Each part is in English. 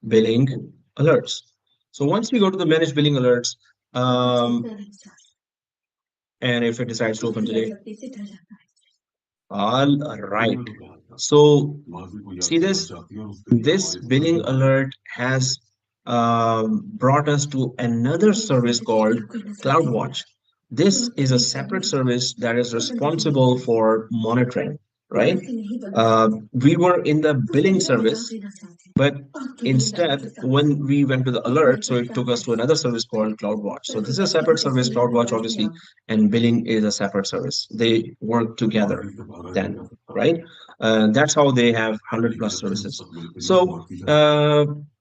billing alerts. So once we go to the manage billing alerts, and if it decides to open today, all right. So see this billing alert has brought us to another service called CloudWatch. This is a separate service that is responsible for monitoring, right? We were in the billing service, but instead, when we went to the alert, so it took us to another service called CloudWatch. So this is a separate service, CloudWatch, obviously, and billing is a separate service. They work together then, right? That's how they have 100 plus services. So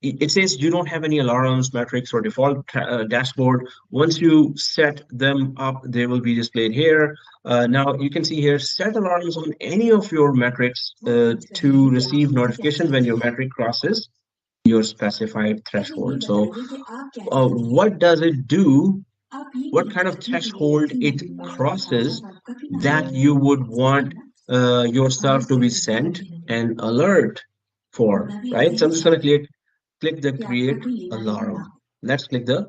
it says you don't have any alarms, metrics, or default dashboard. Once you set them up, they will be displayed here. Now you can see here, set alarms on any of your metrics to receive notification when your metric crosses your specified threshold. So what does it do? What kind of threshold it crosses that you would want yourself to be sent an alert for, right? So I'm just going to click the create alarm. Let's click the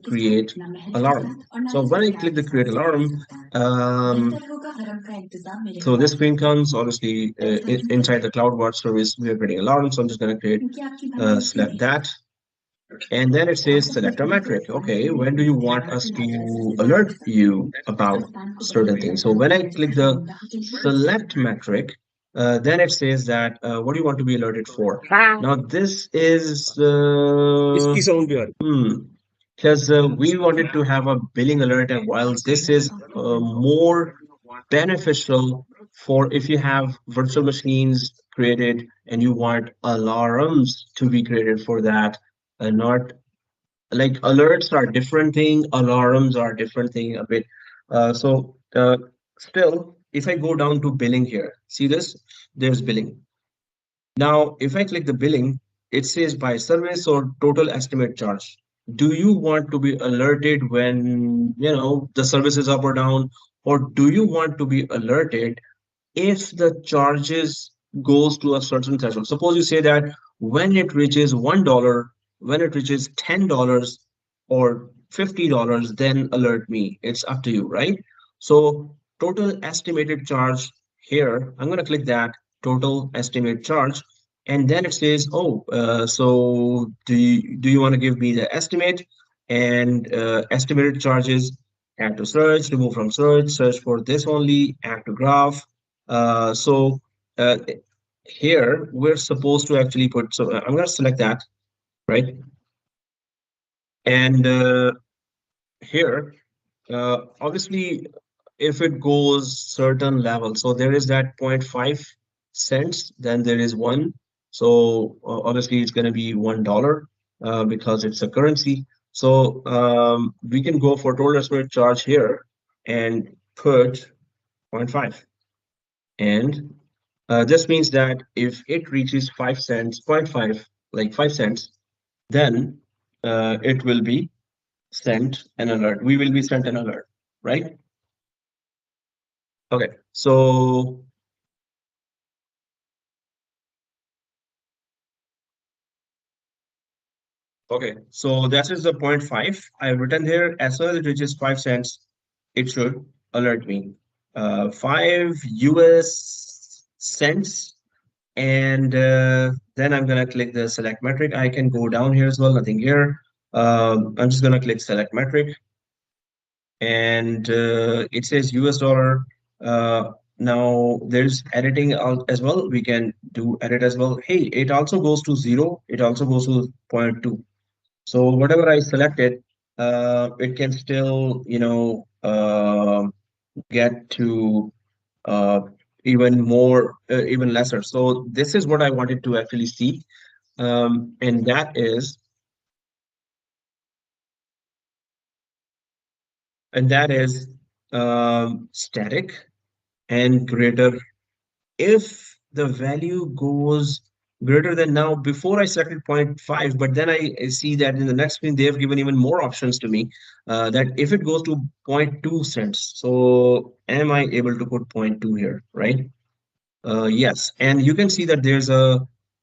create alarm. So when I click the create alarm, so this screen comes obviously inside the CloudWatch service. We are creating alarm. So I'm just going to create select that. And then it says select a metric. Okay, when do you want us to alert you about certain things? So when I click the select metric, then it says that what do you want to be alerted for? Now this is because we wanted to have a billing alert, and while this is more beneficial for if you have virtual machines created and you want alarms to be created for that, and not like alerts are different thing, alarms are different thing a bit. Still, if I go down to billing here, see this, there's billing. Now, if I click the billing, it says by service or total estimate charge. Do you want to be alerted when the service is up or down, or do you want to be alerted if the charges goes to a certain threshold? Suppose you say that when it reaches $1, when it reaches $10 or $50, then alert me. It's up to you, right? So total estimated charge here, I'm going to click that total estimate charge. And then it says, oh, so do you want to give me the estimate and estimated charges, add to search, remove from search, search for this only, add to graph. So here we're supposed to actually put, so I'm going to select that, right? And here, obviously, if it goes certain level, so there is that 0.5 cents, then there is one. So obviously it's going to be $1 because it's a currency. So we can go for total estimate charge here and put 0.5. And this means that if it reaches 5 cents, 0.5, like 5 cents, then it will be sent an alert. We will be sent an alert, right? Okay, so that is the 0.5. I've written here, as soon as it reaches 5 cents, it should alert me. 5 US cents. And then I'm going to click the select metric. I can go down here as well, nothing here. I'm just going to click select metric. And it says US dollar. Now there's editing out as well. We can do edit as well. Hey, it also goes to 0. It also goes to 0.2. So whatever I selected, it can still, get to even more, even lesser. So this is what I wanted to actually see. And that is static and greater. If the value goes greater than, now before I selected 0.5, but then I see that in the next screen they have given even more options to me, that if it goes to 0.2 cents, so am I able to put 0.2 here, right? Yes, and you can see that there's a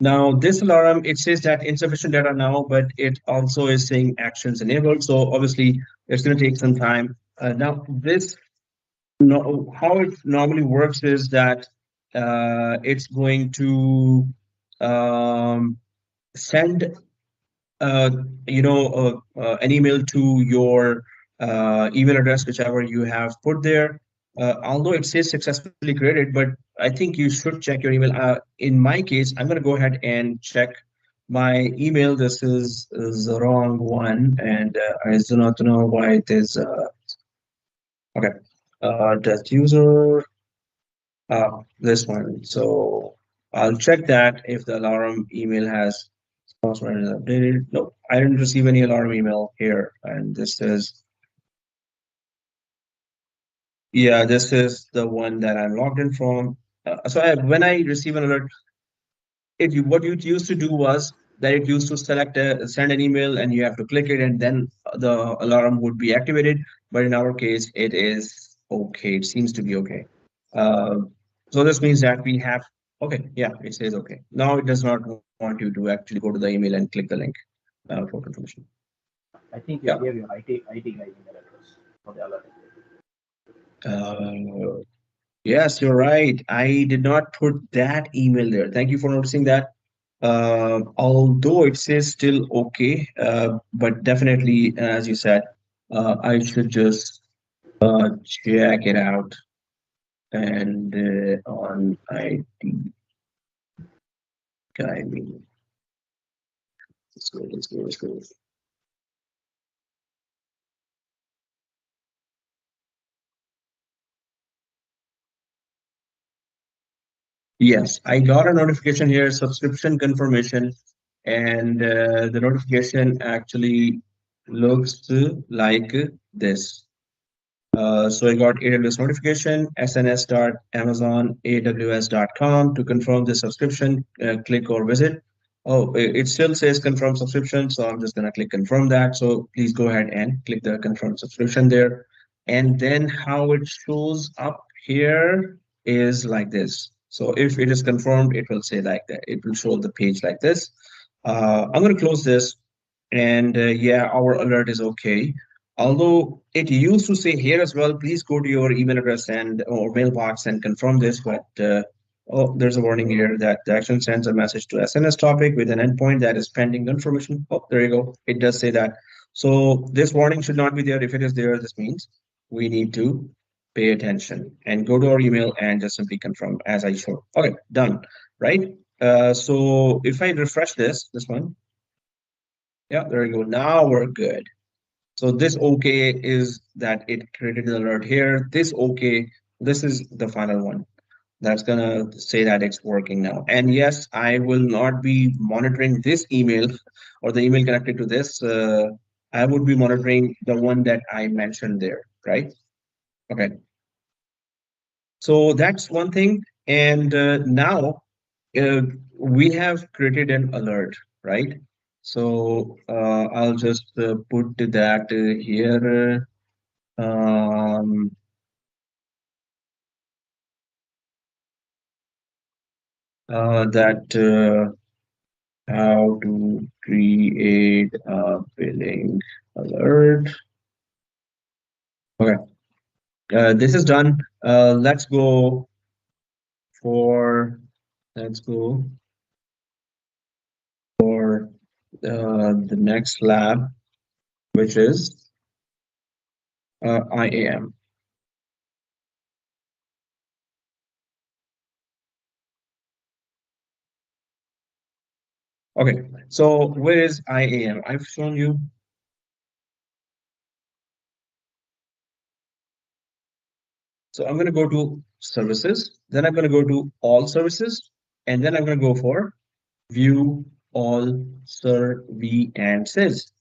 Now, this alarm, it says that insufficient data now, but it also is saying actions enabled. So obviously, it's going to take some time. Now, this no, how it normally works is that it's going to um, send uh, an email to your email address, whichever you have put there. Although it says successfully created, but I think you should check your email. In my case, I'm going to go ahead and check my email. This is the wrong one, and I do not know why it is. Okay, test user, this one. So I'll check that if the alarm email has password is updated. No, I didn't receive any alarm email here. And this is, yeah, this is the one that I'm logged in from. When I receive an alert, what you used to do was that it used to send an email and you have to click it and then the alarm would be activated. But in our case, it is okay. It seems to be okay. Uh, so this means that we have, okay, yeah, it says okay. Now it does not want you to actually go to the email and click the link for confirmation. I think you Yeah. gave your IT guy email address for the alert. Uh, yes, you're right. I did not put that email there. Thank you for noticing that. Although it says still okay, but definitely, as you said, I should just check it out and on IT guy. Let's go, let's go, let's go. Yes, I got a notification here, subscription confirmation, and the notification actually looks like this. So I got AWS notification, sns.amazonaws.com to confirm the subscription, click or visit. Oh, it still says confirm subscription, so I'm just gonna click confirm that. So please go ahead and click the confirm subscription there. And then how it shows up here is like this. So if it is confirmed, it will say like that. It will show the page like this. I'm gonna close this and yeah, our alert is okay. Although it used to say here as well, please go to your email address and or mailbox and confirm this. But oh, there's a warning here that the action sends a message to SNS topic with an endpoint that is pending confirmation. Oh, there you go. It does say that. So this warning should not be there. If it is there, this means we need to pay attention and go to our email and just simply confirm as I showed. Okay, done. Right. So if I refresh this one, yeah, there you go. Now we're good. So this okay is that it created an alert here. This okay, this is the final one. That's gonna say that it's working now. And yes, I will not be monitoring this email or the email connected to this. I would be monitoring the one that I mentioned there, right? Okay. So that's one thing. And now uh, we have created an alert, right? So I'll just put that here. Um, that how to create a billing alert. Okay, this is done. For let's go for the next lab, which is IAM. Okay, so where is IAM? I've shown you. So I'm going to go to services, then I'm going to go to all services, and then I'm going to go for view all services.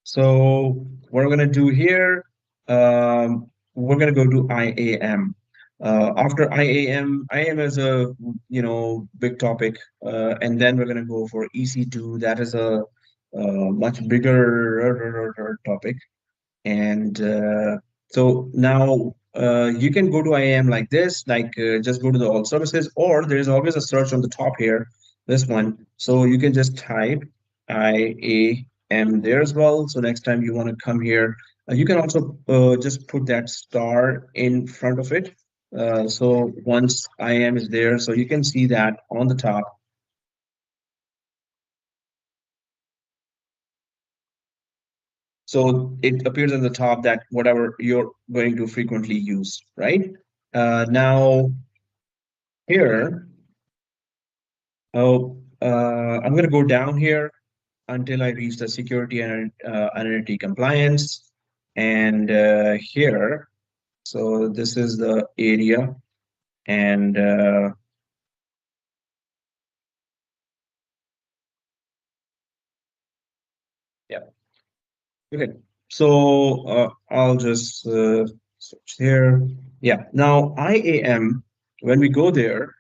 So what we're going to do here, we're going to go to IAM. After IAM is a big topic, and then we're going to go for EC2. That is a much bigger topic. And so now you can go to IAM like this, like just go to the all services, or there is always a search on the top here this one. So you can just type IAM there as well. So next time you want to come here, you can also just put that star in front of it. So once IAM is there, so you can see that on the top. So it appears at the top that whatever you're going to frequently use, right? Now here, I'm going to go down here until I reach the security and identity compliance. And here, so this is the area. And yeah, okay. So I'll just switch here. Yeah, now IAM, when we go there,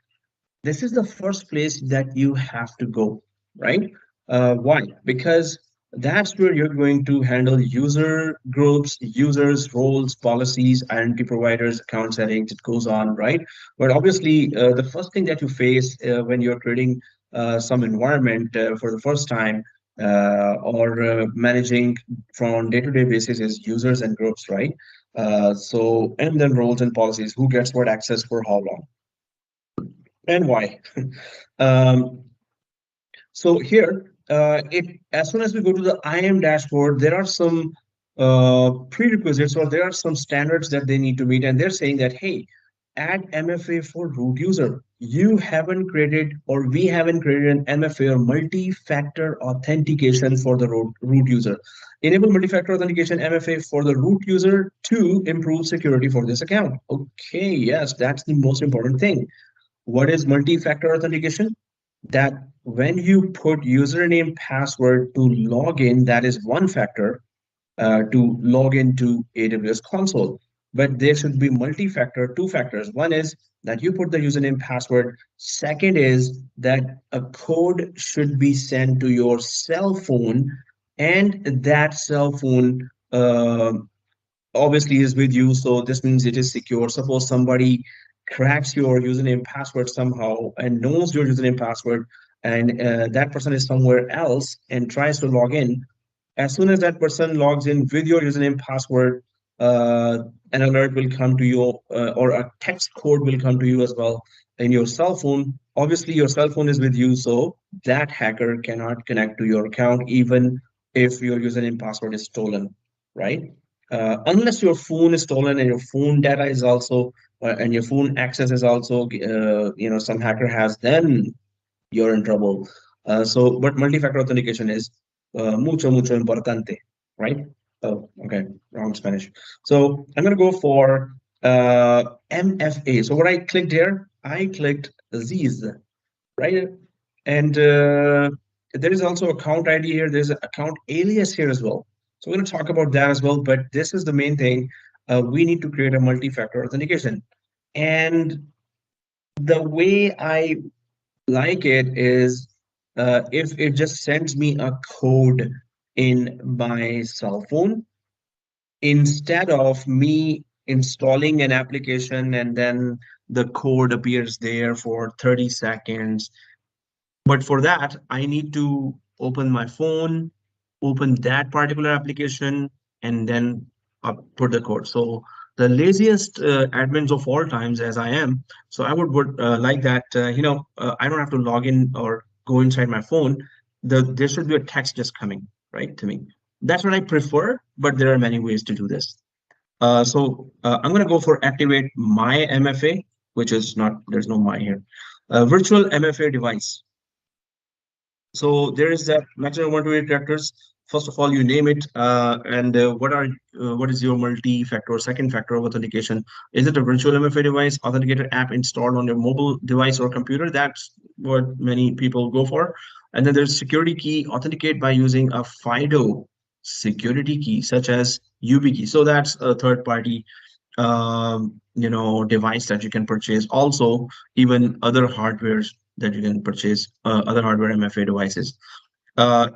this is the first place that you have to go, right? Why? Because that's where you're going to handle user groups, users, roles, policies, identity providers, account settings. It goes on, right? But obviously, the first thing that you face when you're creating some environment for the first time or managing from day-to-day basis is users and groups, right? So, and then roles and policies, who gets what access for how long and why. Um, so here, it as soon as we go to the IAM dashboard, there are some prerequisites or there are some standards that they need to meet, and they're saying that hey, add MFA for root user. You haven't created or we haven't created an MFA or multi-factor authentication for the root user. Enable multi-factor authentication MFA for the root user to improve security for this account. Okay, yes, that's the most important thing. What is multi-factor authentication? That when you put username password to log in, that is one factor to log into AWS console. But there should be multi-factor, two factors. One is that you put the username password. Second is that a code should be sent to your cell phone, and that cell phone obviously is with you. So this means it is secure. Suppose somebody cracks your username password somehow and knows your username password, and that person is somewhere else and tries to log in. As soon as that person logs in with your username password, uh, an alert will come to you, or a text code will come to you as well in your cell phone. Obviously, your cell phone is with you, so that hacker cannot connect to your account even if your username password is stolen, right? Unless your phone is stolen and your phone data is also, and your phone access is also, some hacker has, then you're in trouble. But multi-factor authentication is mucho importante, right? Oh, okay, wrong Spanish. So I'm gonna go for MFA. So what I clicked here, I clicked these, right? And there is also account ID here. There's an account alias here as well. So we're going to talk about that as well. But this is the main thing. We need to create a multi-factor authentication. And the way I like it is if it just sends me a code in my cell phone instead of me installing an application and then the code appears there for 30 seconds. But for that, I need to open my phone, open that particular application, and then put the code. So the laziest admins of all times, as I am, so I would like that, I don't have to log in or go inside my phone. There should be a text just coming right to me. That's what I prefer, but there are many ways to do this. I'm going to go for activate my MFA, which is not, there's no my here. Virtual MFA device. So there is that maximum 128 characters. First of all, you name it, and what is your multi-factor or second factor of authentication? Is it a virtual MFA device, authenticator app installed on your mobile device or computer? That's what many people go for. And then there's security key, authenticate by using a FIDO security key, such as YubiKey. So that's a third-party device that you can purchase. Also, even other hardwares that you can purchase, other hardware MFA devices. Uh,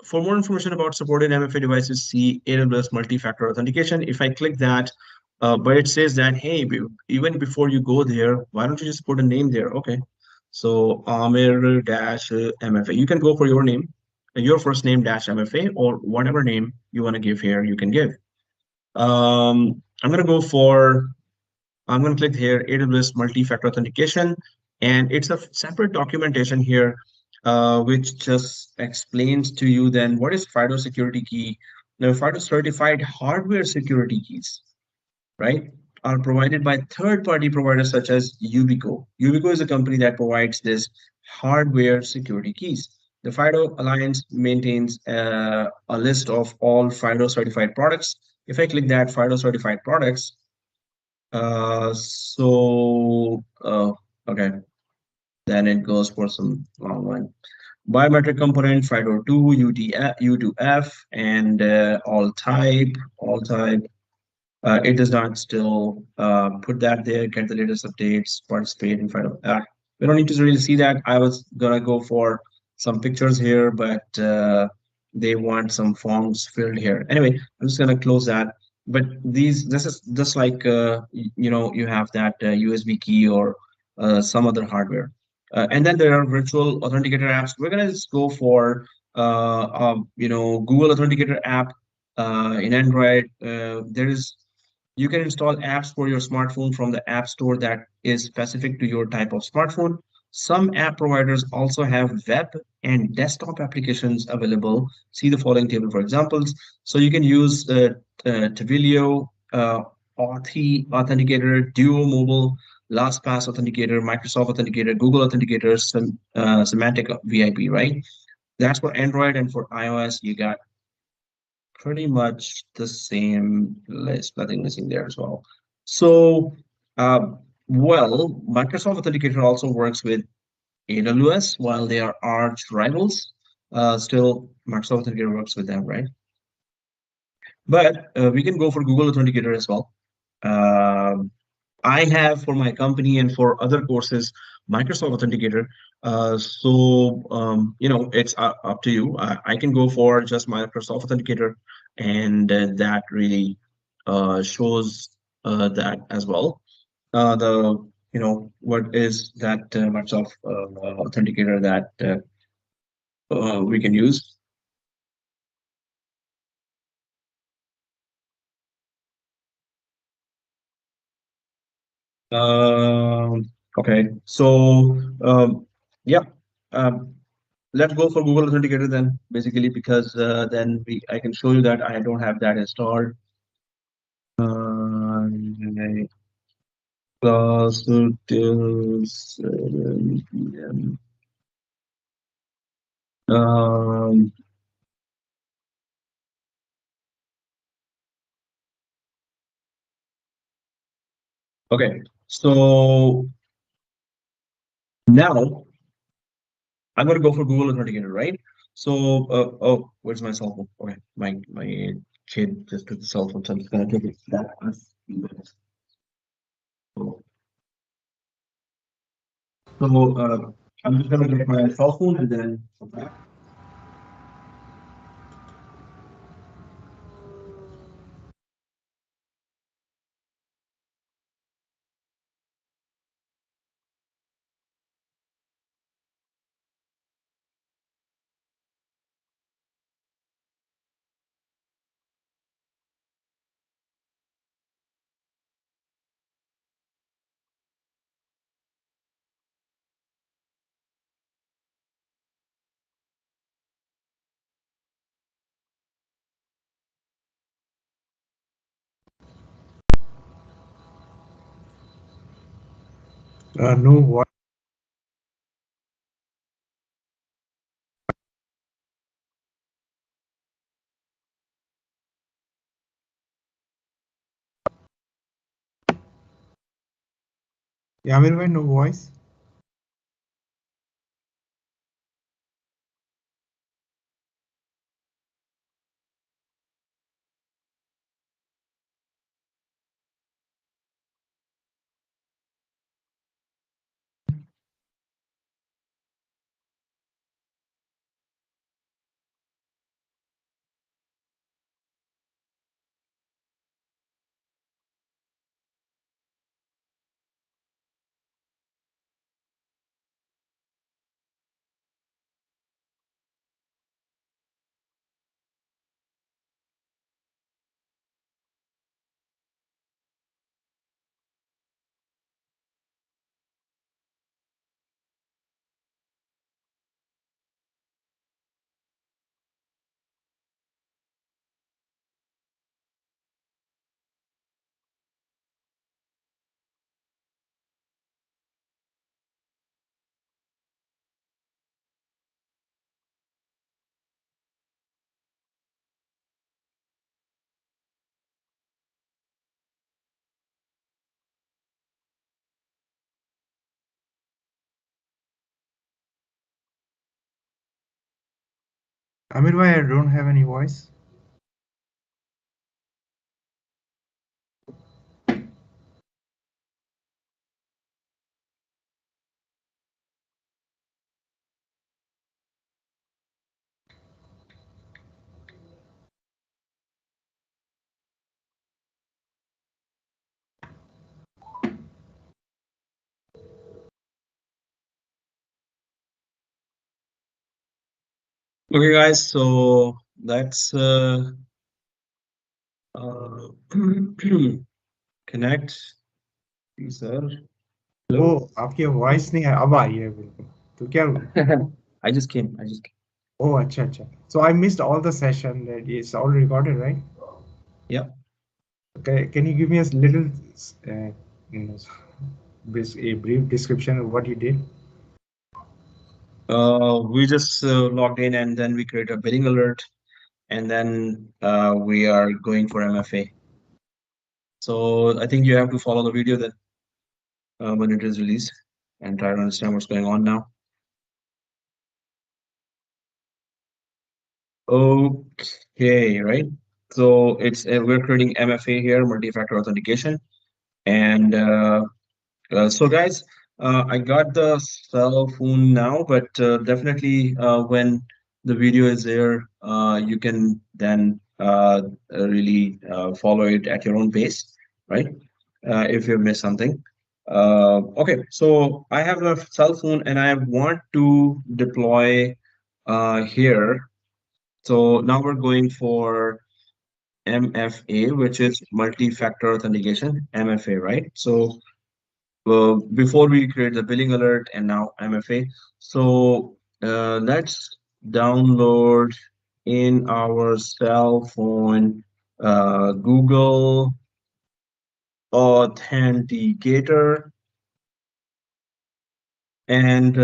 for more information about supported MFA devices, see AWS multi-factor authentication. If I click that, but it says that, hey, even before you go there, why don't you just put a name there? Okay. So Amir dash MFA. You can go for your name, your first name dash MFA, or whatever name you want to give here, you can give. I'm gonna go for I'm going to click here AWS multi-factor authentication, and it's a separate documentation here, which just explains to you then what is FIDO security key. Now, FIDO certified hardware security keys, right, are provided by third-party providers such as Ubico. Ubico is a company that provides this hardware security keys. The FIDO Alliance maintains a list of all FIDO certified products. If I click that FIDO certified products, uh, so, uh, okay, then it goes for some long one. Biometric component, FIDO2, UTF, U2F, and all type. It does not still put that there, get the latest updates, participate in FIDO. We don't need to really see that. I was gonna go for some pictures here, but they want some forms filled here. Anyway, I'm just gonna close that. But this is just like you have that USB key or some other hardware. And then there are virtual authenticator apps. We're gonna just go for Google Authenticator app in Android. There is You can install apps for your smartphone from the App Store that is specific to your type of smartphone. Some app providers also have web and desktop applications available. See the following table for examples. So you can use Twilio, Authenticator, Duo Mobile, LastPass Authenticator, Microsoft Authenticator, Google Authenticator, Semantic VIP, right? That's for Android, and for iOS, you got pretty much the same list, nothing missing there as well. So, uh, Microsoft Authenticator also works with AWS while they are arch rivals. Still, Microsoft Authenticator works with them, right? But we can go for Google Authenticator as well. Um, I have for my company and for other courses Microsoft Authenticator. It's up to you. I can go for just Microsoft Authenticator, and that really shows that as well. What is that Microsoft Authenticator that we can use? Um, okay, so yeah. Um, let's go for Google Authenticator then, basically, because then I can show you that I don't have that installed. Uh, Plus, um, okay, so now I'm going to go for Google Authenticator, right? So, oh, where's my cell phone? Okay, my kid just took the cell phone, so I'm just going to take it back. So, I'm just going to get my cell phone and then. No, what? Yeah, I mean, no voice. Amir, why I don't have any voice? Okay, guys, so let's uh, connect. Sir, oh hello. आपकी voice नहीं है अब आई है बिल्कुल तो क्या I just came. I just came. oh अच्छा अच्छा so I missed all the session that is all recorded right Yeah. okay can you give me a little you know, a brief description of what you did. We just logged in and then we create a billing alert and then we are going for MFA. So I think you have to follow the video then when it is released and try to understand what's going on now. Okay, right. So it's we're creating MFA here, multi-factor authentication, and so guys, I got the cell phone now, but definitely when the video is there, you can then really follow it at your own pace, right? If you missed something. Okay, so I have a cell phone and I want to deploy here. So now we're going for MFA, which is multi-factor authentication, MFA, right? So before we create the billing alert and now MFA. So let's download in our cell phone Google Authenticator and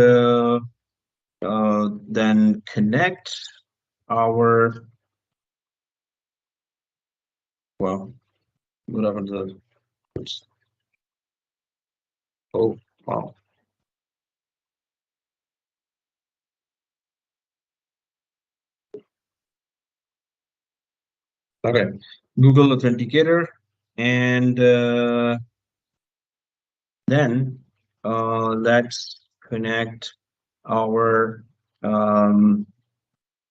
then connect our, well, what happened to the, oh, wow. Okay, Google Authenticator, and then let's connect our um,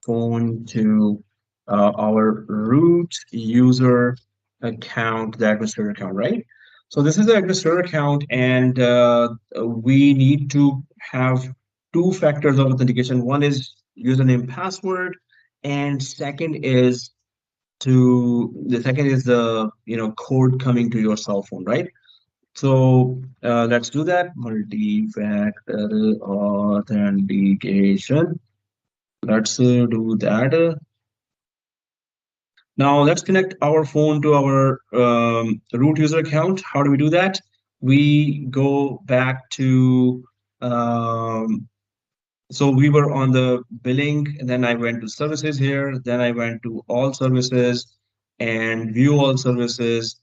phone to our root user account, the administrator account, right? So this is the administrator account, and we need to have two factors of authentication. One is username password, and the second is the code coming to your cell phone, right? So let's do that. Multi-factor authentication. Let's do that. Now let's connect our phone to our root user account. How do we do that? We go back to so we were on the billing, and then I went to services here, then I went to all services and view all services,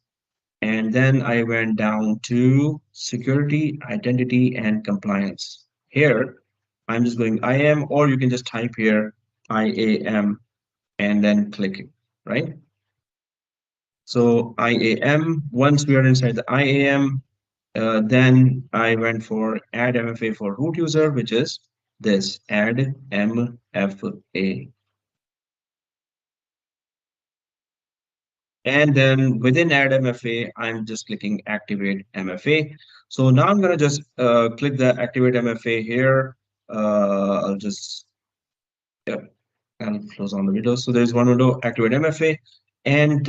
and then I went down to security, identity, and compliance. Here, I'm just going IAM, or you can just type here IAM and then click it, right? So IAM, once we are inside the IAM, then I went for add MFA for root user, which is this add MFA. And then within add MFA, I'm just clicking activate MFA. So now I'm going to just click the activate MFA here. I'll just, yeah, I'll close on the windows. So there's one window, activate MFA. And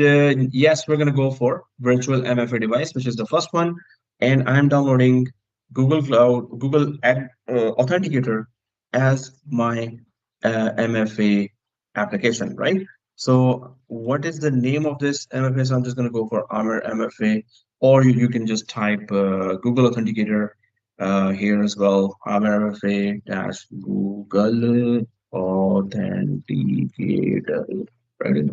yes, we're going to go for virtual MFA device, which is the first one. And I'm downloading Google Cloud, Google Authenticator as my MFA application, right? So what is the name of this MFA? So I'm just going to go for Armor MFA, or you can just type Google Authenticator here as well, Armor MFA dash Google Authenticator, right?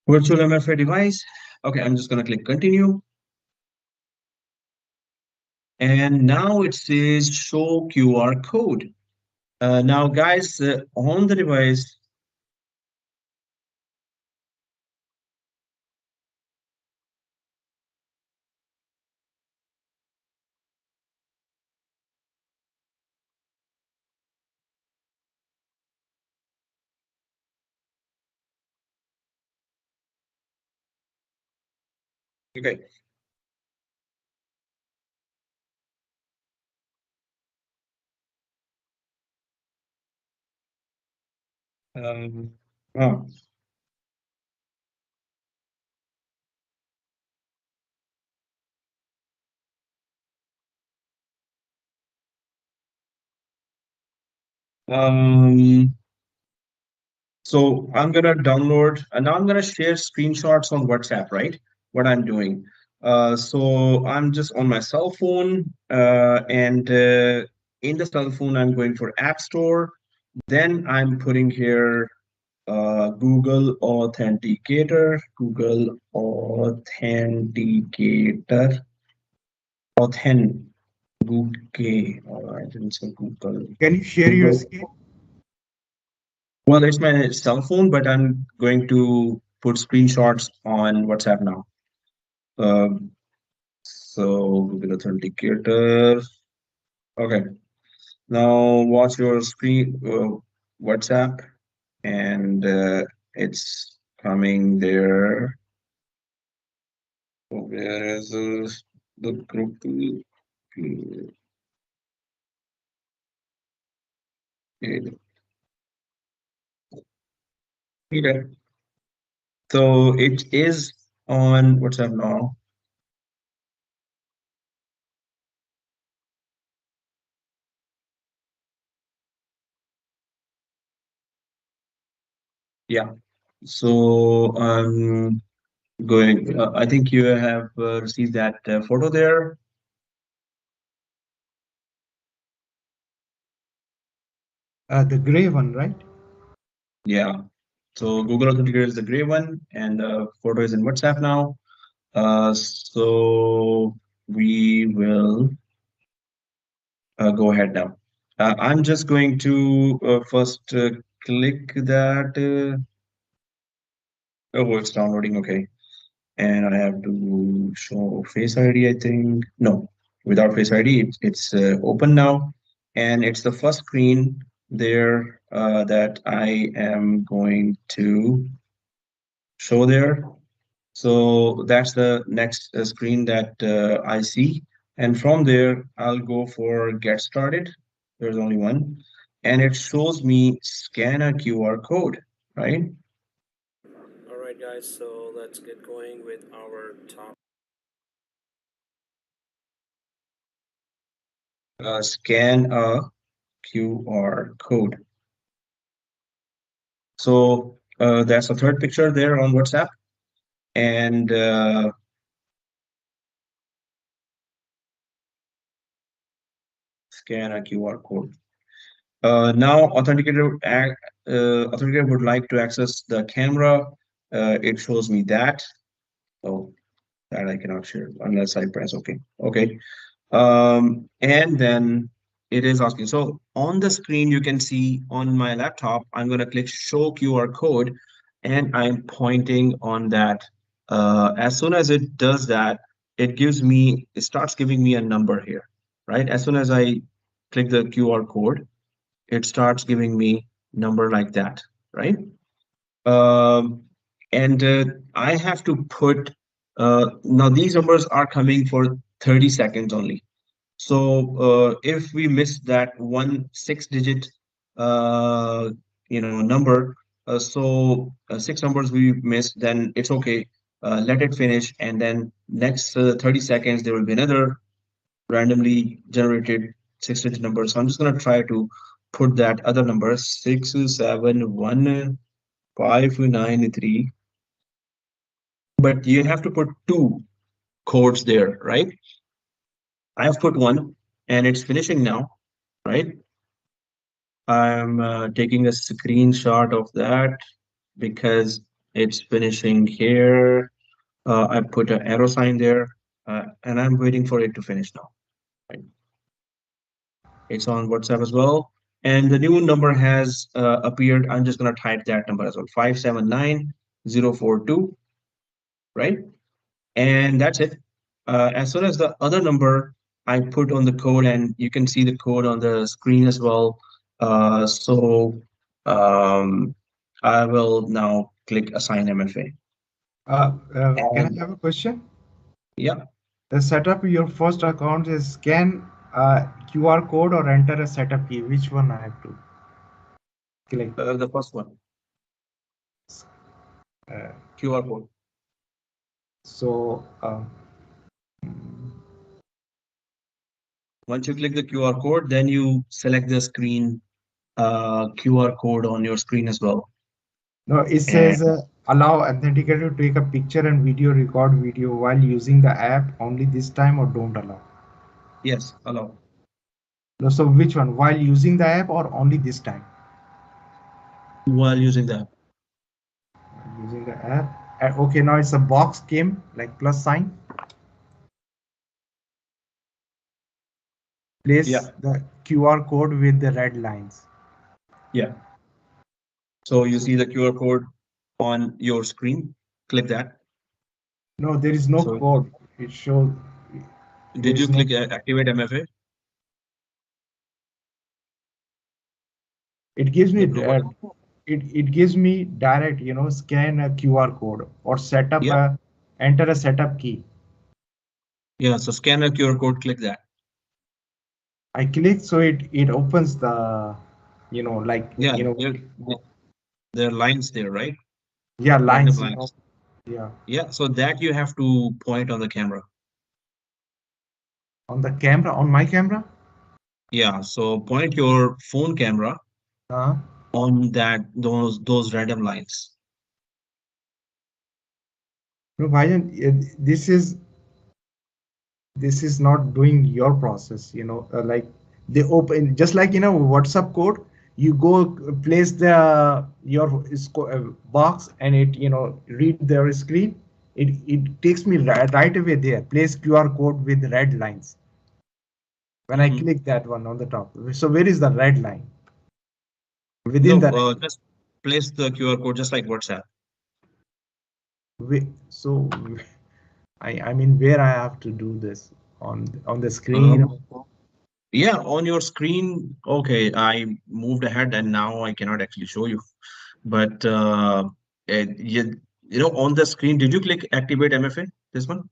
Virtual MFA device. Okay, I'm just going to click continue. And now it says show QR code. Now, guys, on the device, okay. Um, oh, um, so I'm gonna download, and now I'm gonna share screenshots on WhatsApp, right? What I'm doing. So I'm just on my cell phone, and in the cell phone, I'm going for App Store. Then I'm putting here Google Authenticator, Google Authenticator, Google. Oh, I didn't say Google. Can you share your Google. screen? Well, it's my cell phone, but I'm going to put screenshots on WhatsApp now. Um, so Google Authenticator. Okay. Now watch your screen, WhatsApp, and it's coming there. So where is the group? Okay. So it is on WhatsApp now. Yeah. So I'm going. I think you have received that photo there. The gray one, right? Yeah. So Google Authenticator is the gray one, and the photo is in WhatsApp now. So we will go ahead now. I'm just going to first click that. Oh, it's downloading. Okay. And I have to show Face ID, I think. No, without Face ID, it's open now. And it's the first screen there that I am going to show there. So that's the next screen that I see. And from there, I'll go for Get Started. There's only one. And it shows me scan a QR code, right? All right, guys, so let's get going with our top. Scan a QR code. So that's the third picture there on WhatsApp. And scan a QR code. Now, authenticator would like to access the camera. It shows me that. So that I cannot share unless I press OK. Okay. And then it is asking. So on the screen, you can see on my laptop, I'm going to click show QR code and I'm pointing on that. As soon as it does that, it starts giving me a number here, right? As soon as I click the QR code, it starts giving me number like that, right? Um, and I have to put, now these numbers are coming for 30 seconds only. So if we miss that one 6 digit, uh, number, so six numbers we missed, then it's okay. Let it finish, and then next 30 seconds there will be another randomly generated 6 digit number. So I'm just gonna try to put that other number 671 593, but you have to put two codes there, right? I have put one, and it's finishing now, right? I'm taking a screenshot of that because it's finishing here. I put an arrow sign there, and I'm waiting for it to finish now. Right? It's on WhatsApp as well. and the new number has appeared. I'm just going to type that number as well, 579042, right? And that's it. As soon as the other number I put on the code, and you can see the code on the screen as well. So I will now click assign MFA. Can I And have a question? yeah, The setup your first account is scan QR code or enter a setup key. Which one I have to click? the first one, Uh, QR code. so Once you click the QR code, then you select the screen QR code on your screen as well. no, it And says allow authenticator to take a picture and video, record video while using the app only this time or don't allow. yes, allow. No, so which one? While using the app or only this time? While using the app. Using the app. Okay, now it's a box came like plus sign. Yeah, Place the QR code with the red lines. yeah. So you So see the QR code on your screen. Click that. no, there is no So code. It shows there did you is no. click activate MFA, It gives me the blue button? it gives me direct, scan a QR code or set up Yeah, a enter a setup key. yeah. So scan a QR code, click that. I click so it opens the like Yeah, there are lines there, right? yeah Random lines lines. yeah Yeah, so that you have to point on the camera. on the camera on my camera. Yeah, so point your phone camera uh, on those random lines. no Bhajan, this is not doing your process, like they open just like WhatsApp code. You go place the your box and it read their screen. It takes me right away there, place QR code with red lines when I Mhm. click that one on the top. So where is the red line within No, the just place the QR code just like WhatsApp. so I mean where I have to do this on the screen. Um, yeah, on your screen. Okay, I moved ahead and now I cannot actually show you. But on the screen, did you click activate MFA? This one?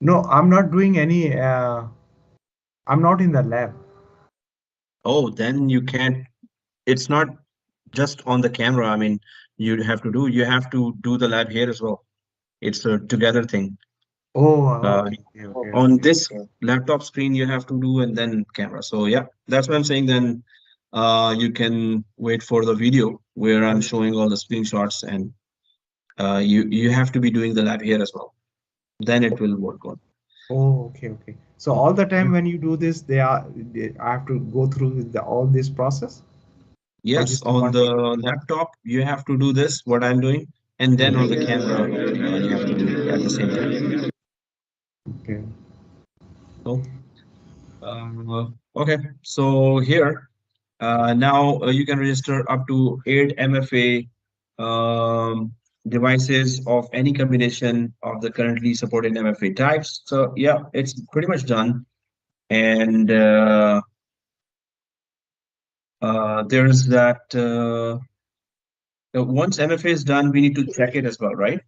No, I'm not doing any. I'm not in the lab. Oh, then you can't. It's not just on the camera. I mean, you have to do the lab here as well. It's a together thing. Oh, Uh, okay, okay, okay, on okay. this laptop screen, you have to do and then camera. So yeah, that's what I'm saying. Then you can wait for the video where I'm showing all the screenshots, and you have to be doing the lab here as well. Then it will work on. Oh, okay, okay. So all the time when you do this, I have to go through all this process, or Yes, just on one? the laptop, you have to do this, what I'm doing, and then on the camera, you have to do at the same time. Okay. So, okay, so here, now you can register up to 8 MFA devices of any combination of the currently supported MFA types. So, yeah, it's pretty much done. And there's that. Once MFA is done, we need to check it as well, right?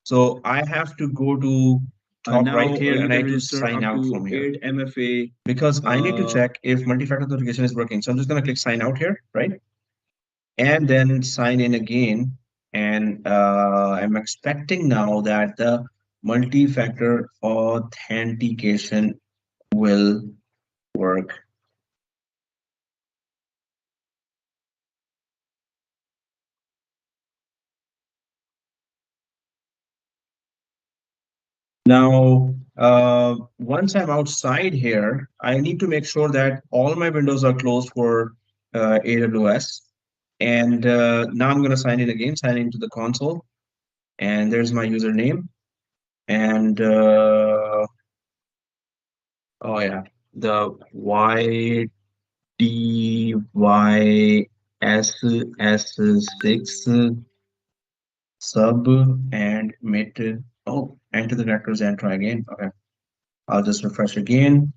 So I have to go to top right Now here you and I can need to register sign up out to from here 8 MFA. because I need to Uh, check if multi-factor authentication is working. So I'm just going to click sign out here, right? And then sign in again. And I'm expecting now that the multi-factor authentication will work. Now, once I'm outside here, I need to make sure that all my windows are closed for AWS. And now I'm going to sign in again, sign into the console. And there's my username. And oh yeah, the YDS DYSS6 sub and mid. Oh, enter the directories and try again. Okay, I'll just refresh again.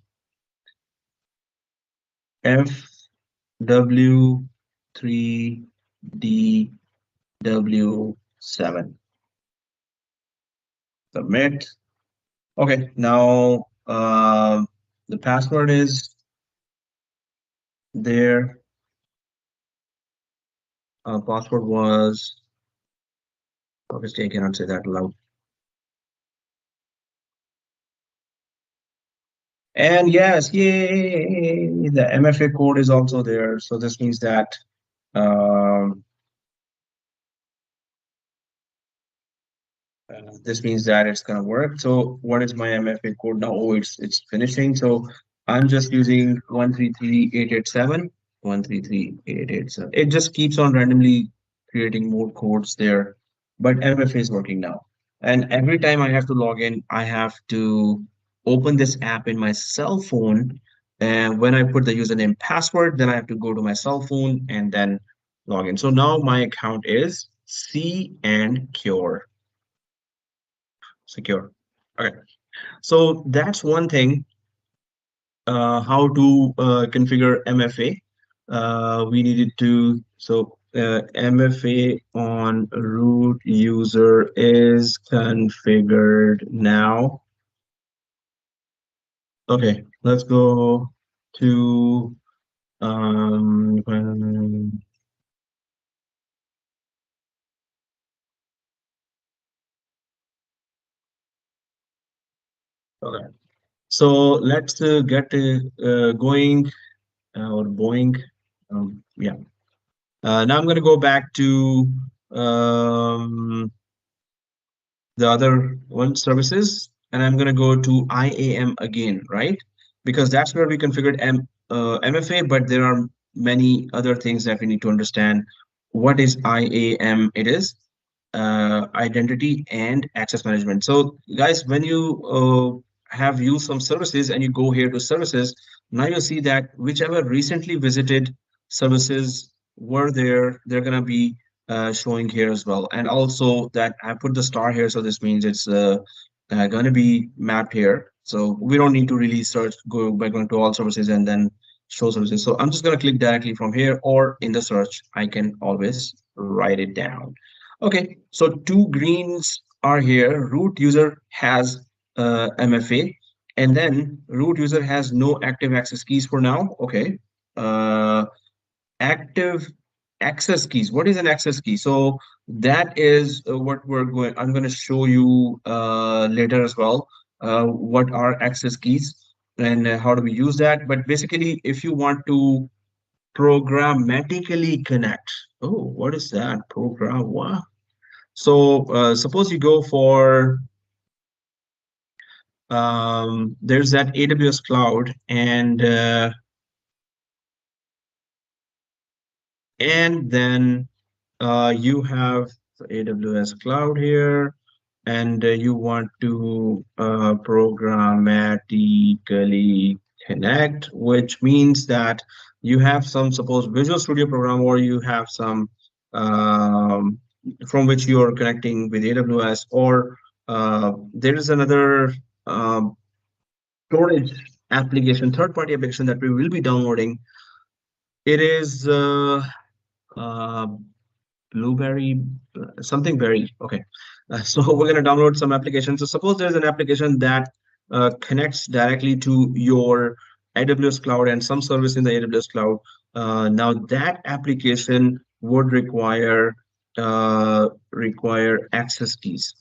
FW3DW7 submit. Okay, now the password is there. Password was obviously I cannot say that loud. And yes, yay! The MFA code is also there. So this means that um, it's gonna work. So what is my MFA code now? Oh, it's finishing. So I'm just using 133887, 133887. It just keeps on randomly creating more codes there, but MFA is working now. And every time I have to log in, I have to open this app in my cell phone. And when I put the username password, then I have to go to my cell phone and then log in. So now my account is C and Cure secure. Okay, so that's one thing. How to configure MFA? We needed to MFA on root user is configured now. Okay, let's go to okay. So let's get going or Boeing. Yeah. Now I'm going to go back to um, the other one services, and I'm going to go to IAM again, right? Because that's where we configured MFA, but there are many other things that we need to understand. What is IAM? It is identity and access management. So guys, when you have used some services and you go here to services, now you see that whichever recently visited services were there, they're going to be showing here as well. And also that I put the star here, so this means it's going to be mapped here. So we don't need to really search, go by going to all services and then show services. So I'm just going to click directly from here, or in the search, I can always write it down. Okay, so two greens are here. Root user has MFA, and then root user has no active access keys for now. Okay. Uh, active access keys. What is an access key? So that is what I'm going to show you later as well. What are access keys and how do we use that? But basically, if you want to programmatically connect, oh, what is that? Program what? So suppose you go for there's that AWS cloud and then you have the AWS cloud here, and you want to programmatically connect, which means that you have some, suppose Visual Studio program, or you have some um, from which you are connecting with AWS, or there is another um, storage application, third-party application that we will be downloading. It is uh, Blueberry, something berry. Okay. So we're going to download some application. So suppose there's an application that connects directly to your AWS cloud and some service in the AWS cloud. Now that application would require access keys,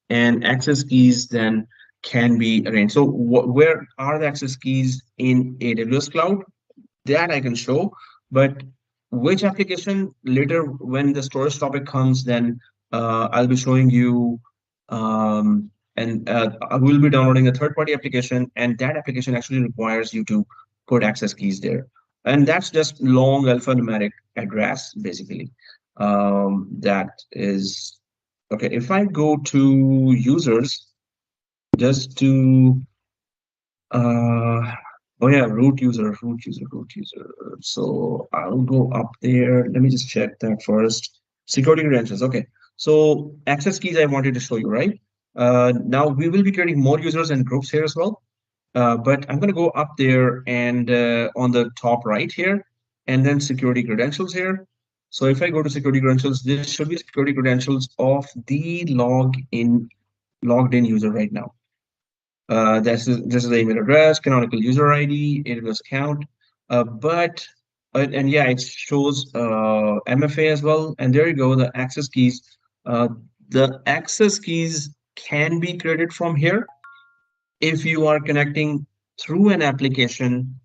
and access keys then can be arranged. So where are the access keys in AWS cloud? That I can show, but which application later when the storage topic comes, then I'll be showing you and I will be downloading a third-party application, and that application actually requires you to put access keys there. And that's just long alphanumeric address, basically. That is okay. If I go to users, just to uh, Oh yeah, root user. So I'll go up there. Let me just check that first. Security credentials. Okay. So access keys I wanted to show you, right? Now we will be creating more users and groups here as well. But I'm going to go up there and on the top right here, and then security credentials here. So if I go to security credentials, this should be security credentials of the logged in user right now. This is the email address, canonical user ID, AWS account. But and yeah, it shows MFA as well. And there you go, the access keys. Uh, the access keys can be created from here if you are connecting through an application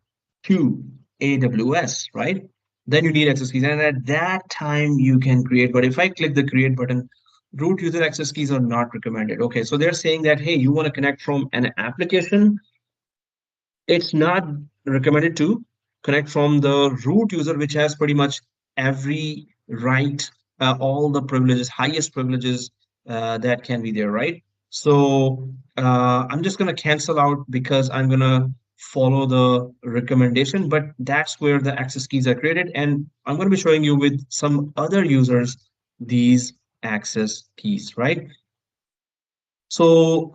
to AWS, right? Then you need access keys. And at that time, you can create. But if I click the create button, root user access keys are not recommended. Okay, so they're saying that, hey, you want to connect from an application, it's not recommended to connect from the root user, which has pretty much every right, all the privileges, highest privileges that can be there, right? So I'm just going to cancel out because I'm going to follow the recommendation, but that's where the access keys are created. And I'm going to be showing you with some other users these access keys, right? So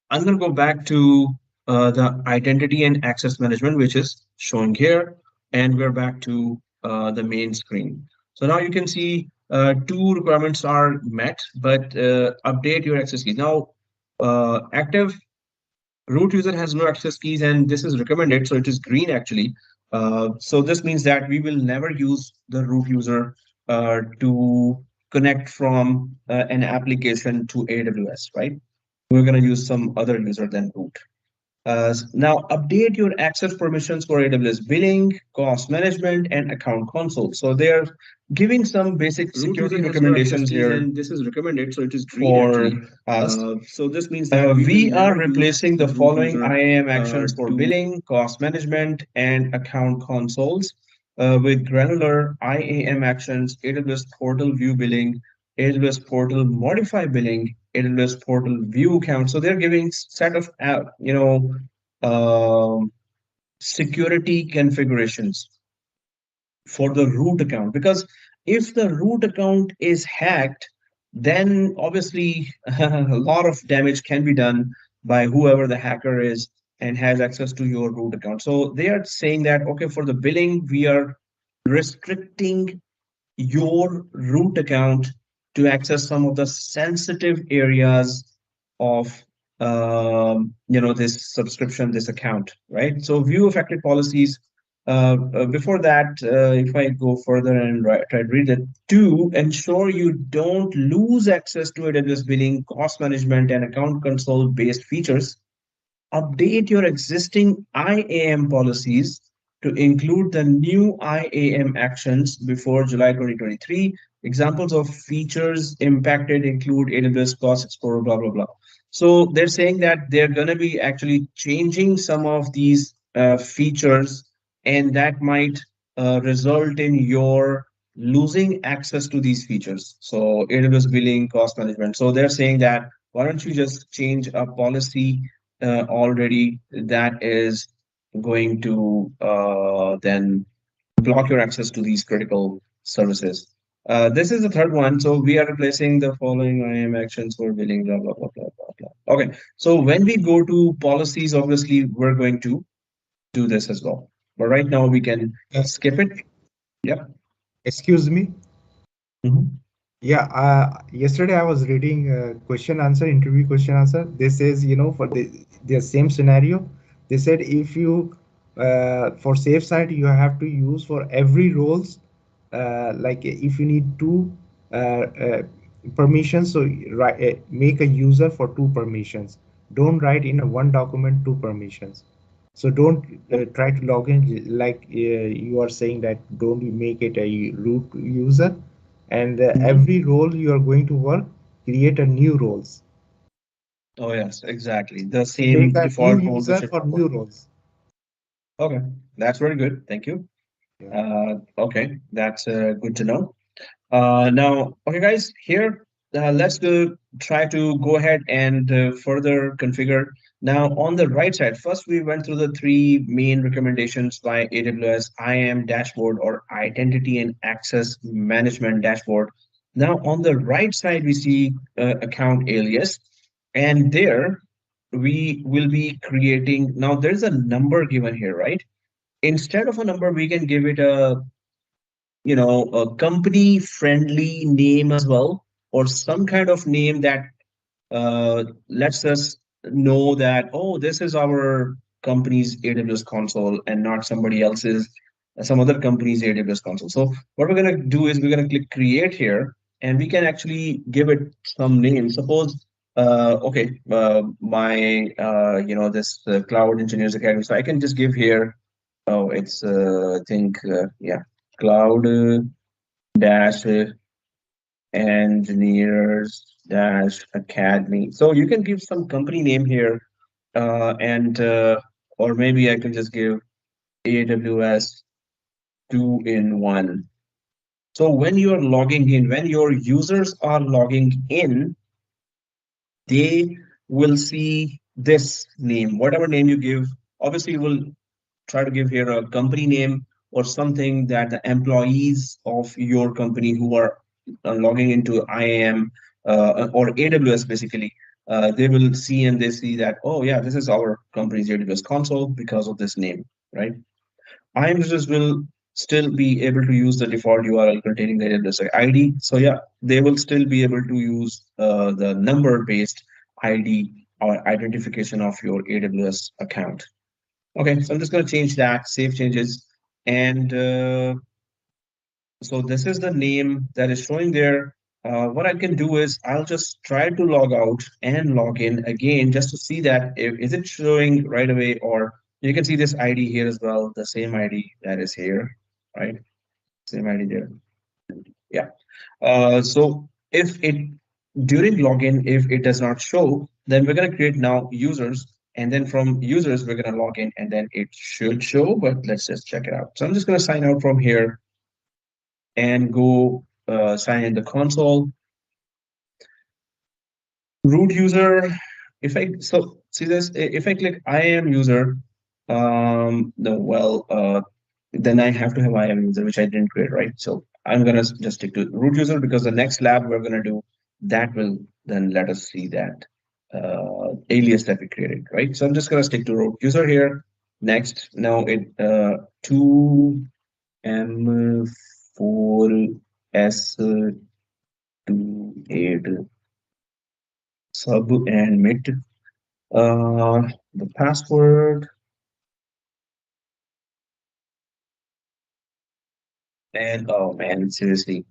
I'm going to go back to the identity and access management, which is showing here, and we're back to the main screen. So now you can see two requirements are met, but update your access keys. Now, active root user has no access keys, and this is recommended, so it is green actually. So this means that we will never use the root user to connect from an application to AWS, right? We're going to use some other user than root. Now, update your access permissions for AWS billing, cost management, and account console. So they're giving some basic security recommendations here, and this is recommended, so it is green for actually. Us. So this means that we are replacing the following IAM actions for billing, cost management, and account consoles with granular IAM actions, AWS portal view billing, AWS portal modify billing, AWS portal view count. So they're giving set of um, security configurations for the root account, because if the root account is hacked, then obviously a lot of damage can be done by whoever the hacker is and has access to your root account. So they are saying that, okay, for the billing, we are restricting your root account to access some of the sensitive areas of this subscription, this account, right? So view affected policies. Before that, if I go further and try to read it, to ensure you don't lose access to AWS billing, cost management, and account console based features, update your existing IAM policies to include the new IAM actions before July 2023. Examples of features impacted include AWS Cost Explorer, blah, blah, blah. So they're saying that they're going to be actually changing some of these features, and that might result in your losing access to these features. So AWS billing, cost management. So they're saying that why don't you just change a policy already that is going to then block your access to these critical services. This is the third one. So we are replacing the following IAM actions for billing, blah, blah, blah, blah, blah, blah. Okay. So when we go to policies, obviously, we're going to do this as well. But right now we can Uh, skip it. Yep. Excuse me. Mhm. Yeah, yesterday I was reading question answer, interview question answer. They says, for the same scenario, they said if you for safe side you have to use for every roles, like if you need two permissions, so write, make a user for two permissions. Don't write in a one document two permissions. So don't try to log in like you are saying that don't make it a root user, and Mhm. every role you are going to work, create a new roles. Oh, yes, exactly. The So make same a new default role user should for not work. new roles. Okay, that's very good. Thank you. Yeah. Okay, that's good to know. Now, okay, guys, here let's try to go ahead and further configure. Now, on the right side, first we went through the three main recommendations by AWS IAM dashboard or Identity and Access Management dashboard. Now, on the right side, we see account alias, and there we will be creating. Now, there's a number given here, right? Instead of a number, we can give it a a company friendly name as well, or some kind of name that lets us know that, oh, this is our company's AWS console and not somebody else's, some other company's AWS console. So what we're going to do is we're going to click create here, and we can actually give it some name. Suppose, okay, my, this Cloud Engineers Academy. So I can just give here, oh, it's, I think, yeah, Cloud dash engineers dash academy. So you can give some company name here, and or maybe I can just give AWS 2-in-1. So when you're logging in, when your users are logging in, they will see this name, whatever name you give. Obviously, you will try to give here a company name or something that the employees of your company who are logging into IAM or AWS basically, they will see and they see that, oh yeah, this is our company's AWS console because of this name, right? IAM users will still be able to use the default URL containing the AWS ID. So yeah, they will still be able to use the number-based ID or identification of your AWS account. Okay, so I'm just going to change that, save changes. And so this is the name that is showing there. What I can do is I'll just try to log out and log in again just to see that is it showing right away, or you can see this ID here as well, the same ID that is here, right? Same ID there. Yeah. So if it during login, if it does not show, then we're going to create now users. And then from users, we're going to log in and then it should show, but let's just check it out. So I'm just going to sign out from here and go sign in the console. Root user, if I, so see this, if I click IAM user, then I have to have IAM user, which I didn't create, right? So I'm gonna just stick to root user because the next lab we're gonna do, that will then let us see that alias that we created, right? So I'm just gonna stick to root user here. Next, now it 2M4S28 sub and mid. The password, and oh man, seriously,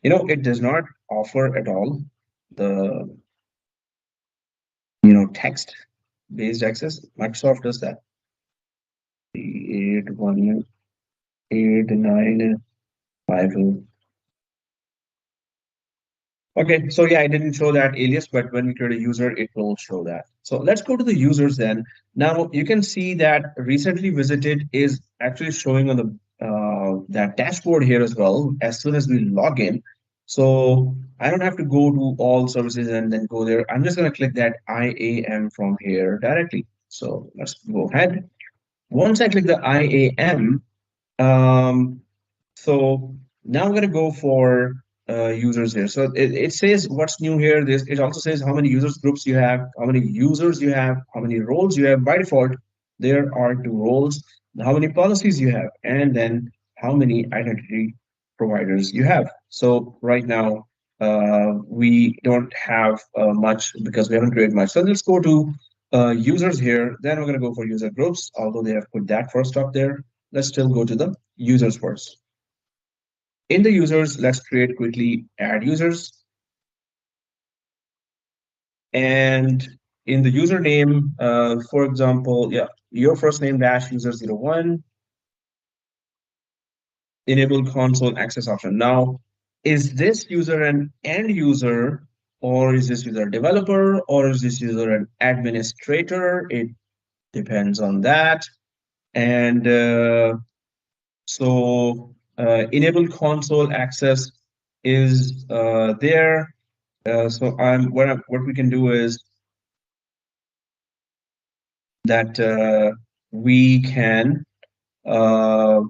it does not offer at all the text based access. Microsoft does that. 81895. Okay, so yeah, I didn't show that alias, but when we create a user, it will show that. So let's go to the users then. Now you can see that recently visited is actually showing on the that dashboard here as well as soon as we log in. So I don't have to go to all services and then go there. I'm just going to click that IAM from here directly. So let's go ahead. Once I click the IAM, um, so now I'm going to go for users here. So it says what's new here. It also says how many users groups you have, how many users you have, how many roles you have. By default, there are 2 roles, how many policies you have, and then how many identity providers you have. So right now, we don't have much because we haven't created much. So let's go to users here. Then we're going to go for user groups, although they have put that first up there. Let's still go to the users first. In the users, let's create quickly add users. And in the username, for example, yeah, your first name dash user 01, enable console access option. Now, is this user an end user, or is this user a developer, or is this user an administrator? It depends on that. And enable console access is there. So what we can do is that we can. Uh,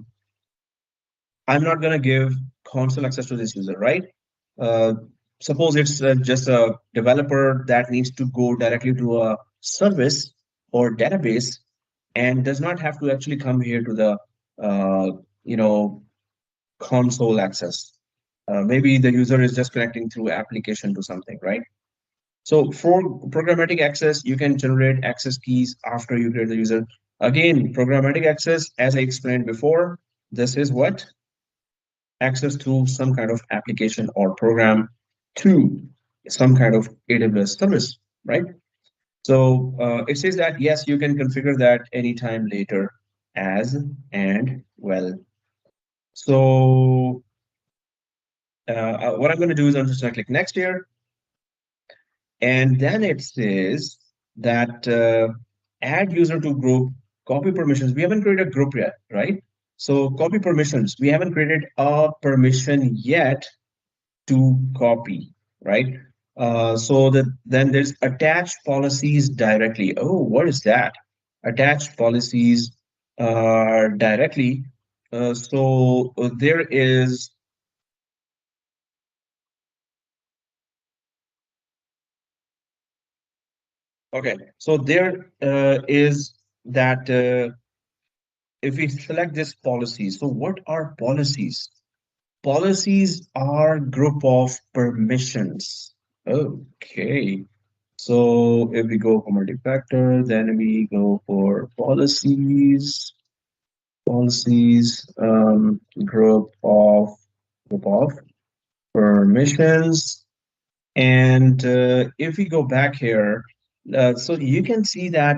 I'm not going to give console access to this user, right? Uh, Suppose it's just a developer that needs to go directly to a service or database and does not have to actually come here to the uh, you know console access. Maybe the user is just connecting through application to something, right? So for programmatic access, you can generate access keys after you create the user. Again, programmatic access, as I explained before, this is what access to some kind of application or program to some kind of AWS service, right? So it says that yes, you can configure that anytime later as and well. So what I'm going to do is I'm just going to click next here, and then it says that add user to group, copy permissions. We haven't created a group yet, right? So copy permissions. We haven't created a permission yet to copy, right? So that then there's attached policies directly. Oh, what is that? Attached policies directly. There is, okay, so there is that if we select this policy, so what are policies? Policies are group of permissions. Okay. So if we go for multi-factor, then we go for policies, group of permissions. And if we go back here, so you can see that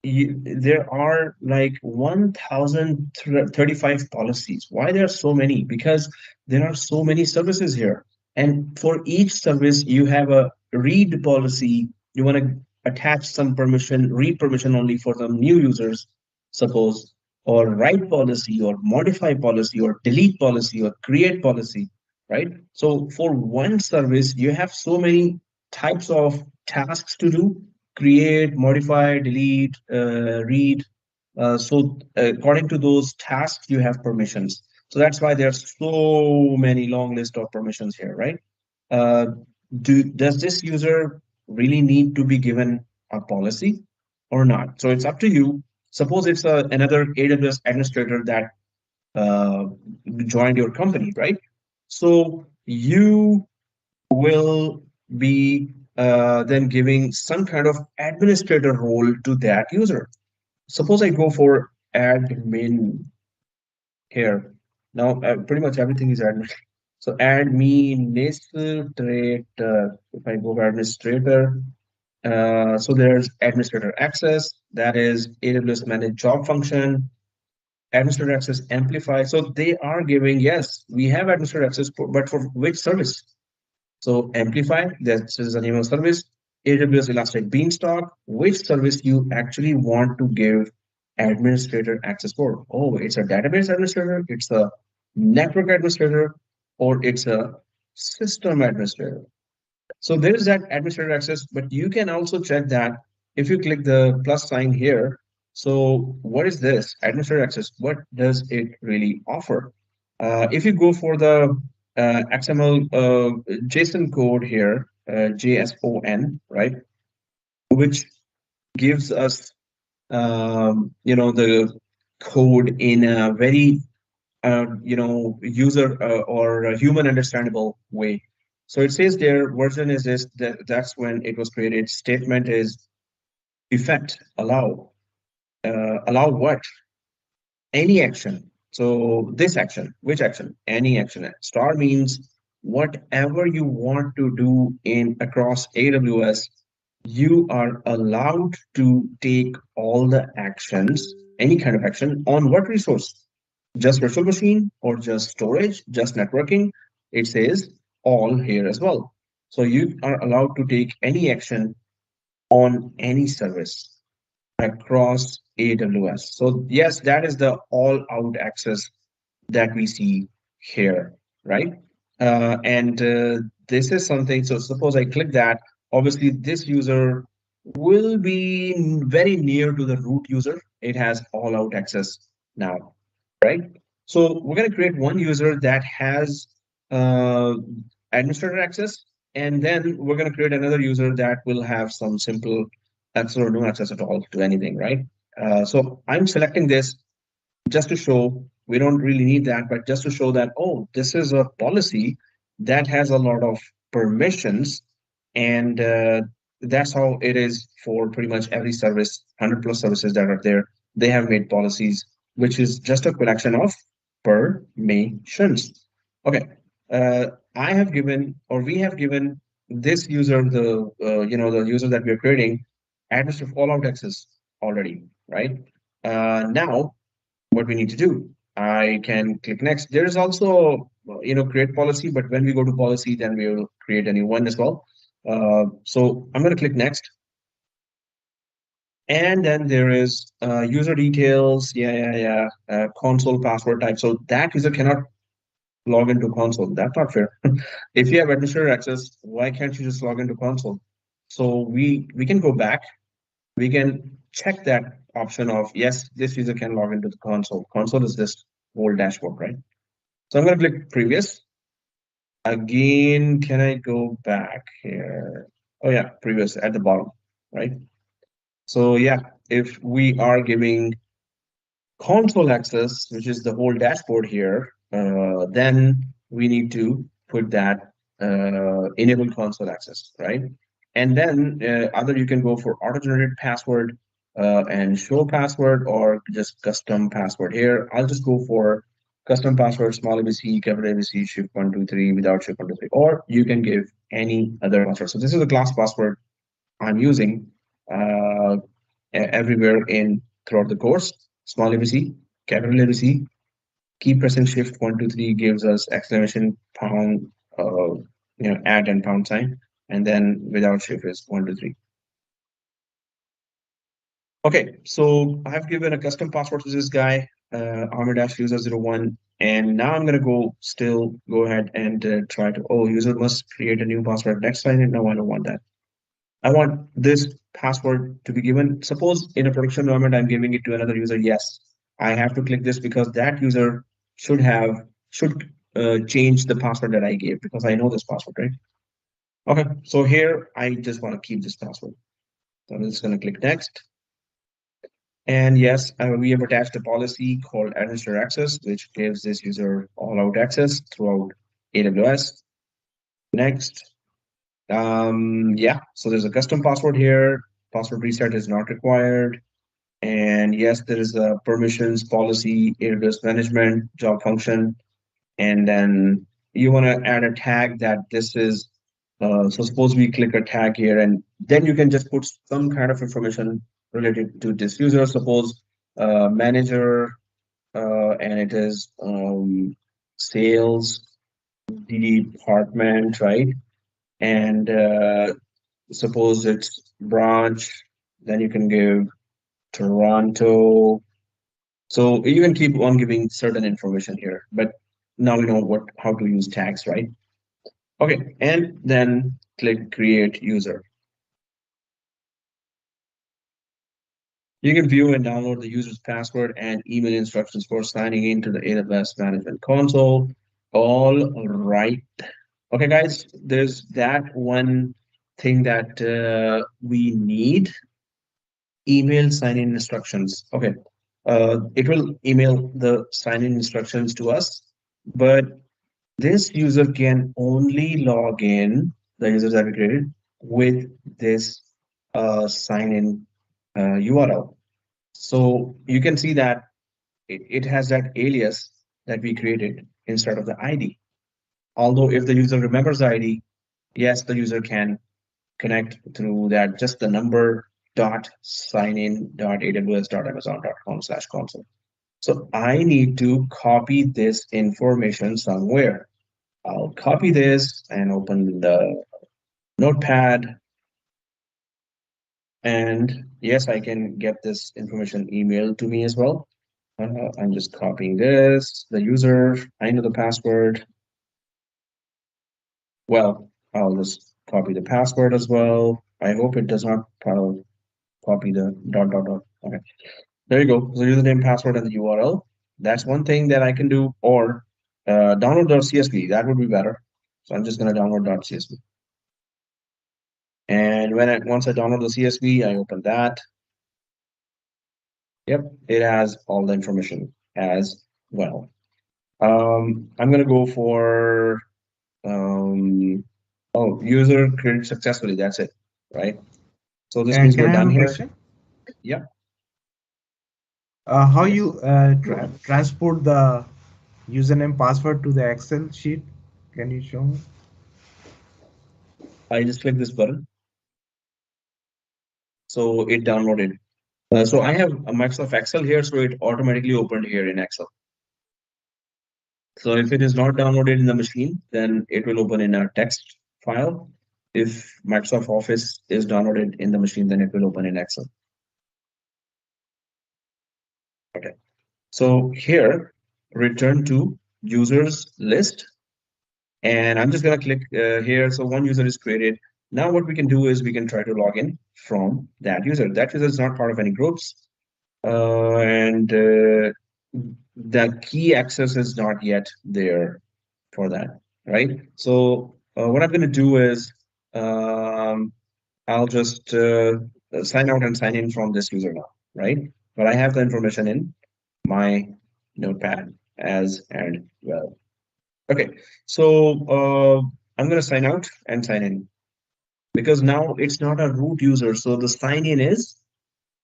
there are like 1035 policies. Why there are so many? Because there are so many services here, and for each service you have a read policy. You want to attach some permission, read permission only for some new users, suppose, or write policy, or modify policy, or delete policy, or create policy, right? So for one service you have so many types of tasks to do: create, modify, delete, read. So according to those tasks, you have permissions. So that's why there's so many long list of permissions here, right? Uh, does this user really need to be given a policy or not? So it's up to you. Suppose it's another AWS administrator that uh, joined your company, right? So you will be then giving some kind of administrator role to that user. Suppose I go for admin here. Now, pretty much everything is admin. So administrator, if I go for administrator, so there's administrator access, that is AWS managed job function, administrator access amplify. So they are giving, yes, we have administrator access, but for which service? So Amplify, that is the name of service. AWS Elastic Beanstalk, which service you actually want to give administrator access for? Oh, it's a database administrator, it's a network administrator, or it's a system administrator. So there is that administrator access, but you can also check that if you click the plus sign here. So what is this administrator access? What does it really offer? If you go for the XML JSON code here, JSON, right, which gives us the code in a very user or a human understandable way. So it says their version is this, that's when it was created. Statement is effect, allow what? Any action. So this action, which action? Any action. Star means whatever you want to do in across AWS, you are allowed to take all the actions, any kind of action on what resource? Just virtual machine or just storage, just networking? It says all here as well. So you are allowed to take any action on any service across AWS. So yes, that is the all-out access that we see here, right? And this is something, so suppose I click that, obviously this user will be very near to the root user. It has all out access now, right? So we're going to create one user that has uh, administrator access, and then we're going to create another user that will have some simple access or no access at all to anything, right? So I'm selecting this just to show we don't really need that, but just to show that, oh, this is a policy that has a lot of permissions, and that's how it is for pretty much every service, 100 plus services that are there. They have made policies, which is just a collection of permissions. Okay, I have given, or we have given this user, the the user that we are creating, address of all out access already, right? Now what we need to do. I can click next. There is also, create policy, but when we go to policy, then we will create a new one as well. So I'm going to click next. And then there is user details. Console password type. So that user cannot log into console. That's not fair. If you have administrator access, why can't you just log into console? So we can go back. We can check that option of yes, this user can log into the console. Console is this whole dashboard, right? So I'm going to click previous. Again, can I go back here? Oh yeah, previous at the bottom, right? So yeah, if we are giving console access, which is the whole dashboard here, then we need to put that enable console access, right? And then either you can go for auto-generated password and show password, or just custom password here. I'll just go for custom password, small ABC, capital ABC, shift123 without shift123, or you can give any other password. So this is the class password I'm using uh, everywhere in throughout the course. Small ABC, capital ABC, keep pressing shift 123 gives us exclamation pound, at and pound sign, and then without shift is 123. Okay, so I've given a custom password to this guy, armor-user01, and now I'm gonna go ahead and try to, oh, user must create a new password next time, and no, I don't want that. I want this password to be given. Suppose in a production environment, I'm giving it to another user. Yes, I have to click this because that user should change the password that I gave because I know this password, right? Okay, so here I just want to keep this password. So I'm just going to click next. And yes, we have attached a policy called administrator access, which gives this user all out access throughout AWS. Next. Yeah, so there's a custom password here. Password reset is not required. And yes, there is a permissions policy, AWS management, job function. And then you want to add a tag that this is, so suppose we click a tag here, and then you can just put some kind of information related to this user. Suppose manager, and it is sales department, right? And suppose it's branch, then you can give Toronto. So you can keep on giving certain information here, but now we know how to use tags, right? Okay, and then click create user. You can view and download the user's password and email instructions for signing into the AWS Management Console. All right. Okay, guys, there's that one thing that we need. Email sign-in instructions. Okay, it will email the sign-in instructions to us, but this user can only log in, the users that we created, with this sign-in URL. So you can see that it has that alias that we created instead of the ID. Although if the user remembers the ID, yes, the user can connect through that, just the number dot sign in dot aws dot amazon.com/console. So I need to copy this information somewhere. I'll copy this and open the notepad. And yes, I can get this information emailed to me as well. I'm just copying this, the user, I know the password. Well, I'll just copy the password as well. I hope it does not copy the dot dot dot. Okay, there you go. So username, password, and the URL. That's one thing that I can do. Or download.csv. That would be better. So I'm just gonna download .csv. And once I download the CSV, I open that. Yep, it has all the information as well. I'm gonna go for user created successfully. That's it, right? So this means Can we're I have done a here. question? Yep. How Yes. you transport the username password to the Excel sheet? Can you show me? I just click this button, so it downloaded. So I have a Microsoft Excel here, so it automatically opened here in Excel. So if it is not downloaded in the machine, then it will open in a text file. If Microsoft Office is downloaded in the machine, then it will open in Excel. Okay. So here, return to users list. And I'm just going to click here. So one user is created. Now what we can do is we can try to log in from that user. That user is not part of any groups. And the key access is not yet there for that, right? So what I'm going to do is I'll just sign out and sign in from this user now, right? But I have the information in my notepad as and well. Okay, so I'm going to sign out and sign in because now it's not a root user. So the sign in is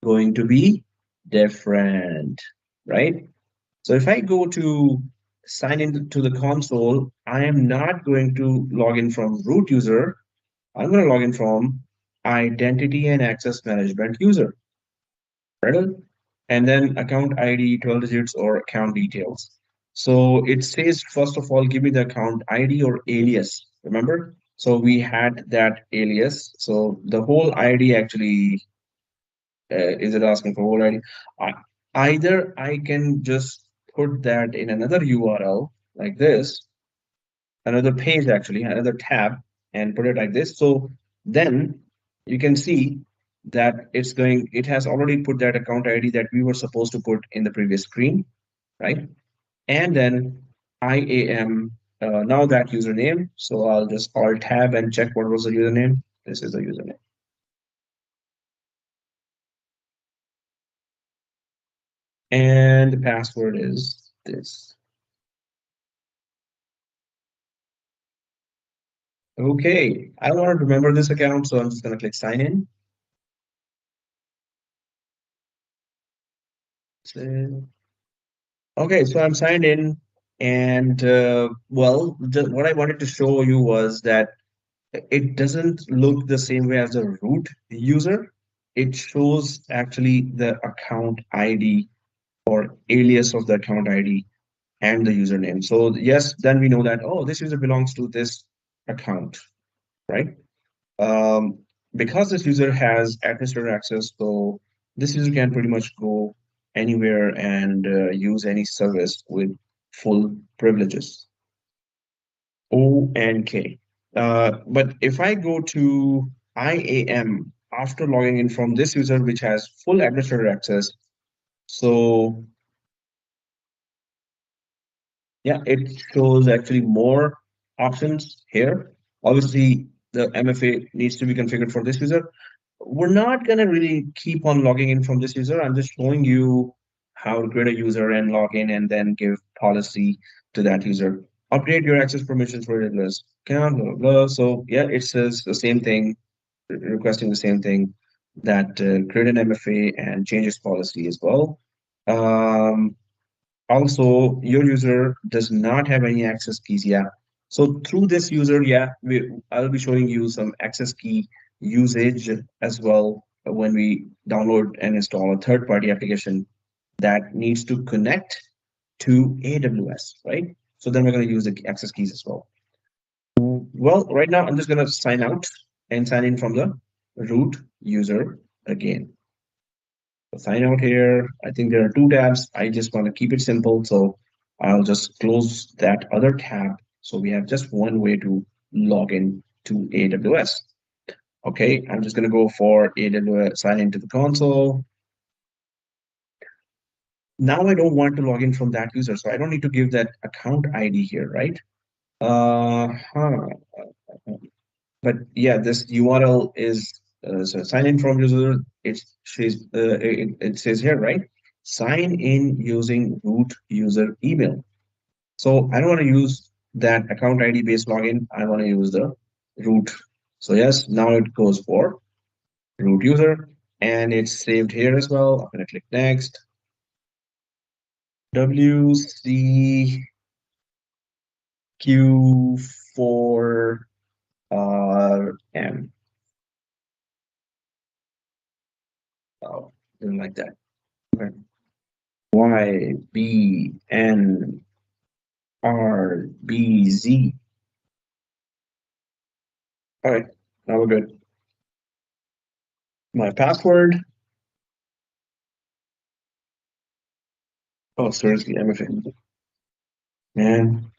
going to be different, right? So if I go to sign into the console, I am not going to log in from root user. I'm going to log in from identity and access management user, right? And then account ID, 12 digits, or account details. So it says, first of all, give me the account ID or alias. Remember? So we had that alias. So the whole ID actually, is it asking for whole ID? Either I can just put that in another URL like this, another page actually, another tab, and put it like this. So then you can see that it has already put that account ID that we were supposed to put in the previous screen, right? And then IAM, now that username. So I'll just alt tab and check what was the username. This is the username. And the password is this. Okay, I want to remember this account, so I'm just going to click sign in. Okay, so I'm signed in, and well, what I wanted to show you was that it doesn't look the same way as the root user. It shows actually the account ID or alias of the account ID and the username. So yes, then we know that, oh, this user belongs to this account, right? Um, because this user has administrator access, so this user can pretty much go anywhere and use any service with full privileges. O and K. But if I go to IAM after logging in from this user, which has full administrator access, so yeah, it shows actually more options here. Obviously, the MFA needs to be configured for this user. We're not going to really keep on logging in from this user. I'm just showing you how to create a user and log in and then give policy to that user. Update your access permissions for AWS account, blah, blah, blah. So yeah, it says the same thing, requesting the same thing, that create an MFA and changes policy as well. Um, Also, your user does not have any access keys. Yeah. So through this user, yeah, I'll be showing you some access key usage as well when we download and install a third-party application that needs to connect to AWS, right? So then we're going to use the access keys as well. Well, right now I'm just going to sign out and sign in from the root user again. Sign out here. I think there are two tabs. I just want to keep it simple. So I'll just close that other tab. So we have just one way to log in to AWS. Okay, I'm just going to go for AWS, sign into the console. Now I don't want to log in from that user, so I don't need to give that account ID here, right? Huh. But yeah, this URL is so sign in from user. It says here, right? Sign in using root user email. So I don't want to use that account ID based login. I want to use the root. So yes, now it goes for root user and it's saved here as well. I'm going to click next. WCQ4RM. Oh, didn't like that. Okay. YBNRBZ. All right, now we're good. My password. Oh, seriously, MFA. Man.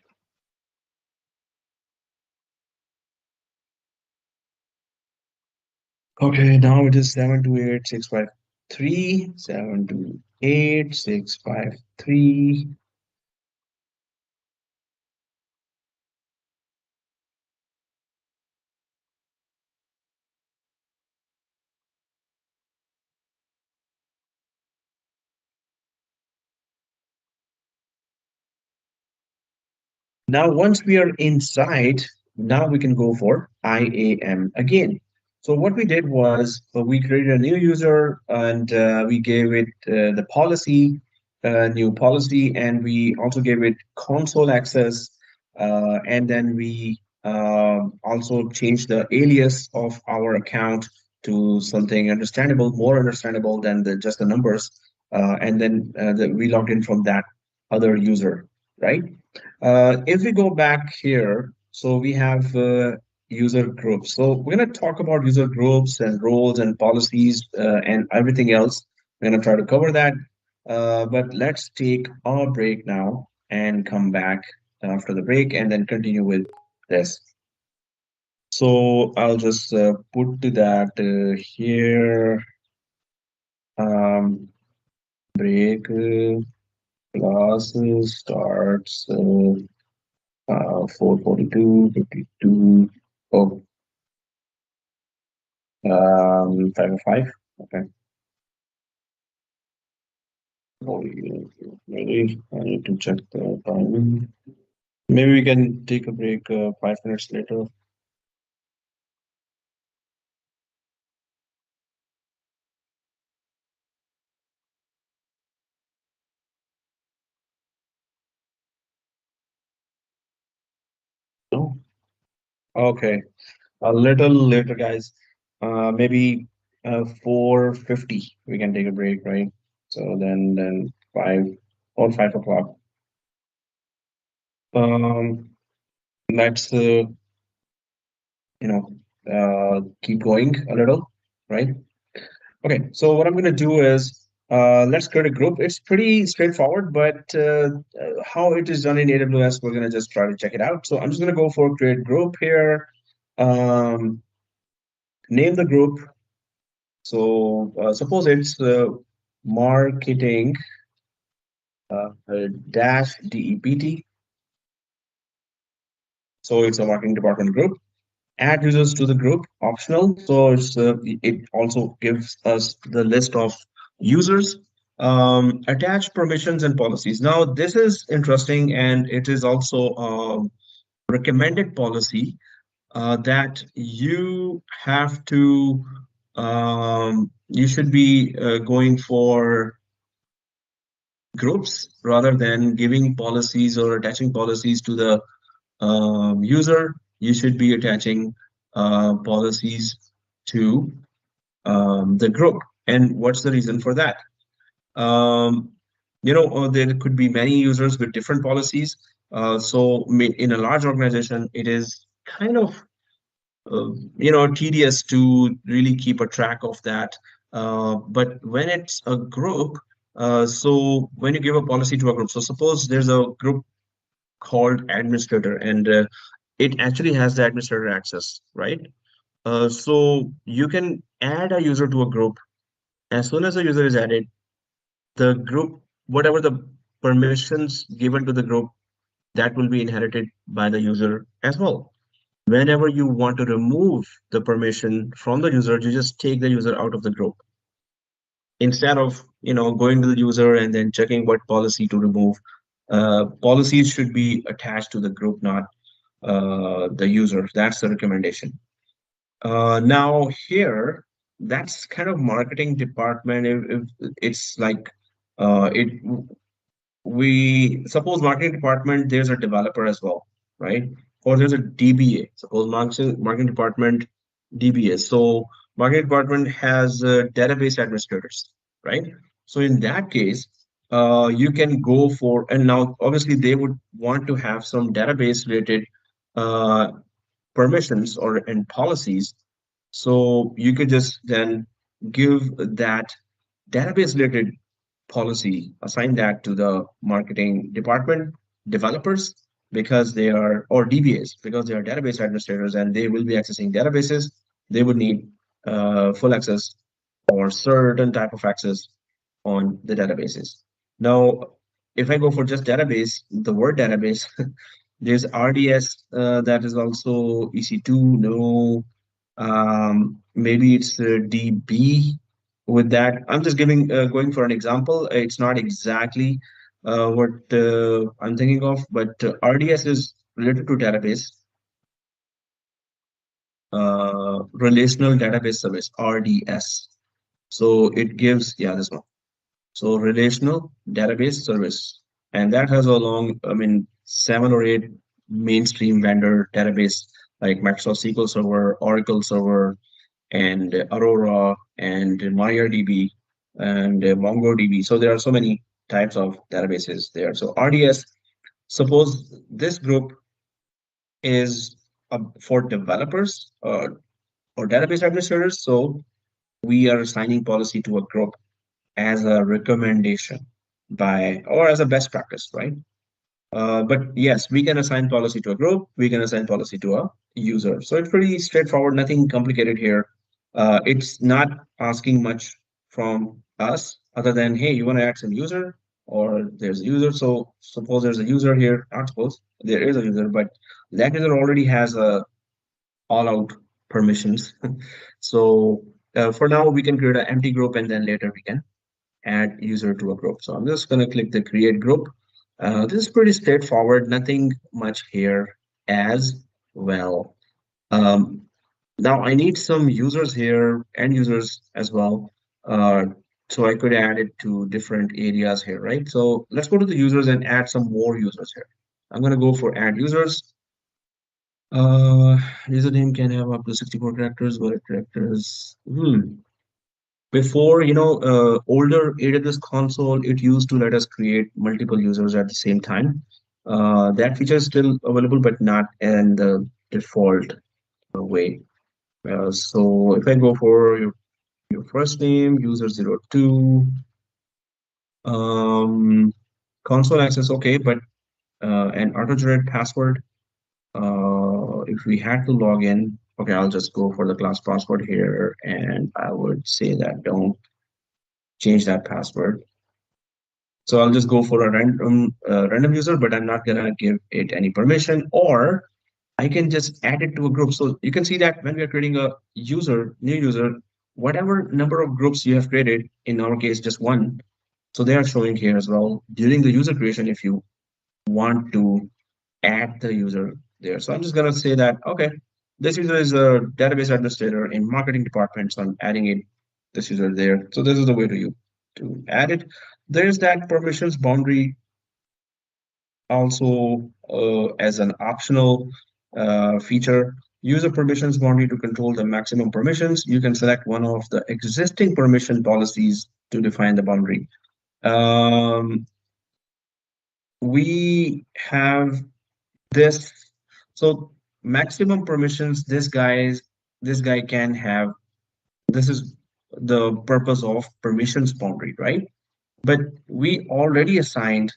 Okay, now it is 728,653. 728,653. Now, once we are inside, now we can go for IAM again. So what we did was we created a new user and we gave it the policy, new policy, and we also gave it console access. And then we also changed the alias of our account to something understandable, more understandable than just the numbers. And then we logged in from that other user, right? If we go back here, so we have user groups. So we're going to talk about user groups and roles and policies and everything else. We're going to try to cover that. But let's take a break now and come back after the break and then continue with this. So I'll just put to that here. Um, break class starts. 442, 52, oh, 505. Okay. Oh, maybe I need to check the time. Maybe we can take a break 5 minutes later. No. Okay. A little later, guys. Maybe 4:50. We can take a break, right? So then 5 or 5 o'clock. Um, let's keep going a little, right? Okay, so what I'm going to do is let's create a group. It's pretty straightforward, but how it is done in AWS, we're going to just try to check it out. So I'm just going to go for create group here, um, name the group. So suppose it's marketing dash DEPT. So it's a marketing department group. Add users to the group, optional. So it also gives us the list of users. Attach permissions and policies. Now this is interesting, and it is also a recommended policy that you have to. You should be going for groups rather than giving policies or attaching policies to the user. You should be attaching policies to the group. And what's the reason for that? Um, there could be many users with different policies. In a large organization, it is kind of tedious to really keep a track of that. But when it's a group, so when you give a policy to a group, so suppose there's a group called administrator, and it actually has the administrator access, right? So you can add a user to a group. As soon as a user is added, the group, whatever the permissions given to the group, that will be inherited by the user as well. Whenever you want to remove the permission from the user, you just take the user out of the group instead of going to the user and then checking what policy to remove. Policies should be attached to the group, not the user. That's the recommendation. Now here, that's kind of marketing department. If it's like it we suppose marketing department, there's a developer as well, right? Or there's a DBA. Suppose marketing department DBA. So marketing department has database administrators, right? So in that case, you can go for, and now obviously they would want to have some database related uh, permissions or and policies. So you could just then give that database related policy, assign that to the marketing department developers because they are, or DBAs, because they are database administrators and they will be accessing databases. They would need full access or certain type of access on the databases. Now, if I go for just database, the word database, there's RDS that is also EC2. No, maybe it's DB with that. I'm just going for an example. It's not exactly what I'm thinking of, but RDS is related to database, relational database service, RDS. So it gives, yeah, this one. So relational database service, and that has a long, I mean, 7 or 8 mainstream vendor database like Microsoft SQL Server, Oracle Server, and Aurora and MariaDB and MongoDB. So there are so many types of databases there. So RDS, suppose this group is for developers or database administrators. So we are assigning policy to a group as a recommendation by or as a best practice, right? But yes, we can assign policy to a group, we can assign policy to a user. So it's pretty straightforward, nothing complicated here. It's not asking much from us other than, hey, you want to add some user or there's a user. So suppose there's a user here, not suppose, there is a user, but that user already has a all out permissions. So for now, we can create an empty group and then later we can add user to a group. So I'm just going to click the create group. This is pretty straightforward, nothing much here as well. Um, Now I need some users here and users as well. Uh, so I could add it to different areas here, right? So let's go to the users and add some more users here. I'm going to go for add users. Uh, Username can have up to 64 characters, valid characters. Before, older AWS console, it used to let us create multiple users at the same time. That feature is still available, but not in the default way. So if I go for your first name, user02, um, console access, okay, but an auto-generate password. If we had to log in, okay, I'll just go for the class password here, and I would say that don't change that password. So I'll just go for a random user, but I'm not gonna give it any permission, or I can just add it to a group. So you can see that when we are creating a new user, whatever number of groups you have created, in our case, just one. So they are showing here as well during the user creation if you want to add the user there. So I'm just gonna say that, okay, this user is a database administrator in marketing department. So I'm adding it, this user there. So this is the way to add it. There's that permissions boundary also as an optional feature. User permissions boundary to control the maximum permissions. You can select one of the existing permission policies to define the boundary. Um, we have this. So maximum permissions, this guy can have, this is the purpose of permissions boundary, right? But we already assigned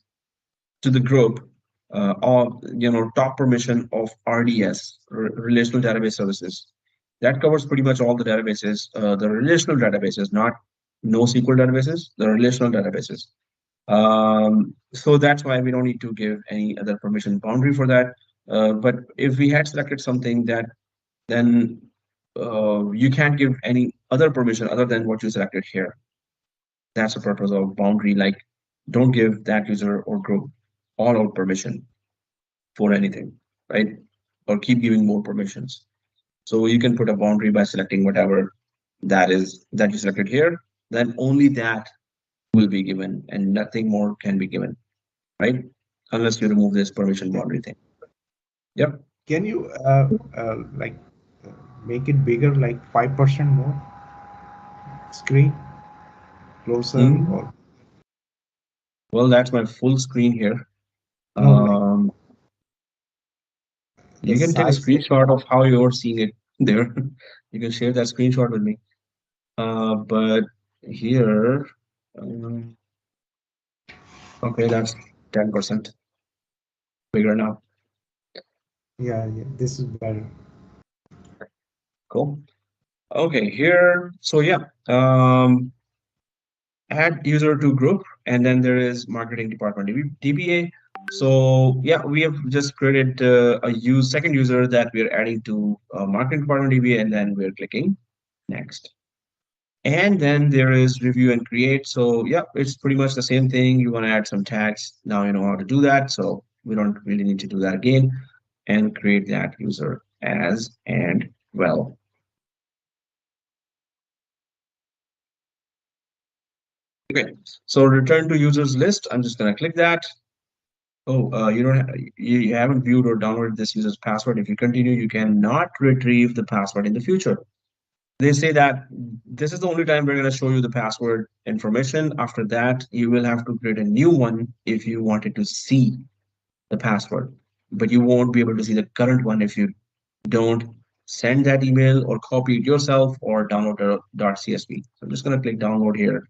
to the group of top permission of RDS, relational database services. That covers pretty much all the databases, the relational databases, not NoSQL databases, the relational databases. So that's why we don't need to give any other permission boundary for that. But if we had selected something that then you can't give any other permission other than what you selected here. That's the purpose of boundary. Like, don't give that user or group all out permission for anything, right? Or keep giving more permissions. So you can put a boundary by selecting whatever that you selected here. Then only that will be given, and nothing more can be given, right? Unless you remove this permission boundary thing. Yep. Can you like make it bigger, like 5% more screen closer, Mhm. or Well, that's my full screen here. no, like Um, the you can take a size? screenshot of how you're seeing it there. You can share that screenshot with me. But here, um, okay, that's 10% bigger now. Yeah, yeah, this is better. Cool. Okay, here, so yeah, add user to group, and then there is marketing department DBA. So yeah, we have just created a second user that we're adding to marketing department DBA, and then we're clicking next. And then there is review and create. So yeah, it's pretty much the same thing. You want to add some tags. Now you know how to do that. So we don't really need to do that again, and create that user as and well. Okay. So return to users list. I'm just gonna click that. Oh, you don't you haven't viewed or downloaded this user's password. If you continue, you cannot retrieve the password in the future. They say that this is the only time we're going to show you the password information. After that, you will have to create a new one if you wanted to see the password, but you won't be able to see the current one if you don't send that email or copy it yourself or download the .csv. So I'm just going to click download here,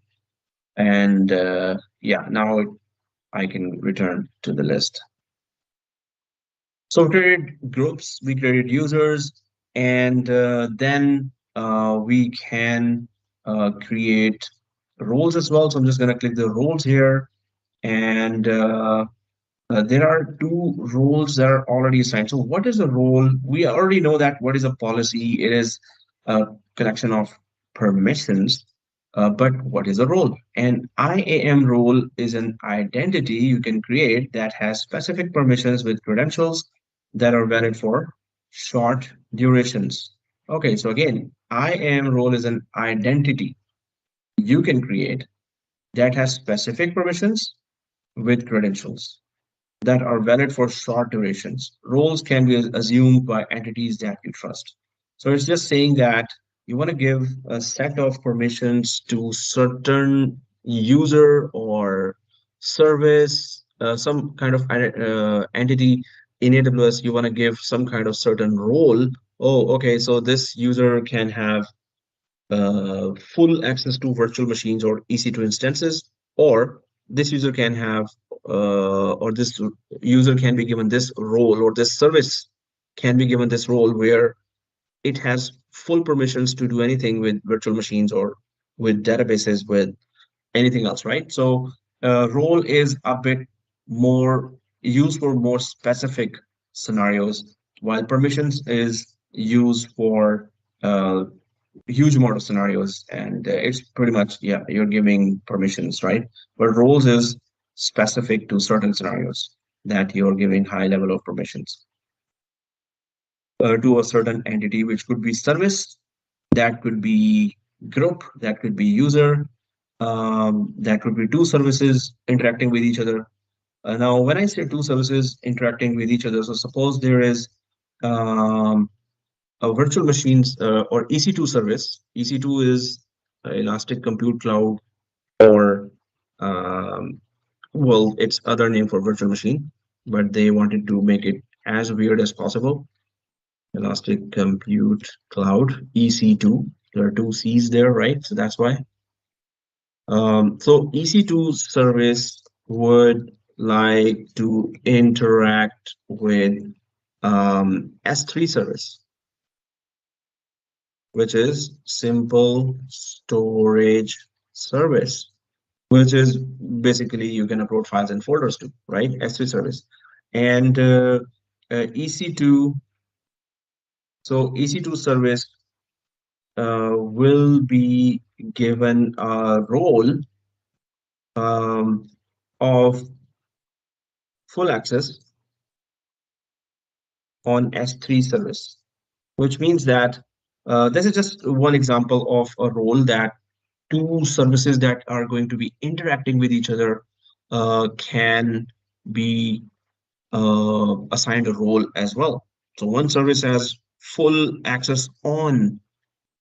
and yeah, now I can return to the list. So we created groups, we created users, and then we can create roles as well. So I'm just going to click the roles here, and there are two roles that are already assigned. So what is a role? We already know that what is a policy. It is a collection of permissions. But what is a role? An IAM role is an identity you can create that has specific permissions with credentials that are valid for short durations. Okay, so again, IAM role is an identity you can create that has specific permissions with credentials that are valid for short durations. Roles can be assumed by entities that you trust. So it's just saying that you want to give a set of permissions to certain user or service, some kind of entity in AWS. You want to give some kind of certain role. Oh, okay. So this user can have full access to virtual machines or EC2 instances, or this user can have, or this user can be given this role, or this service can be given this role where it has full permissions to do anything with virtual machines or with databases, with anything else, right? So role is a bit more used for more specific scenarios, while permissions is used for huge amount of scenarios, and it's pretty much, yeah, you're giving permissions, right? But roles is specific to certain scenarios that you're giving high level of permissions to a certain entity, which could be service, that could be group, that could be user, that could be two services interacting with each other. Now when I say two services interacting with each other, so suppose there is um, a virtual machines or EC2 service. EC2 is Elastic Compute Cloud, or um, well, it's other name for virtual machine, but they wanted to make it as weird as possible. Elastic Compute Cloud, EC2. There are two C's there, right? So that's why. So EC2 service would like to interact with S3 service. which is simple storage service, which is basically you can upload files and folders to, right? S3 service. And EC2, so EC2 service will be given a role um, of full access on S3 service, which means that this is just one example of a role that two services that are going to be interacting with each other can be assigned a role as well. So one service has full access on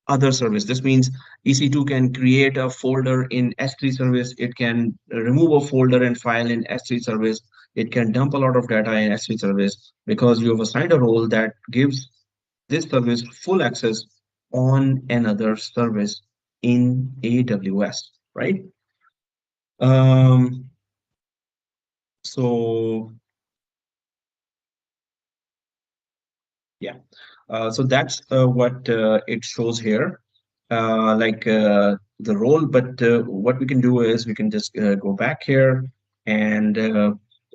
other service. This means EC2 can create a folder in S3 service. It can remove a folder and file in S3 service. It can dump a lot of data in S3 service because you have assigned a role that gives this service full access on another service in AWS, right? Um, so yeah, so that's what it shows here, the role. But what we can do is we can just go back here and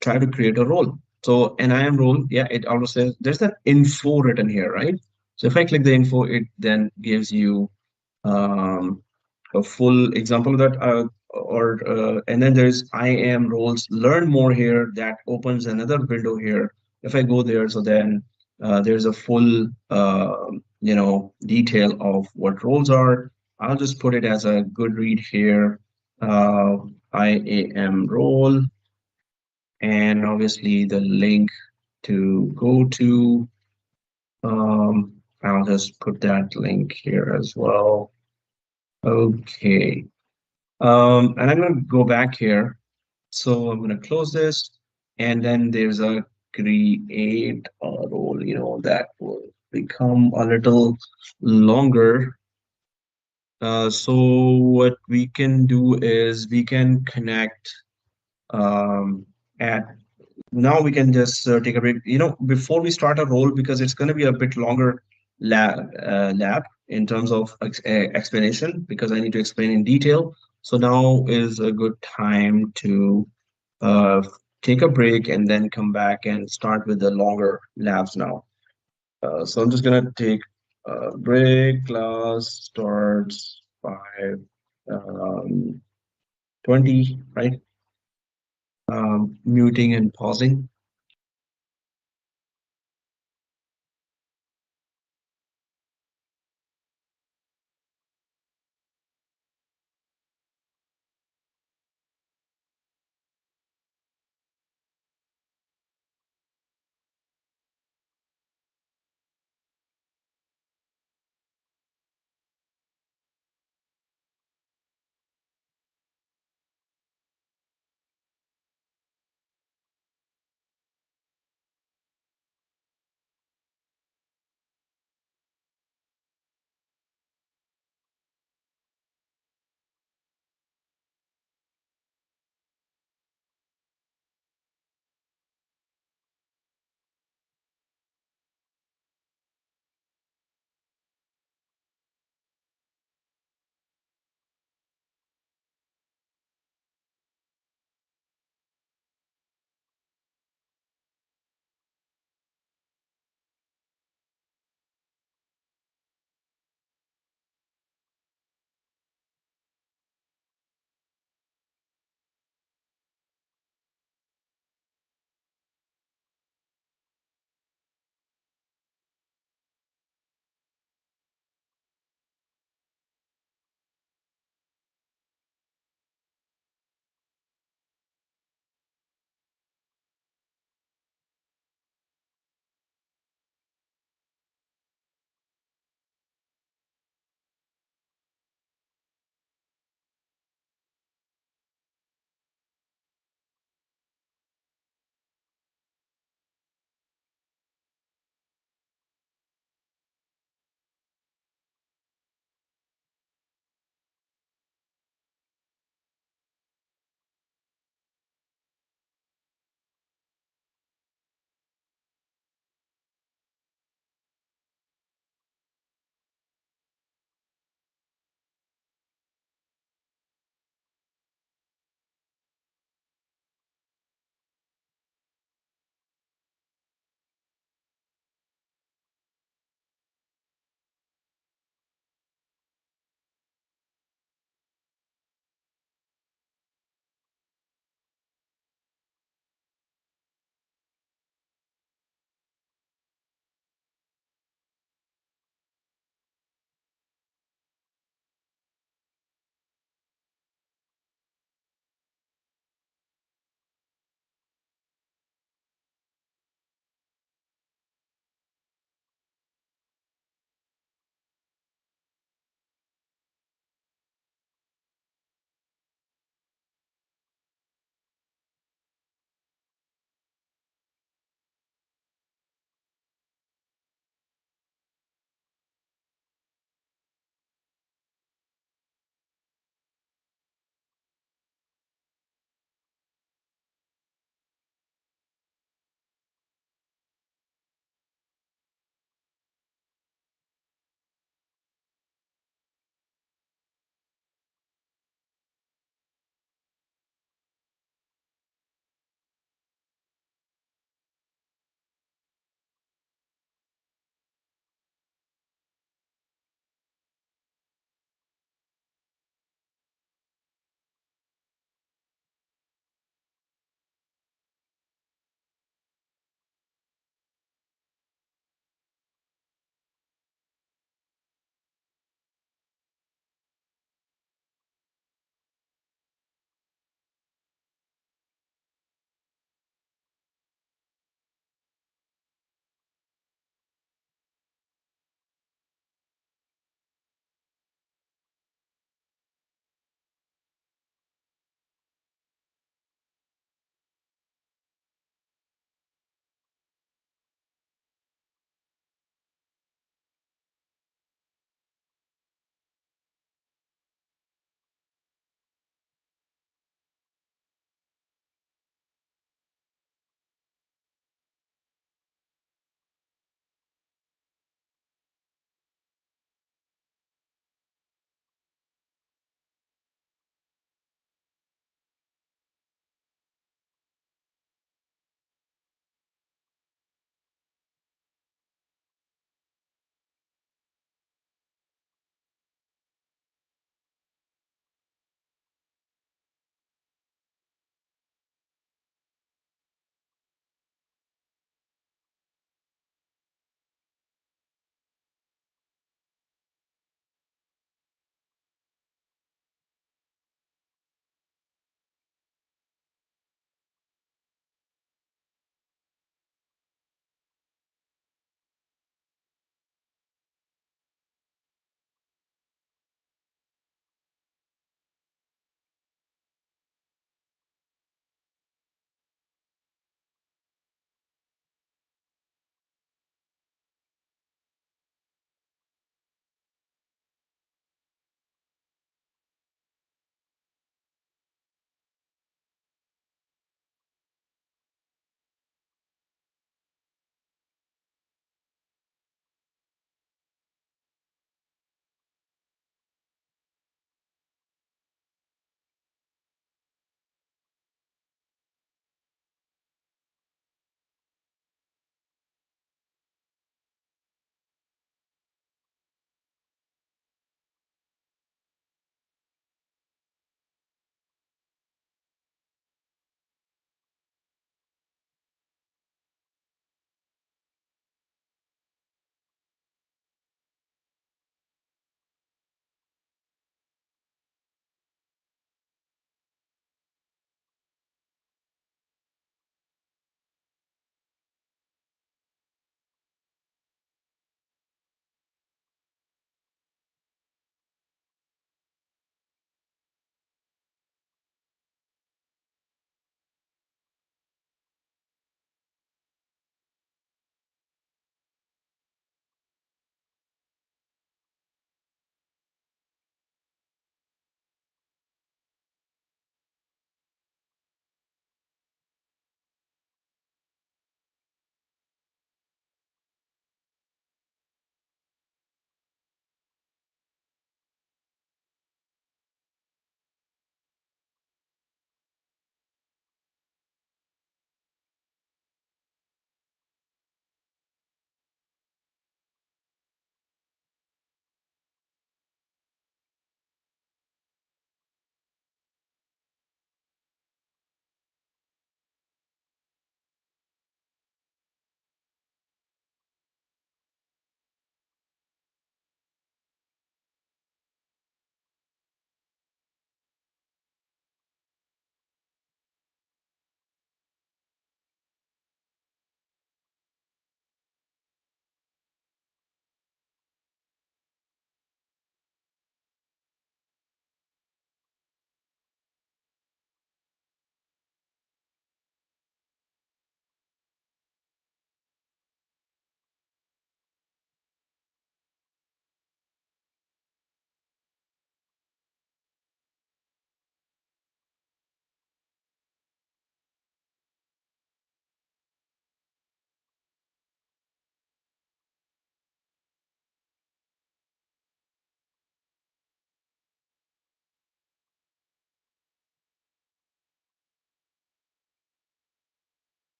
try to create a role. So an IAM role, yeah, it also says there's that info written here, right? So if I click the info, it then gives you um, a full example of that, or and then there's IAM roles. Learn more here. That opens another window here. If I go there, so then there's a full detail of what roles are. I'll just put it as a good read here. Uh, IAM role, and obviously the link to go to. I'll just put that link here as well. Okay. And I'm going to go back here. So I'm going to close this. And then there's a create a role, that will become a little longer. So what we can do is we can connect um, at now we can just take a break. Before we start a role, because it's going to be a bit longer lab in terms of explanation, because I need to explain in detail. So now is a good time to uh, take a break and then come back and start with the longer labs now. So I'm just going to take a break. Class starts by um, 20, right? Muting and pausing.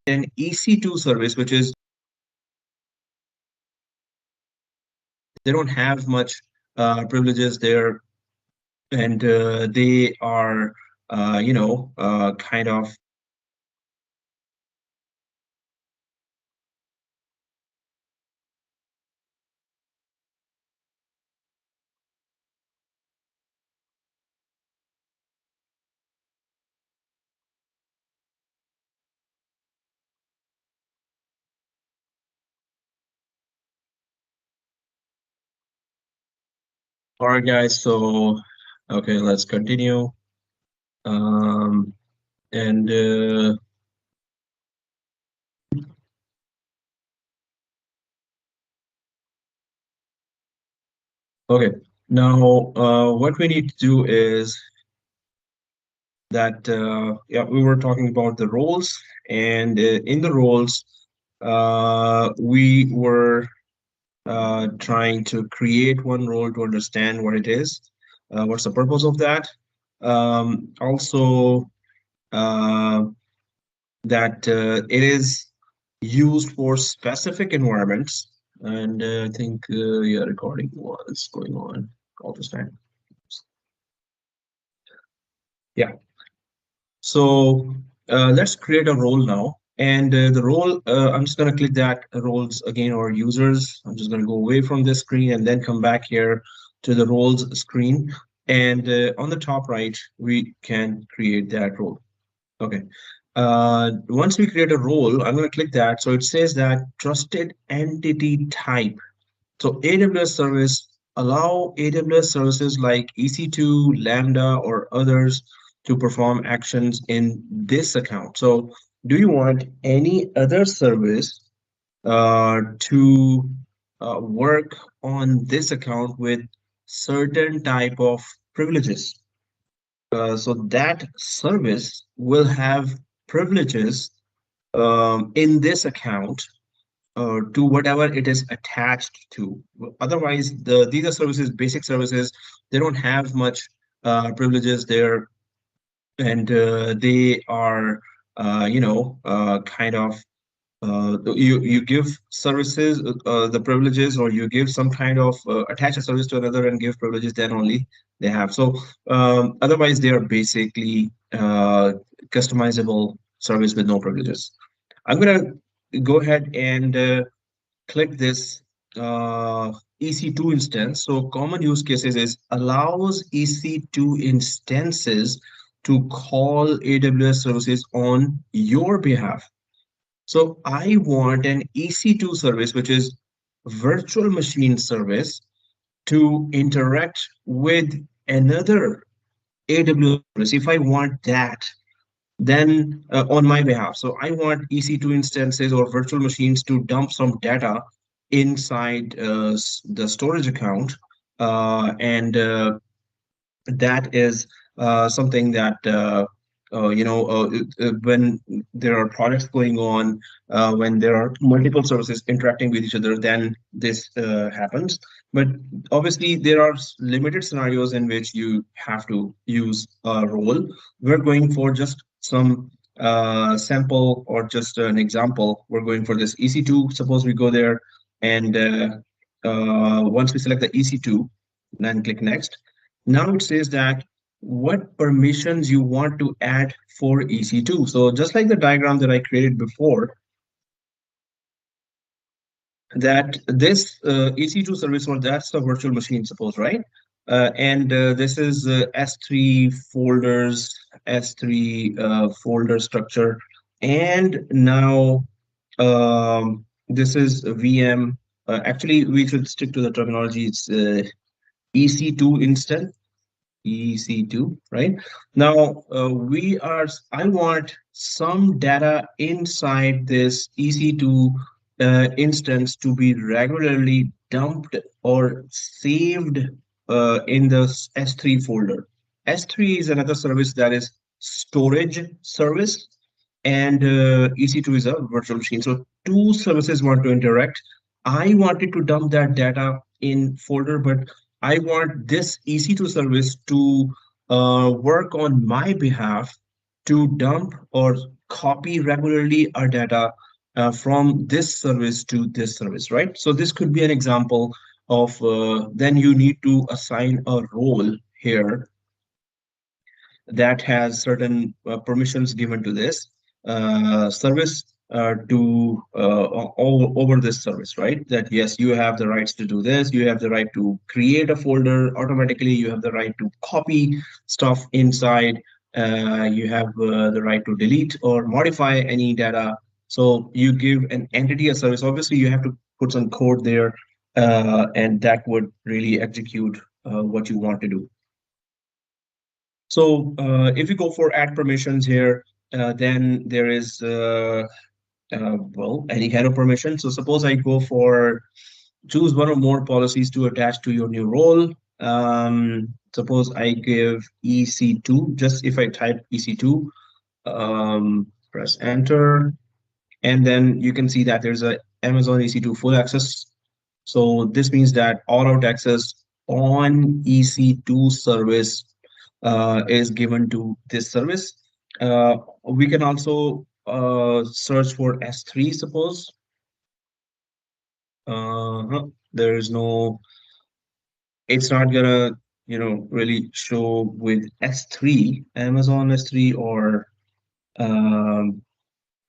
an EC2 service, which is they don't have much privileges there, and they are kind of. All right, guys. So, okay, let's continue. Um, and Okay, now what we need to do is that yeah, we were talking about the roles, and in the roles, we were trying to create one role to understand what it is, what's the purpose of that. Also, uh, that it is used for specific environments. And I think yeah, recording was going on all this time. Yeah. So let's create a role now. And the role, I'm just going to click that roles again, or users. I'm just going to go away from this screen and then come back here to the roles screen. And on the top right, we can create that role. Okay. Once we create a role, I'm going to click that. So it says that trusted entity type. So AWS service allow AWS services like EC2, Lambda, or others to perform actions in this account. So do you want any other service to work on this account with certain type of privileges? So that service will have privileges in this account to whatever it is attached to. Otherwise, these are services, basic services. They don't have much privileges there, and they are, kind of. You give services the privileges, or you give some kind of attach a service to another and give privileges. Then only they have. So otherwise, they are basically customizable service with no privileges. I'm gonna go ahead and click this EC2 instance. So common use cases is allows EC2 instances to call AWS services on your behalf. So I want an EC2 service, which is virtual machine service, to interact with another AWS service. If I want that, then on my behalf. So I want EC2 instances or virtual machines to dump some data inside the storage account. And that is something that when there are projects going on, when there are multiple services interacting with each other, then this happens. But obviously there are limited scenarios in which you have to use a role. We're going for just some sample, or just an example. We're going for this EC2. Suppose we go there, and once we select the EC2, then click next. Now it says that what permissions you want to add for EC2. So just like the diagram that I created before, that this EC2 service, or that's the virtual machine, suppose, right? And this is S3 folders, S3 folder structure. And now this is a VM. Actually, we should stick to the terminology. It's EC2 instance. EC2, right? Now I want some data inside this EC2 instance to be regularly dumped or saved in the S3 folder. S3 is another service that is storage service, and EC2 is a virtual machine. So two services want to interact. I wanted to dump that data in folder, but I want this EC2 service to work on my behalf to dump or copy regularly our data from this service to this service, right? So this could be an example of then you need to assign a role here that has certain permissions given to this service to over this service, right? That yes, you have the rights to do this. You have the right to create a folder automatically. You have the right to copy stuff inside. You have the right to delete or modify any data. So you give an entity a service. Obviously, you have to put some code there, and that would really execute what you want to do. So if you go for add permissions here, then there is, well, any kind of permission. So suppose I go for choose one or more policies to attach to your new role. Suppose I give EC2, just if I type EC2, press enter, and then you can see that there's a Amazon EC2 full access. So this means that all out access on EC2 service is given to this service. We can also search for S3, suppose. There is no, it's not gonna, really show with S3, Amazon S3, or um,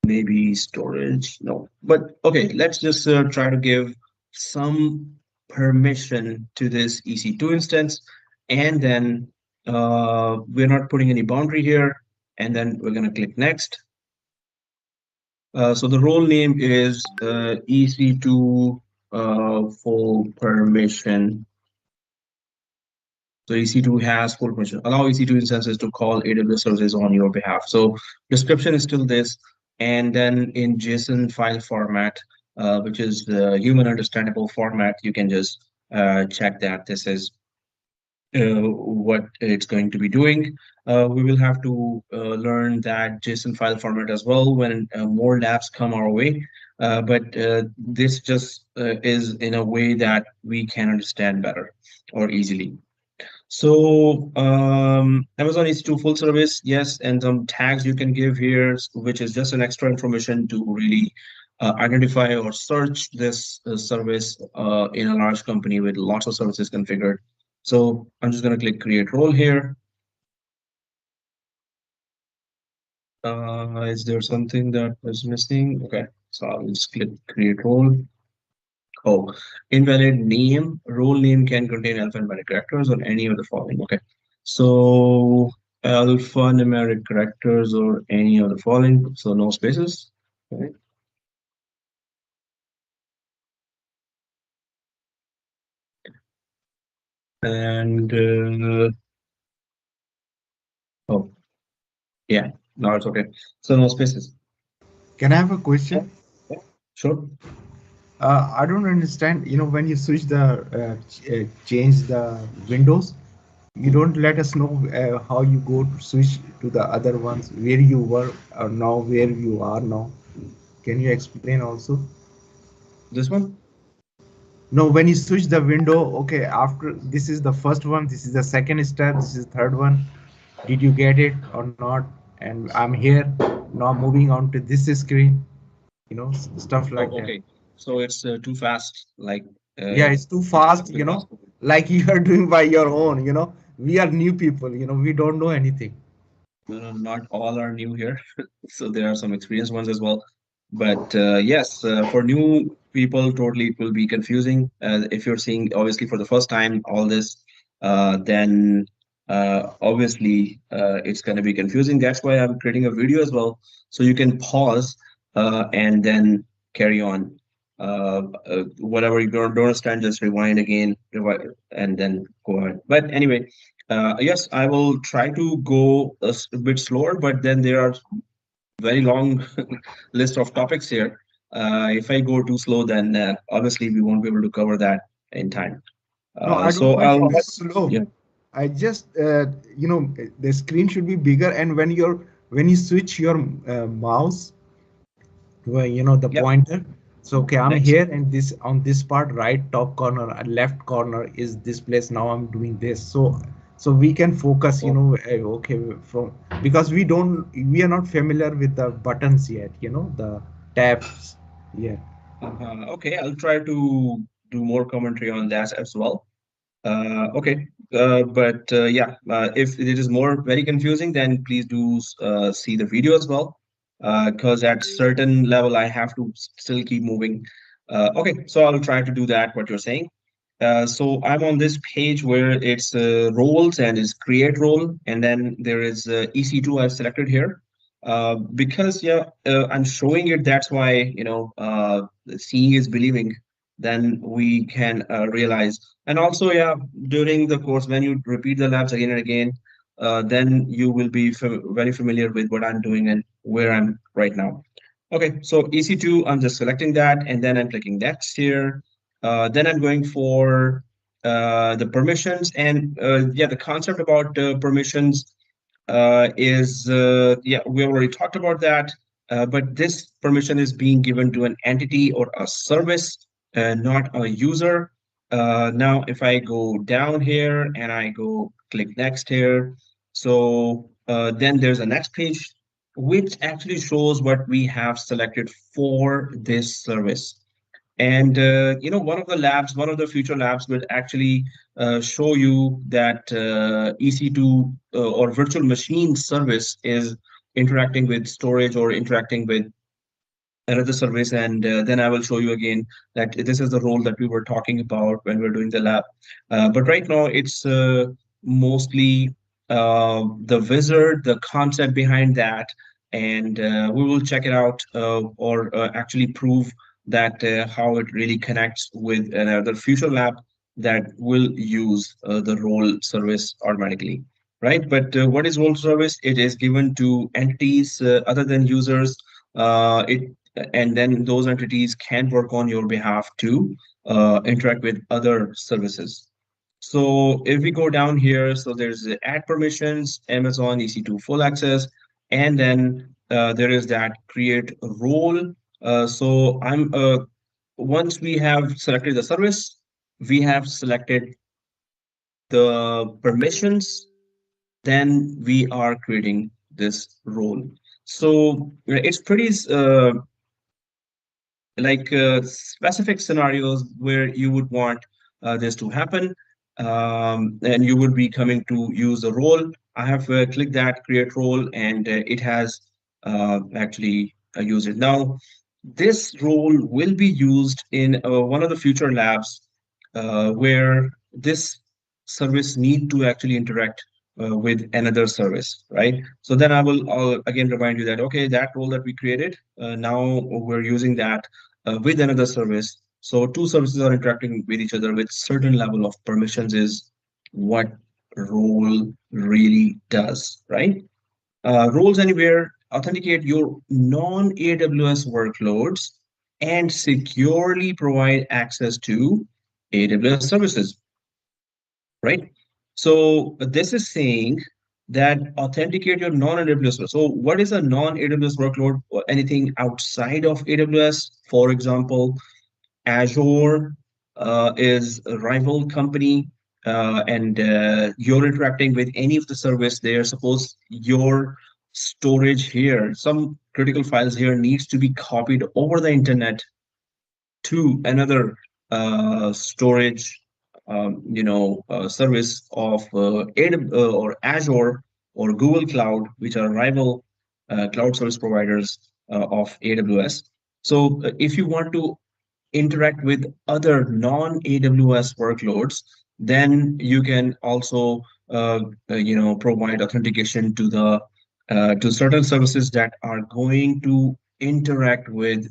maybe storage. No, but okay, let's just try to give some permission to this EC2 instance, and then we're not putting any boundary here, and then we're going to click next. So the role name is EC2 full permission. So EC2 has full permission. Allow EC2 instances to call AWS services on your behalf. So description is still this, and then in JSON file format, which is the human understandable format, you can just check that this is what it's going to be doing. We will have to learn that JSON file format as well when more labs come our way. But this just is in a way that we can understand better or easily. So Amazon EC2 full service, yes, and some tags you can give here, which is just an extra information to really identify or search this service in a large company with lots of services configured. So I'm just going to click create role here. Is there something that was missing? Okay, so I'll just click create role. Oh, invalid name. Role name can contain alphanumeric characters or any of the following. Okay, so alphanumeric characters or any of the following. So no spaces. Okay. And oh, yeah, now it's okay. So no spaces. Can I have a Yeah, question? yeah, sure. I don't understand. When you switch change the windows, you don't let us know how you go to switch to the other ones, where you were or now, where you are now. Can you explain also? This one. No, when you switch the window, okay, after this is the first one, this is the second step, this is the third one. Did you get it or not? And I'm here now, moving on to this screen, stuff like Oh, that. okay. So it's too fast. Like Yeah, it's too it's fast, too fast. like you are doing by your own. We are new people, we don't know anything. Not all are new here, so there are some experienced ones as well. But yes, for new people, totally it will be confusing. If you're seeing obviously for the first time all this, then obviously it's going to be confusing. That's why I'm creating a video as well, so you can pause and then carry on. Whatever you don't understand, just rewind again, and then go ahead. But anyway. Yes, I will try to go a bit slower, but then there are very long list of topics here. If I go too slow, then obviously we won't be able to cover that in time. No, I don't So want to I'll, be slow. yeah, I just, the screen should be bigger, and when you switch your mouse, well, the yeah, pointer. So okay, I'm next. here, and this on this part, right top corner, left corner is this place. Now I'm doing this. So so we can focus, Oh, okay, from, because we are not familiar with the buttons yet, the tabs yet. okay, I'll try to do more commentary on that as well. Okay, but yeah, if it is more very confusing, then please do see the video as well, because at certain level I have to still keep moving. Okay, so I'll try to do that, what you're saying. So I'm on this page where it's roles and is create role, and then there is EC2 I've selected here. Because yeah, I'm showing it. That's why seeing is believing. Then we can realize. And also, yeah, during the course when you repeat the labs again and again, then you will be very familiar with what I'm doing and where I'm right now. Okay, so EC2, I'm just selecting that, and then I'm clicking next here. Then I'm going for the permissions, and yeah, the concept about permissions is yeah, we already talked about that. But this permission is being given to an entity or a service, not a user. Now, if I go down here and I go click next here, so then there's a next page which actually shows what we have selected for this service. And one of the labs, one of the future labs will actually show you that EC2 or virtual machine service is interacting with storage or interacting with another service. And then I will show you again that this is the role that we were talking about when we are doing the lab. But right now it's mostly the wizard, the concept behind that, and we will check it out or actually prove that how it really connects with another future lab that will use the role service automatically. Right, but what is role service? It is given to entities other than users. It and then those entities can work on your behalf to interact with other services. So if we go down here, so there's the add permissions, Amazon EC2 full access, and then there is that create role. So once we have selected the service, we have selected the permissions, then we are creating this role. So it's pretty like specific scenarios where you would want this to happen, and you would be coming to use the role. I have clicked that create role, and it has actually used it. Now this role will be used in one of the future labs where this service need to actually interact with another service, right? So then I'll again remind you that, okay, that role that we created, now we're using that with another service. So two services are interacting with each other with certain level of permissions is what role really does, right? Roles anywhere authenticate your non-AWS workloads and securely provide access to AWS services, right? So this is saying that authenticate your non-AWS. So what is a non-AWS workload? Or anything outside of AWS, for example, Azure is a rival company, and you're interacting with any of the service there. Suppose your storage here, some critical files here needs to be copied over the internet to another storage, service of AWS or Azure or Google Cloud, which are rival cloud service providers of AWS. So if you want to interact with other non-AWS workloads, then you can also provide authentication to the to certain services that are going to interact with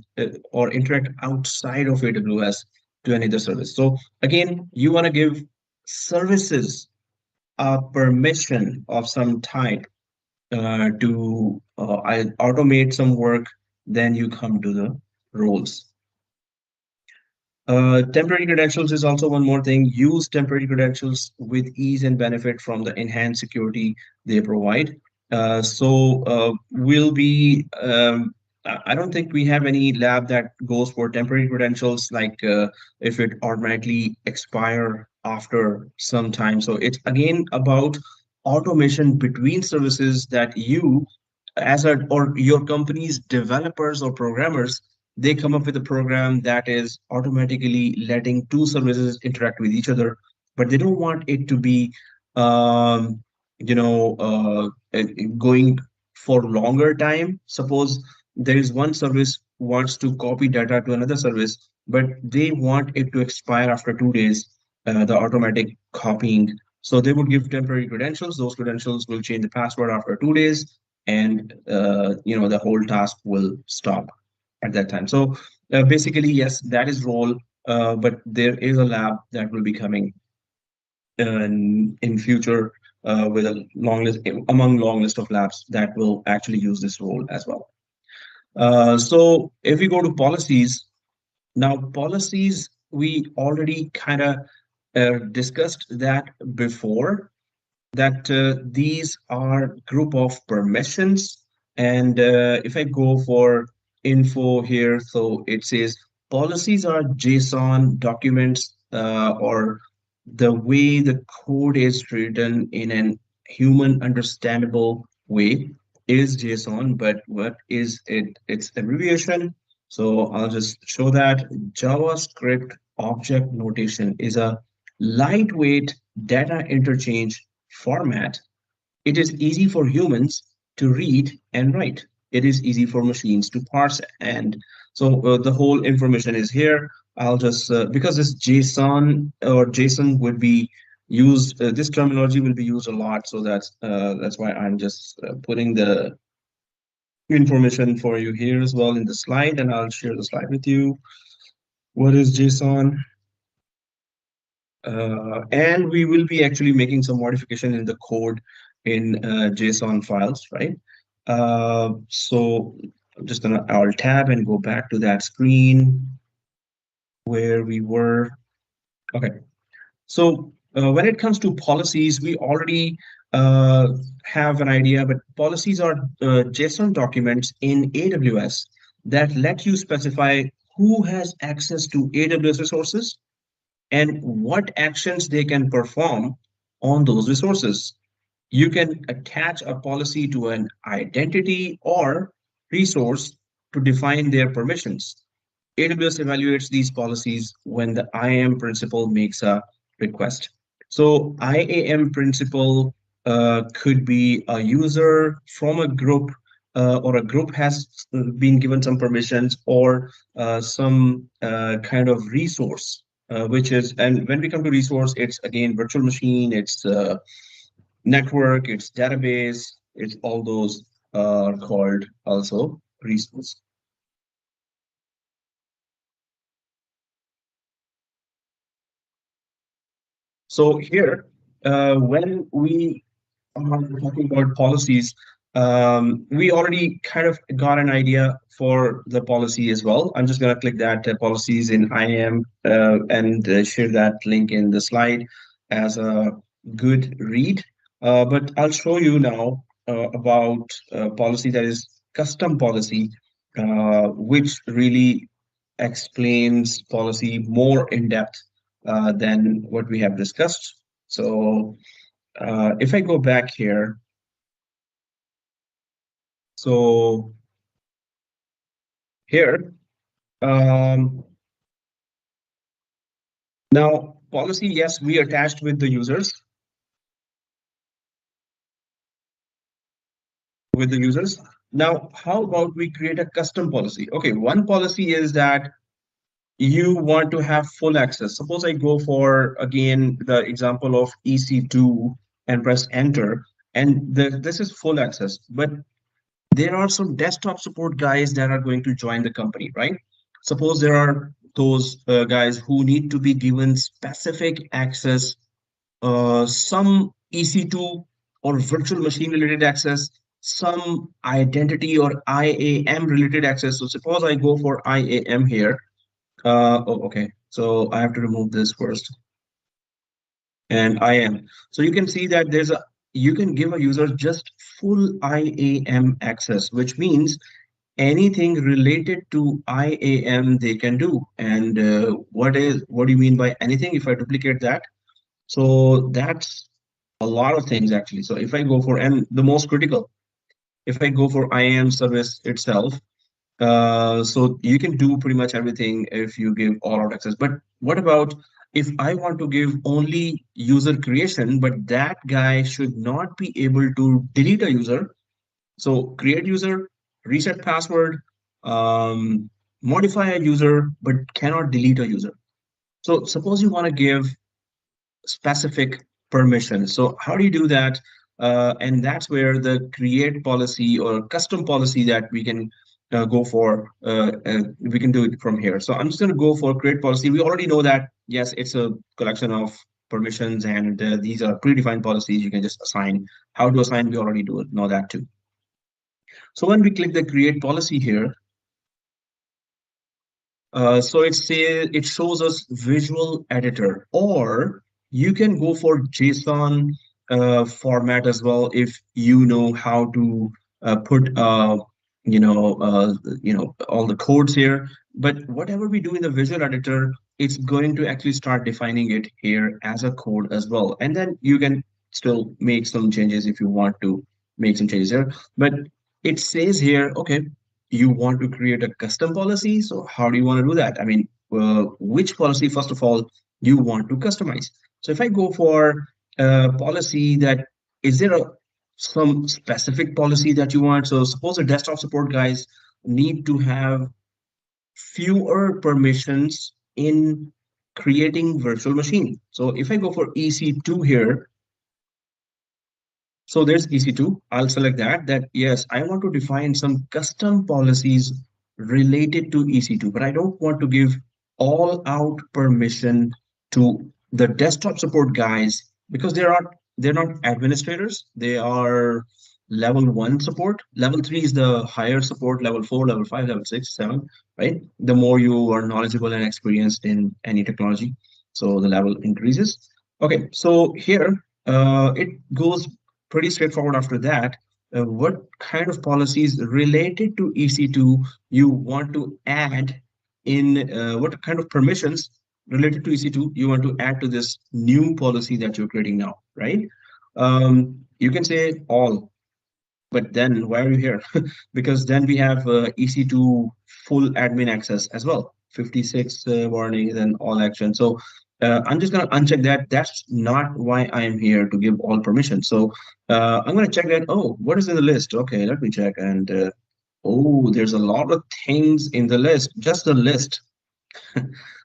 or interact outside of AWS to any other service. So again, you want to give services a permission of some type to automate some work, then you come to the roles. Temporary credentials is also one more thing. Use temporary credentials with ease and benefit from the enhanced security they provide. So we'll be I don't think we have any lab that goes for temporary credentials, like if it automatically expire after some time. So it's again about automation between services that you, as a or your company's developers or programmers, they come up with a program that is automatically letting two services interact with each other, but they don't want it to be, um, going for longer time. Suppose there is one service wants to copy data to another service, but they want it to expire after 2 days, the automatic copying. So they would give temporary credentials. Those credentials will change the password after 2 days, and the whole task will stop at that time. So basically, yes, that is role, but there is a lab that will be coming in future with a long list among long list of labs that will actually use this role as well. So if we go to policies, now policies, we already kind of discussed that before, that these are group of permissions. And if I go for info here, so it says policies are JSON documents, or the way the code is written in an human understandable way is JSON. But what is it? Its abbreviation. So I'll just show that JavaScript object notation is a lightweight data interchange format. It is easy for humans to read and write. It is easy for machines to parse. And so the whole information is here. I'll just, because this JSON or JSON would be used, this terminology will be used a lot. So that's why I'm just putting the information for you here as well in the slide, and I'll share the slide with you. What is JSON? And we will be actually making some modification in the code in JSON files, right? So I'm just gonna Alt tab and go back to that screen where we were. Okay, so when it comes to policies, we already uh, have an idea, but policies are JSON documents in AWS that let you specify who has access to AWS resources and what actions they can perform on those resources. You can attach a policy to an identity or resource to define their permissions. AWS evaluates these policies when the IAM principal makes a request. So IAM principal could be a user from a group, or a group has been given some permissions, or some kind of resource, which is, and when we come to resource, it's again virtual machine, it's network, it's database, it's all those are called also resource. So here, when we are talking about policies, we already kind of got an idea for the policy as well. I'm just going to click that policies in IAM, and share that link in the slide as a good read. But I'll show you now about policy that is custom policy, which really explains policy more in depth than what we have discussed. So if I go back here, so here, um, now policy, yes, we attached with the users, Now, how about we create a custom policy? Okay, one policy is that you want to have full access. Suppose I go for, again, the example of EC2 and press enter, and this is full access, but there are some desktop support guys that are going to join the company, right? Suppose there are those guys who need to be given specific access, some EC2 or virtual machine related access, some identity or IAM related access. So suppose I go for IAM here. Oh, okay. So I have to remove this first. And IAM. So you can see that you can give a user just full IAM access, which means anything related to IAM they can do. And what do you mean by anything? If I duplicate that, so that's a lot of things actually. So if I go for, and the most critical, if I go for IAM service itself, so you can do pretty much everything if you give all out access. But what about if I want to give only user creation, but that guy should not be able to delete a user? So create user, reset password, modify a user, but cannot delete a user. So suppose you want to give specific permissions. So how do you do that? And that's where the create policy or custom policy that we can go for, we can do it from here. So I'm just going to go for create policy. We already know that, yes, it's a collection of permissions, and these are predefined policies you can just assign. How to assign, we already do it, know that too. So when we click the create policy here, so it shows us visual editor, or you can go for JSON format as well if you know how to put all the codes here. But whatever we do in the visual editor, it's going to actually start defining it here as a code as well. And then you can still make some changes if you want to make some changes here. But it says here, okay, you want to create a custom policy. So how do you want to do that? I mean, which policy, first of all, you want to customize? So if I go for a policy that, is there some specific policy that you want? So suppose the desktop support guys need to have fewer permissions in creating virtual machine. So if I go for EC2 here, so there's EC2. I'll select that yes, I want to define some custom policies related to EC2, but I don't want to give all out permission to the desktop support guys because they're not administrators. They are level 1 support. Level 3 is the higher support, level 4, level 5, level 6, 7, right? The more you are knowledgeable and experienced in any technology, so the level increases. Okay, so here it goes pretty straightforward after that. What kind of policies related to EC2 you want to add in, what kind of permissions related to EC2 you want to add to this new policy that you're creating now, right? You can say all, but then why are you here? Because then we have EC2 full admin access as well, 56 warnings and all action. So I'm just going to uncheck that. That's not why I am here to give all permission. So I'm going to check that. Oh, what is in the list? Okay, let me check. And oh, there's a lot of things in the list, just the list.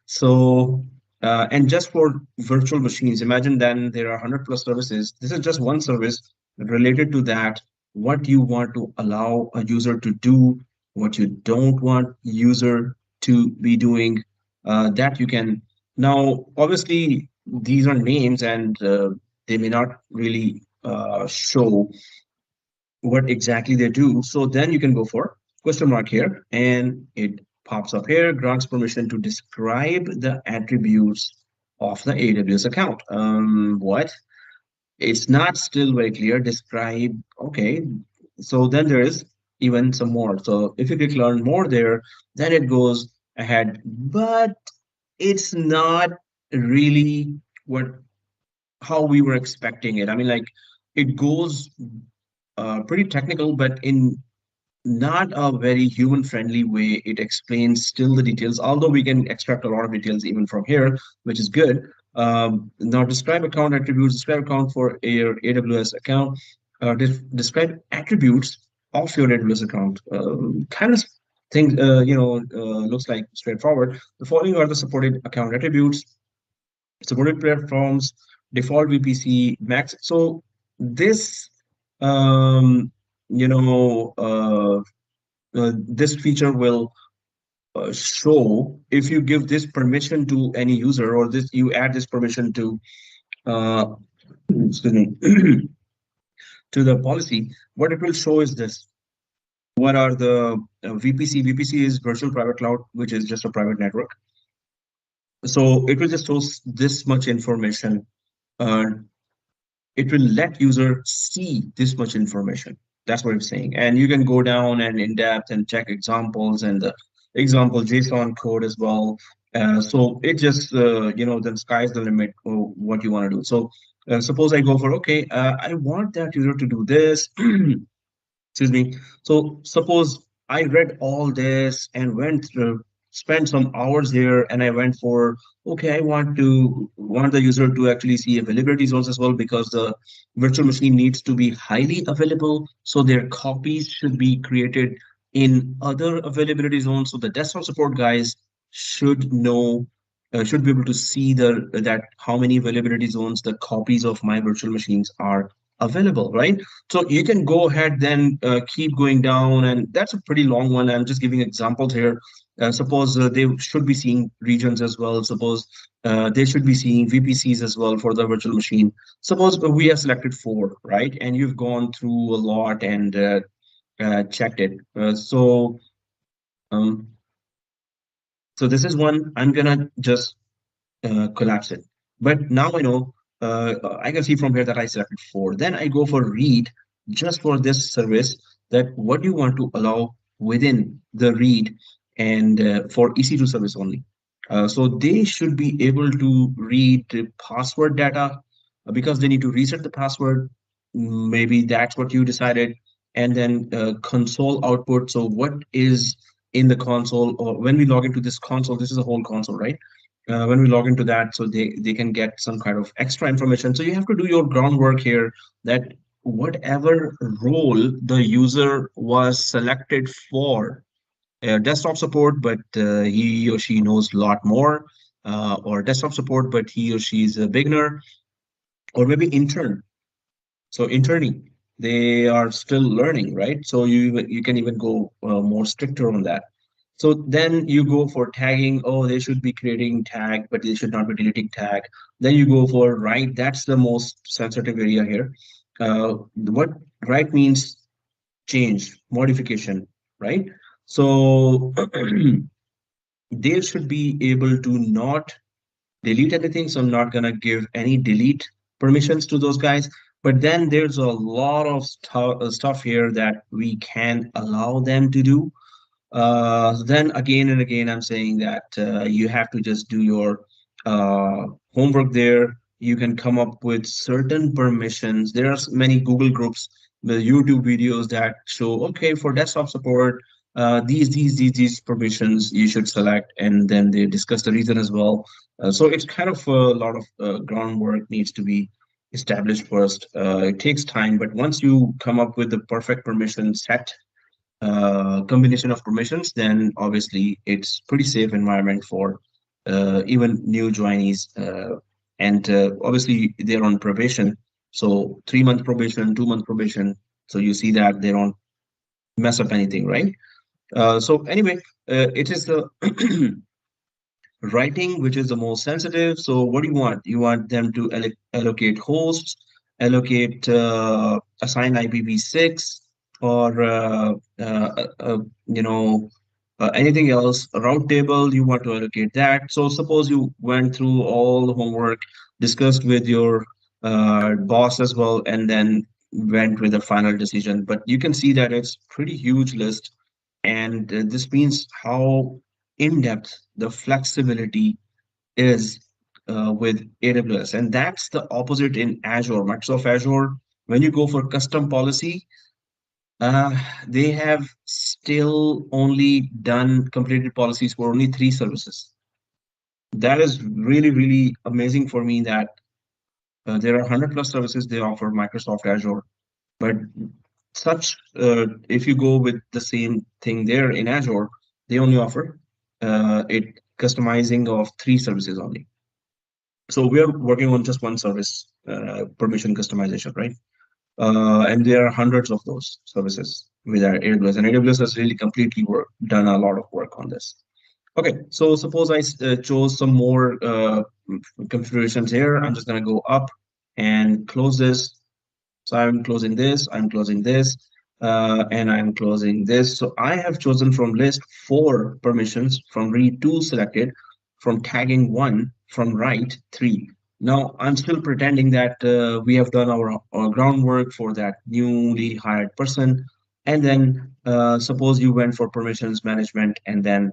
So, and just for virtual machines, imagine then there are 100 plus services. This is just one service related to that. What you want to allow a user to do, what you don't want user to be doing, that you can. Now, obviously, these are names and they may not really show what exactly they do. So then you can go for question mark here, and it pops up here, grants permission to describe the attributes of the AWS account. What? It's not still very clear. Describe, okay. So then there is even some more. So if you click learn more there, then it goes ahead, but it's not really what how we were expecting it. I mean, like it goes pretty technical, but in not a very human friendly way. It explains still the details, although we can extract a lot of details even from here, which is good. Now describe account attributes, describe account for your AWS account, describe attributes of your AWS account. Kind of things, looks like straightforward. The following are the supported account attributes, supported platforms, default VPC, max. So this, um, you know, this feature will show if you give this permission to any user, or this you add this permission to uh, excuse me to the policy. What it will show is this: what are the VPC? VPC is virtual private cloud, which is just a private network. So it will just show this much information. uh, it will let user see this much information. That's what I'm saying. And you can go down and in depth and check examples and the example JSON code as well. So it just, then sky's the limit for what you want to do. So suppose I go for, okay, I want that user to do this. Excuse me. So suppose I read all this and went through, spent some hours here, and I went for, okay, I want the user to actually see availability zones as well, because the virtual machine needs to be highly available. So their copies should be created in other availability zones. So the desktop support guys should know, should be able to see that how many availability zones the copies of my virtual machines are available, right? So you can go ahead then keep going down, and that's a pretty long one. I'm just giving examples here. Suppose they should be seeing regions as well. Suppose they should be seeing VPCs as well for the virtual machine. Suppose we have selected four, right? And you've gone through a lot and checked it. Um, so this is one. I'm gonna just collapse it. But now I know, I can see from here that I selected four. Then I go for read just for this service, that what you want to allow within the read, and for EC2 service only. So they should be able to read the password data, because they need to reset the password. Maybe that's what you decided. And then console output. So what is in the console, or when we log into this console, this is a whole console, right? When we log into that, so they can get some kind of extra information. So you have to do your groundwork here, that whatever role the user was selected for, desktop support, but he or she knows a lot more, or desktop support, but he or she is a beginner, or maybe intern. So interning, they are still learning, right? So you can even go more stricter on that. So then you go for tagging. Oh, they should be creating tag, but they should not be deleting tag. Then you go for write. That's the most sensitive area here. What write means: change, modification, right? So they should be able to not delete anything. So I'm not gonna give any delete permissions to those guys. But then there's a lot of stuff here that we can allow them to do. Then again and again, I'm saying that you have to just do your homework there. You can come up with certain permissions. There are many Google groups, the YouTube videos that show, okay, for desktop support, these permissions you should select, and then they discuss the reason as well. So it's kind of a lot of groundwork needs to be established first. It takes time, but once you come up with the perfect permission set, combination of permissions, then obviously it's pretty safe environment for even new joinees. And obviously they're on probation. So 3 month probation, 2 month probation. So you see that they don't mess up anything, right? So anyway, it is the writing which is the most sensitive. So what do you want? You want them to allocate hosts, allocate assign IPv6, or anything else. A route table, you want to allocate that. So suppose you went through all the homework, discussed with your boss as well, and then went with a final decision. But you can see that it's pretty huge list, and this means how in depth the flexibility is with AWS. And that's the opposite in Azure, Microsoft Azure. When you go for custom policy, uh, they have still only done completed policies for only 3 services. That is really, really amazing for me, that there are 100 plus services they offer Microsoft Azure. But if you go with the same thing there in Azure, they only offer it customizing of 3 services only. So we are working on just one service, permission customization, right? And there are hundreds of those services with our AWS, and AWS has really completely done a lot of work on this. Okay, so suppose I chose some more configurations here. I'm just going to go up and close this. So I'm closing this, I'm closing this, and I'm closing this. So I have chosen from list 4 permissions, from read 2 selected, from tagging 1, from write 3. Now I'm still pretending that we have done our groundwork for that newly hired person, and then suppose you went for permissions management and then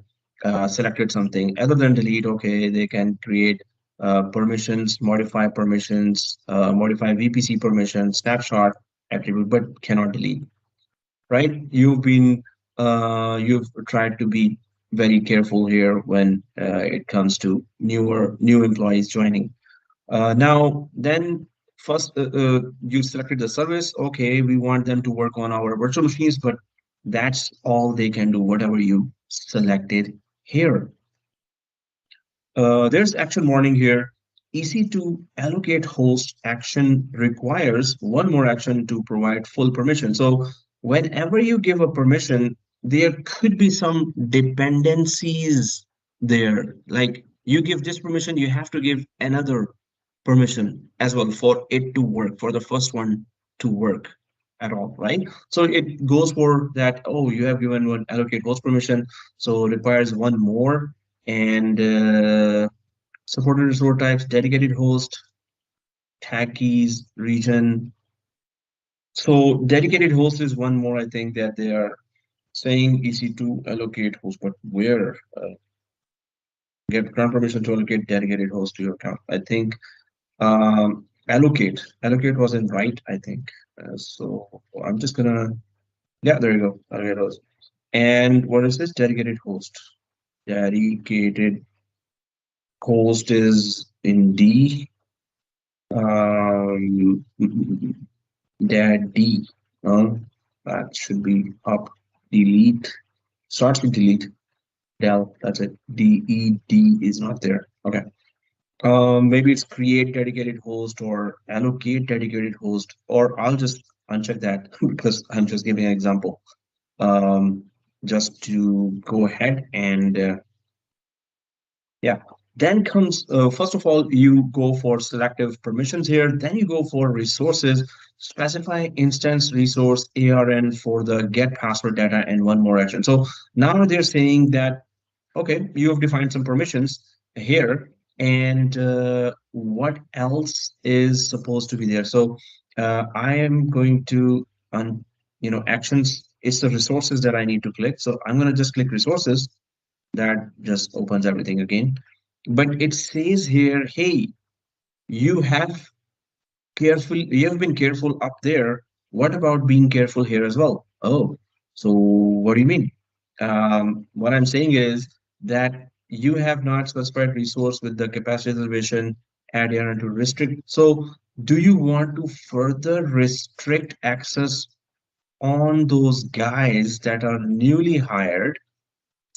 selected something other than delete. Okay, they can create permissions, modify VPC permissions, snapshot attribute, but cannot delete. Right? You've tried to be very careful here when it comes to new employees joining. Now, then first you selected the service. Okay, we want them to work on our virtual machines, but that's all they can do, whatever you selected here. There's action warning here. EC2 allocate host action requires one more action to provide full permission. So whenever you give a permission, there could be some dependencies there. Like you give this permission, you have to give another permission as well for it to work, for the first one to work at all, right? So it goes for that, oh, you have given one allocate host permission, so it requires one more, and supported resource types, dedicated host, tag keys, region. So dedicated host is one more, I think, that they are saying EC2 allocate host, but where? Get grant permission to allocate dedicated host to your account. I think allocate was in right, I think. So I'm just gonna, yeah, there you go, allocate host. And what is this? Dedicated host. Dedicated host is in D. Um, D. That should be up. Delete. Starts with delete. Del. That's it. DED is not there. Okay. Maybe it's create dedicated host or allocate dedicated host, or I'll just uncheck that because I'm just giving an example. Um, just to go ahead and yeah. Then comes, first of all, you go for selective permissions here. Then you go for resources, specify instance resource ARN for the get password data and one more action. So now they're saying that, okay, you have defined some permissions here, and what else is supposed to be there? So I am going to, actions is the resources that I need to click. So I'm going to just click resources. That just opens everything again. But it says here, hey, you have you have been careful up there. What about being careful here as well? Oh, so what do you mean? What I'm saying is that you have not specified resource with the capacity reservation add here to restrict. So do you want to further restrict access on those guys that are newly hired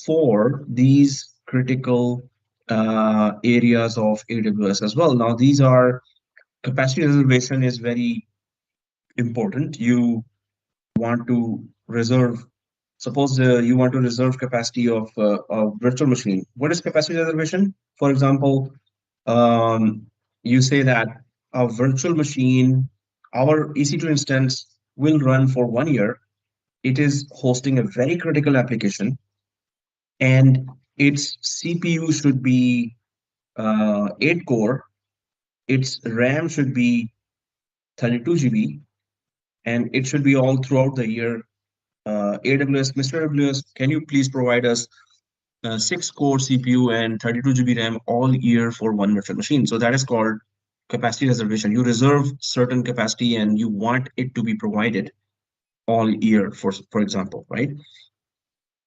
for these critical areas of AWS as well? Now, these are capacity reservation is very important. You want to reserve, suppose you want to reserve capacity of a virtual machine. What is capacity reservation? For example, um, you say that a virtual machine, our EC2 instance will run for 1 year. It is hosting a very critical application, and its CPU should be 8 core, its RAM should be 32 GB, and it should be all throughout the year. AWS, Mr. AWS, can you please provide us 6 core CPU and 32 GB RAM all year for one virtual machine? So that is called capacity reservation. You reserve certain capacity and you want it to be provided all year, for example, right?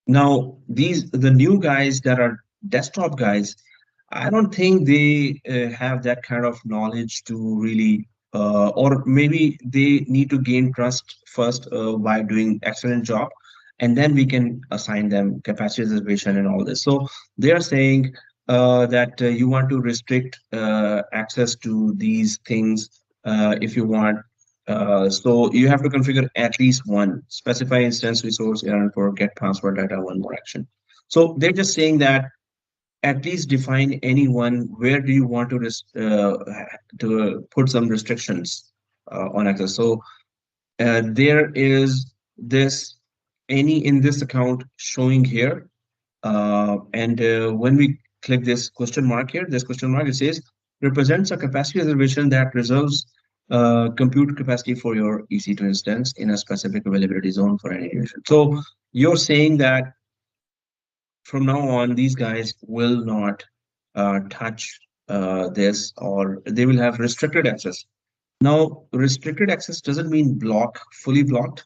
Now, the new guys that are desktop guys, I don't think they have that kind of knowledge to really, or maybe they need to gain trust first by doing excellent job, and then we can assign them capacity reservation and all this. So they are saying that you want to restrict access to these things if you want. So you have to configure at least one specify instance resource and for get password data one more action. So they're just saying that at least define anyone where do you want to put some restrictions on access. So there is this any in this account showing here, and when we click this question mark here, this question mark, it says represents a capacity reservation that reserves compute capacity for your EC2 instance in a specific availability zone for any user. So you're saying that from now on, these guys will not touch this, or they will have restricted access. Now, restricted access doesn't mean fully blocked.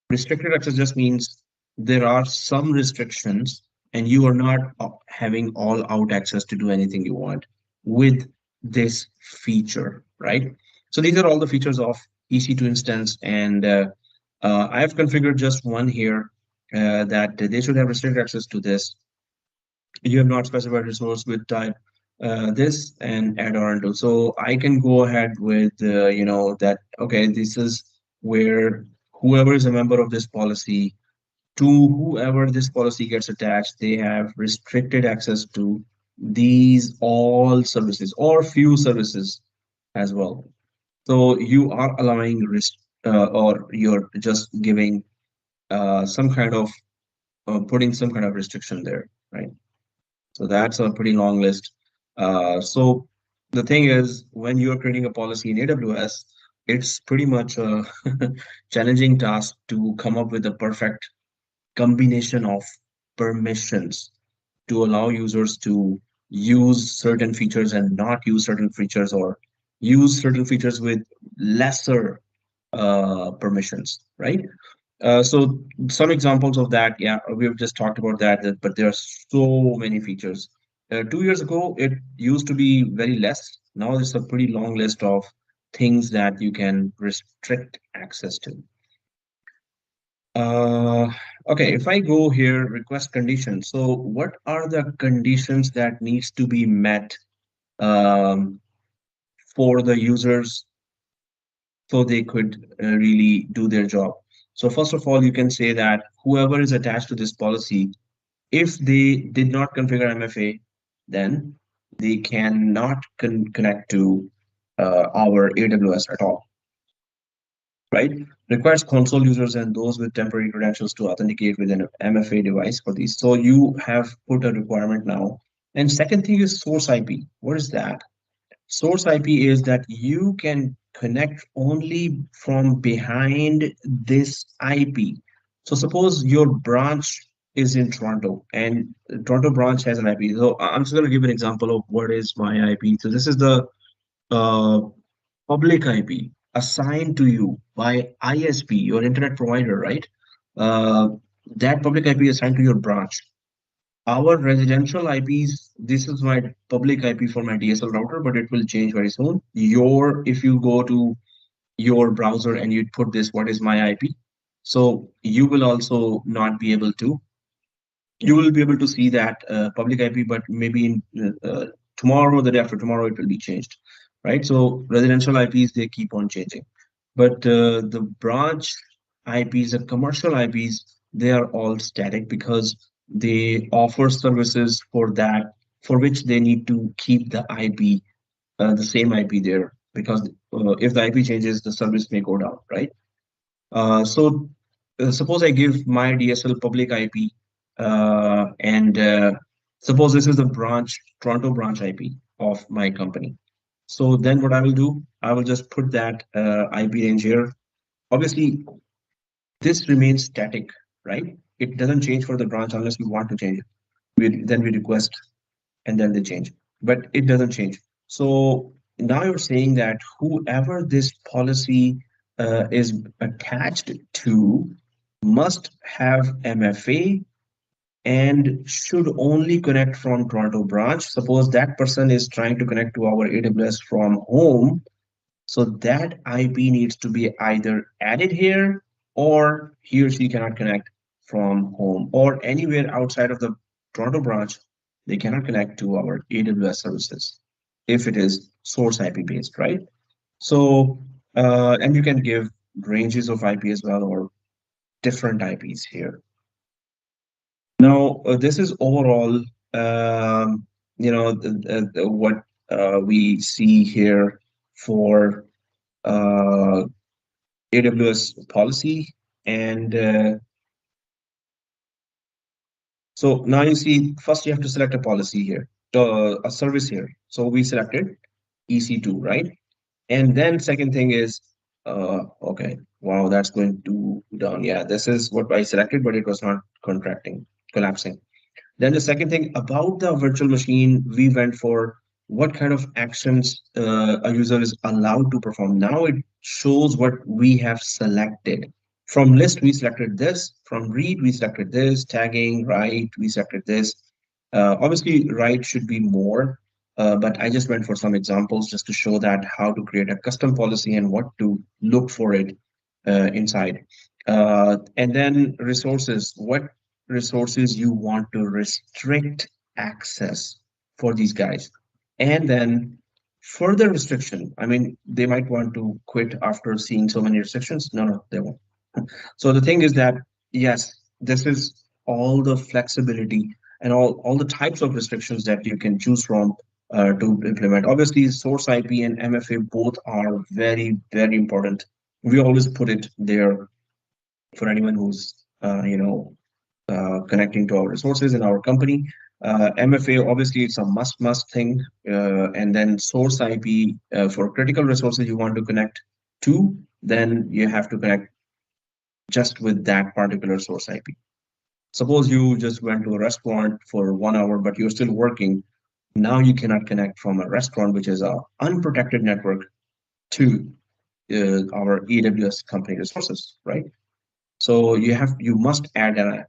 Restricted access just means there are some restrictions and you are not having all out access to do anything you want with this feature, right? So these are all the features of EC2 instance, and I have configured just one here that they should have restricted access to this. You have not specified resource with type this and add or undo. So I can go ahead with that. Okay, this is where whoever is a member of this policy, to whoever this policy gets attached, they have restricted access to these all services or few services as well. So you are allowing or you're just giving some kind of putting some kind of restriction there, right? So that's a pretty long list. So the thing is, when you're creating a policy in AWS, it's pretty much a challenging task to come up with a perfect combination of permissions to allow users to use certain features and not use certain features, or use certain features with lesser permissions, right? So some examples of that, yeah, we've just talked about that, but there are so many features. 2 years ago, it used to be very less. Now it's a pretty long list of things that you can restrict access to. Uh, okay, if I go here, request conditions. So what are the conditions that needs to be met um, for the users so they could really do their job? So first of all, you can say that whoever is attached to this policy, if they did not configure MFA, then they cannot connect to our AWS at all, right? Requires console users and those with temporary credentials to authenticate with an MFA device for these. So you have put a requirement now. And second thing is source IP. What is that? Source IP is that you can connect only from behind this IP. So suppose your branch is in Toronto and Toronto branch has an IP. So I'm just going to give an example of what is my IP. So this is the uh, public IP assigned to you by ISP, your internet provider, right? Uh, that public IP assigned to your branch. Our residential IPs, this is my public IP for my DSL router, but it will change very soon. If you go to your browser and you put this, what is my IP? So you will also not be able to, you will be able to see that public IP, but maybe in tomorrow, the day after tomorrow, it will be changed, right? So residential IPs, they keep on changing. But the branch IPs, the commercial IPs, they are all static because they offer services for that, for which they need to keep the IP, the same IP there, because if the IP changes, the service may go down, right? So suppose I give my DSL public IP, and suppose this is the Toronto branch IP of my company. So then what I will do, I will just put that IP range here. Obviously, this remains static, right? It doesn't change for the branch unless we want to change it. Then we request and then they change, but it doesn't change. So now you're saying that whoever this policy is attached to must have MFA and should only connect from Toronto branch. Suppose that person is trying to connect to our AWS from home, so that IP needs to be either added here, or he or she cannot connect from home or anywhere outside of the Toronto branch. They cannot connect to our AWS services if it is source IP based, right? So, and you can give ranges of IP as well, or different IPs here. Now, this is overall, what we see here for AWS policy. And so now you see, first you have to select a policy here, a service here. So we selected. EC2, right? And then second thing is, okay, wow, that's going to down. Yeah, this is what I selected, but it was not contracting, collapsing. Then the second thing about the virtual machine, we went for what kind of actions a user is allowed to perform. Now it shows what we have selected. From list, we selected this. From read, we selected this. Tagging, write, we selected this. Obviously, write should be more, but I just went for some examples just to show that how to create a custom policy and what to look for it inside. And then resources, what resources you want to restrict access for these guys. And then further restriction. I mean, they might want to quit after seeing so many restrictions. No, no, they won't. So the thing is that, yes, this is all the flexibility and all the types of restrictions that you can choose from to implement. Obviously, source IP and MFA both are very, very important. We always put it there for anyone who's, connecting to our resources in our company. MFA, obviously, it's a must thing. And then source IP for critical resources you want to connect to, then you have to connect just with that particular source IP. Suppose you just went to a restaurant for 1 hour, but you're still working. Now you cannot connect from a restaurant, which is a unprotected network, to our AWS company resources, right? So you must add a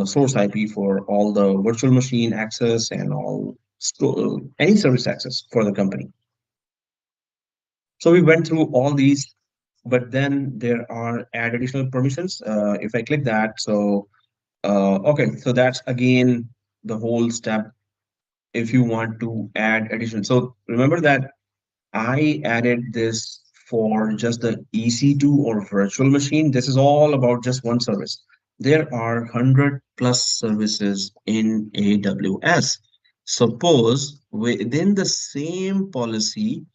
source IP for all the virtual machine access and all any service access for the company. So we went through all these, but then there are add additional permissions. If I click that, so okay, so that's again the whole step. If you want to add addition, so remember that I added this for just the EC2 or virtual machine. This is all about just one service. There are 100 plus services in AWS. Suppose within the same policy,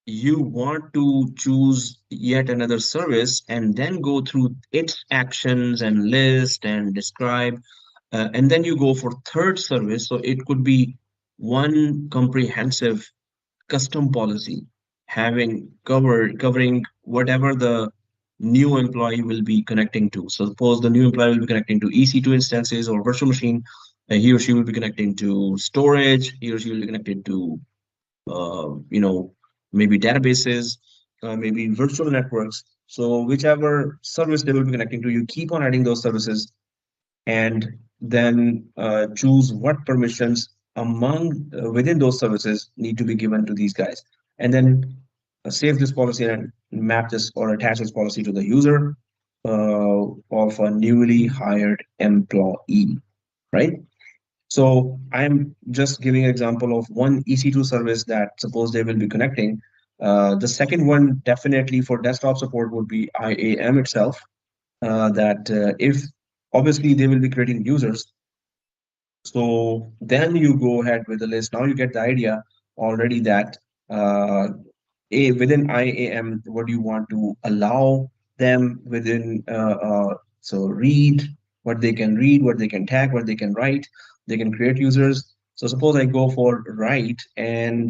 you want to choose yet another service and then go through its actions and list and describe, and then you go for third service. So it could be one comprehensive custom policy having covering whatever the new employee will be connecting to. So suppose the new employee will be connecting to EC2 instances or virtual machine, he or she will be connecting to storage, he or she will be connected to maybe databases, maybe virtual networks. So whichever service they will be connecting to, you keep on adding those services and then choose what permissions among within those services need to be given to these guys, and then save this policy and map this or attach this policy to the user of a newly hired employee, right? So I'm just giving an example of one EC2 service that suppose they will be connecting. The second one definitely for desktop support would be IAM itself, that if obviously they will be creating users. So then you go ahead with the list. Now you get the idea already that within IAM, what do you want to allow them within? So read, what they can tag, what they can write, they can create users. So suppose I go for write and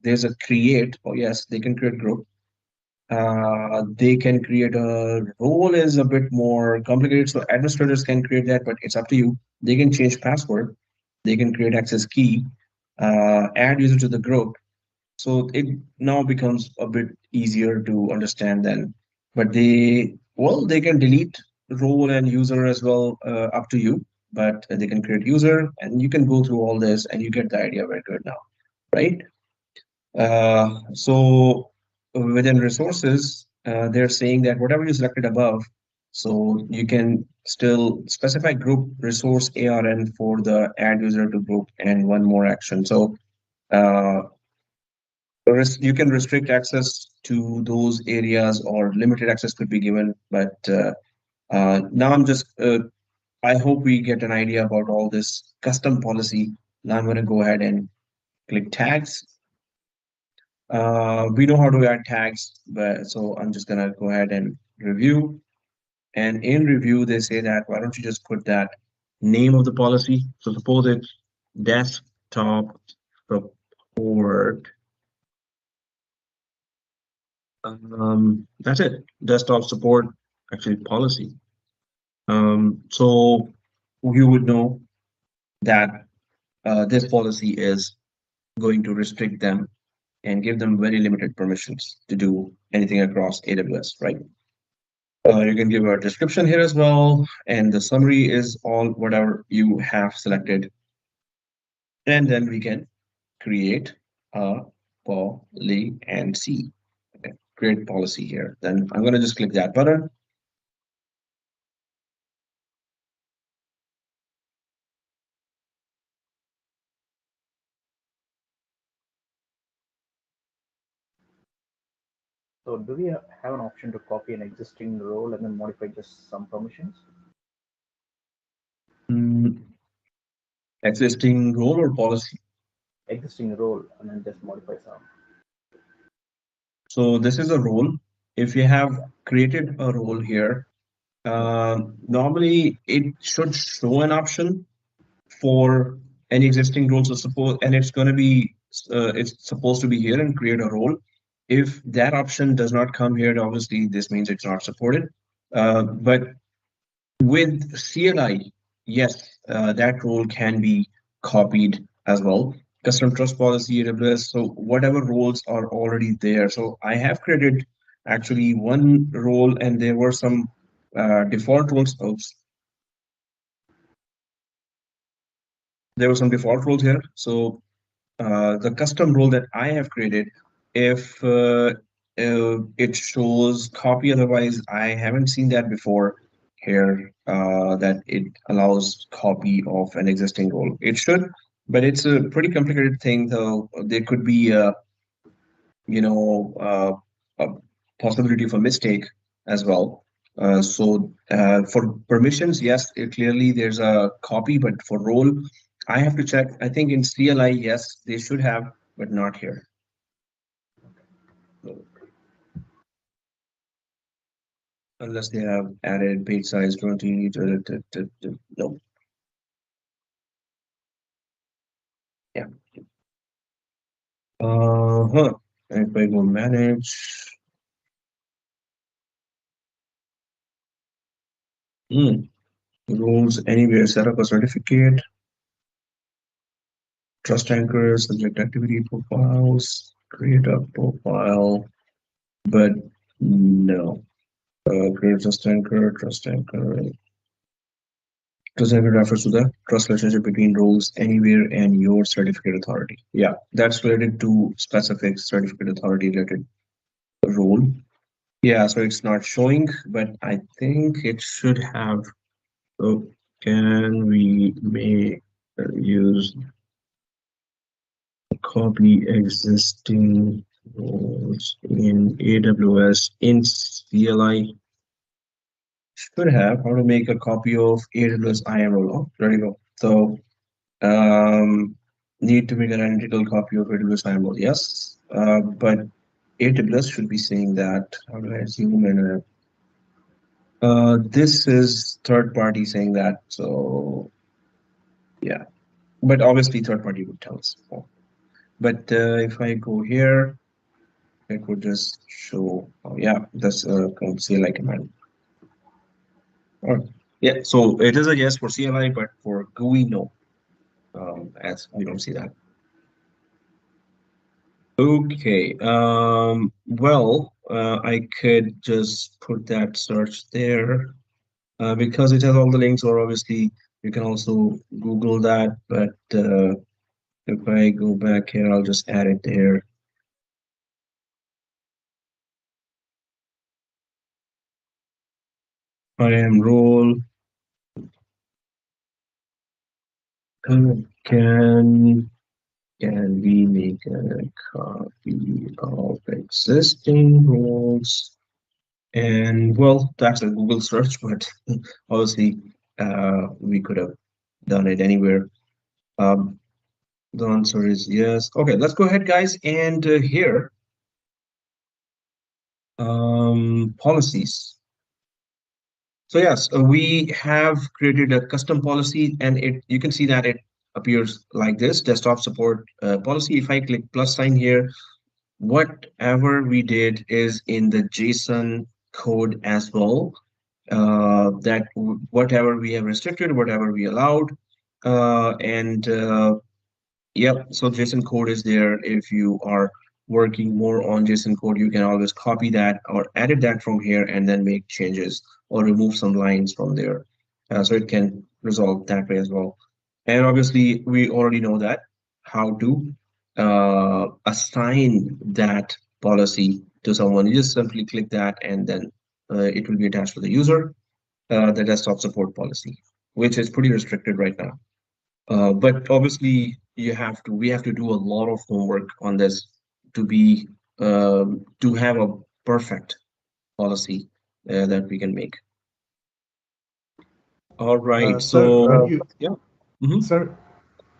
there's a create. Oh yes, they can create group. They can create a role is a bit more complicated. So administrators can create that, but it's up to you. They can change password. They can create access key, add user to the group. So it now becomes a bit easier to understand then. But they can delete role and user as well, up to you. But they can create user, and you can go through all this, and you get the idea very good now, right? So within resources, they're saying that whatever you selected above, so you can still specify group resource ARN for the add user to group and one more action. So uh, you can restrict access to those areas or limited access could be given. But now I hope we get an idea about all this custom policy. Now I'm going to go ahead and click tags. We know how to add tags, but so I'm just gonna go ahead and review. And in review, they say that why don't you just put that name of the policy? So suppose it's desktop support That's it. Desktop support, actually policy. So you would know that this policy is going to restrict them and give them very limited permissions to do anything across AWS, right? You can give a description here as well, and the summary is all whatever you have selected. And then we can create a policy and see. Okay, create policy here. Then I'm going to just click that button. So do we have an option to copy an existing role and then modify just some permissions? Mm, existing role or policy. Existing role and then just modify some. So this is a role. If you have created a role here, normally it should show an option for any existing role. So suppose, and it's supposed to be here and create a role. If that option does not come here, obviously this means it's not supported. But with CLI, yes, that role can be copied as well. Custom trust policy, AWS, so whatever roles are already there. So I have created actually one role, and there were some default roles. Oops, there were some default roles here. So the custom role that I have created, if it shows copy, otherwise I haven't seen that before here, that it allows copy of an existing role. It should, but it's a pretty complicated thing, though. There could be a possibility of a mistake as well. So for permissions, yes, clearly there's a copy, but for role, I have to check. I think in CLI, yes, they should have, but not here. So, unless they have added page size 20 no. Yeah. Huh. And if I go manage, rules anywhere, set up a certificate, trust anchors, subject activity profiles, create a profile, but no. Create trust anchor. Trust anchor refers to the trust relationship between roles anywhere and your certificate authority. Yeah, that's related to specific certificate authority related role. Yeah, so it's not showing, but I think it should have. So can we make use copy existing roles in AWS in CLI? Should have how to make a copy of AWS IAM role. Oh, there you go. So need to make an identical copy of AWS IAM role. Yes, but AWS should be saying that. How do I zoom in? This is third party saying that. So yeah, but obviously third party would tell us more. But if I go here, it would just show. Oh yeah, that's CLI command. All right. Yeah, so it is a yes for CLI, but for GUI, no. As we don't see that. Okay. Well, I could just put that search there because it has all the links, or obviously you can also Google that. But if I go back here, I'll just add it there. IAM role. Can can we make a copy of existing roles? And well, that's a Google search, but obviously we could have done it anywhere. Um, the answer is yes. Okay, let's go ahead, guys, and here policies. So yes, we have created a custom policy, and you can see that it appears like this: desktop support policy. If I click plus sign here, whatever we did is in the JSON code as well. Whatever we have restricted, whatever we allowed, and yep, so JSON code is there. If you are working more on JSON code, you can always copy that or edit that from here and then make changes or remove some lines from there. So it can resolve that way as well. And obviously, we already know that how to assign that policy to someone. You just simply click that and then it will be attached to the user, the desktop support policy, which is pretty restricted right now. But obviously, we have to do a lot of homework on this to be to have a perfect policy that we can make. All right. Sir, when So you yeah. Mhm. sir,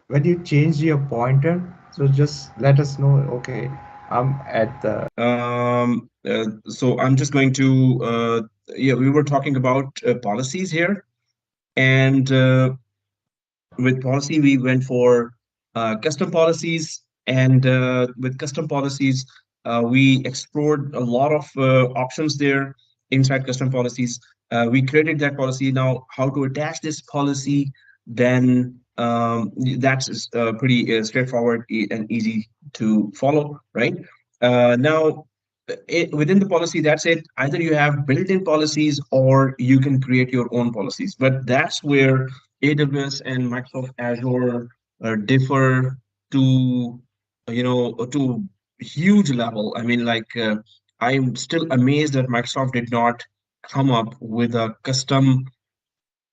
when you change your pointer, so just let us know. Okay, I'm at the. So I'm just going to yeah, we were talking about policies here, and with policy we went for custom policies, and with custom policies we explored a lot of options there inside custom policies. We created that policy. Now how to attach this policy, then that's pretty straightforward and easy to follow, right? Now within the policy, that's it. Either you have built-in policies or you can create your own policies, but that's where AWS and Microsoft Azure differ to to huge level. I mean, like I'm still amazed that Microsoft did not come up with a custom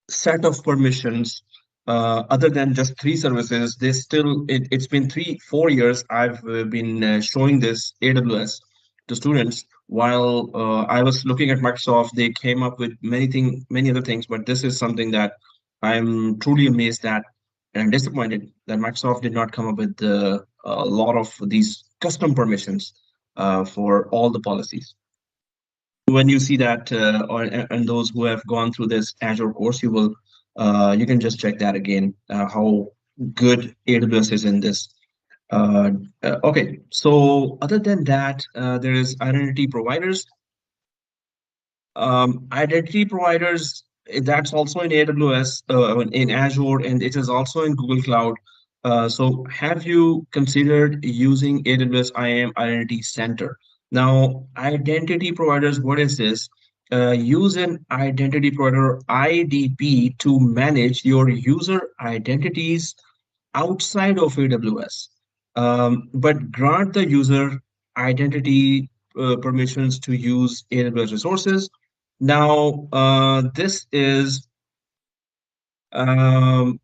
set of permissions other than just three services. It's been 3 4 years I've been showing this AWS to students. While I was looking at Microsoft, they came up with many other things, but this is something that I'm truly amazed at and disappointed that Microsoft did not come up with a lot of these custom permissions for all the policies. When you see that, or and those who have gone through this Azure course, you can just check that again, how good AWS is in this. Okay, so other than that, there is identity providers. Identity providers, that's also in AWS, in Azure, and it is also in Google Cloud. So have you considered using AWS IAM Identity Center? Now, identity providers, what is this? Use an identity provider IDP to manage your user identities outside of AWS, but grant the user identity permissions to use AWS resources. Now, this is so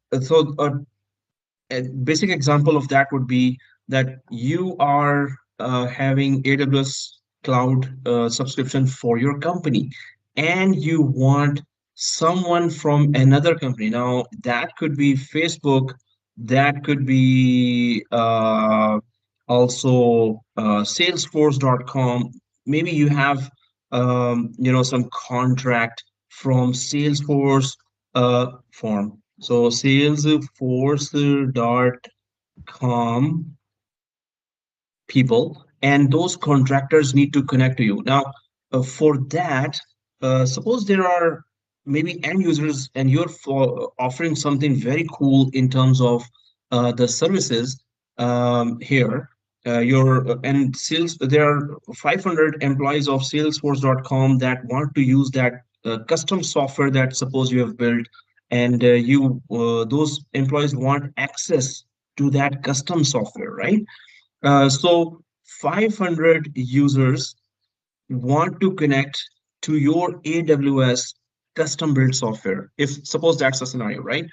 a basic example of that would be that you are having AWS cloud subscription for your company, and you want someone from another company. Now, that could be Facebook, that could be also Salesforce.com. Maybe you have some contract from Salesforce form. So salesforce.com people, and those contractors need to connect to you. Now, for that, suppose there are maybe end users and you're offering something very cool in terms of the services here. Your and sales, there are 500 employees of salesforce.com that want to use that custom software that suppose you have built, and you those employees want access to that custom software, right? So 500 users want to connect to your AWS custom built software. If suppose that's the scenario, right?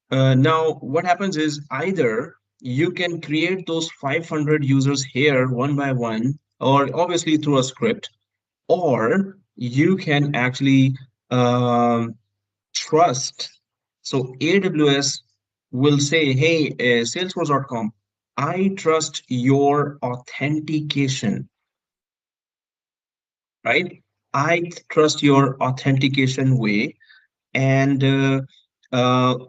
Now, what happens is either you can create those 500 users here one by one, or obviously through a script, or you can actually trust. So AWS will say, hey, Salesforce.com, I trust your authentication, right? I trust your authentication way. And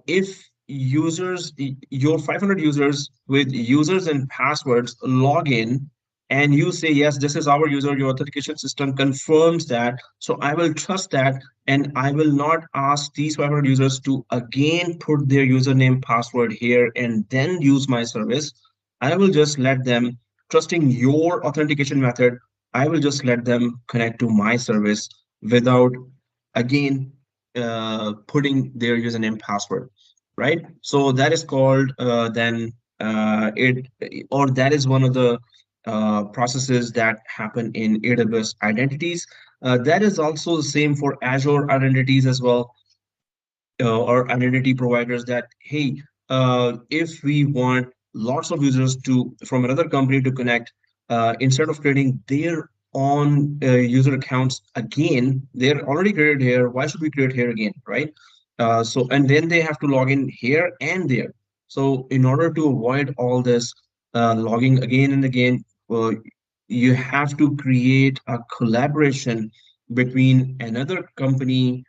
if your 500 users with users and passwords log in and you say, yes, this is our user, your authentication system confirms that. So I will trust that, and I will not ask these 500 users to again put their username password here and then use my service. I will just let them, trusting your authentication method, I will just let them connect to my service without again putting their username password, right? So that is called then it or that is one of the processes that happen in AWS identities. That is also the same for Azure identities as well, or identity providers, that hey, if we want lots of users to from another company to connect, instead of creating their own user accounts again, they're already created here, why should we create here again, right? So and then they have to log in here and there. So in order to avoid all this logging again and again, you have to create a collaboration between another company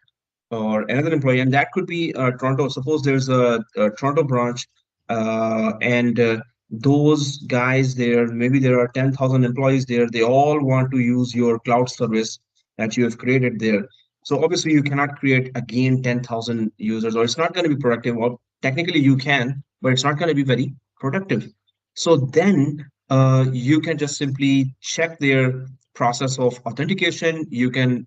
or another employee, and that could be Toronto. Suppose there's a Toronto branch, and those guys there, maybe there are 10,000 employees there. They all want to use your cloud service that you have created there. So obviously, you cannot create again 10,000 users, or it's not going to be productive. Or technically, you can, but it's not going to be very productive. So then you can just simply check their process of authentication. You can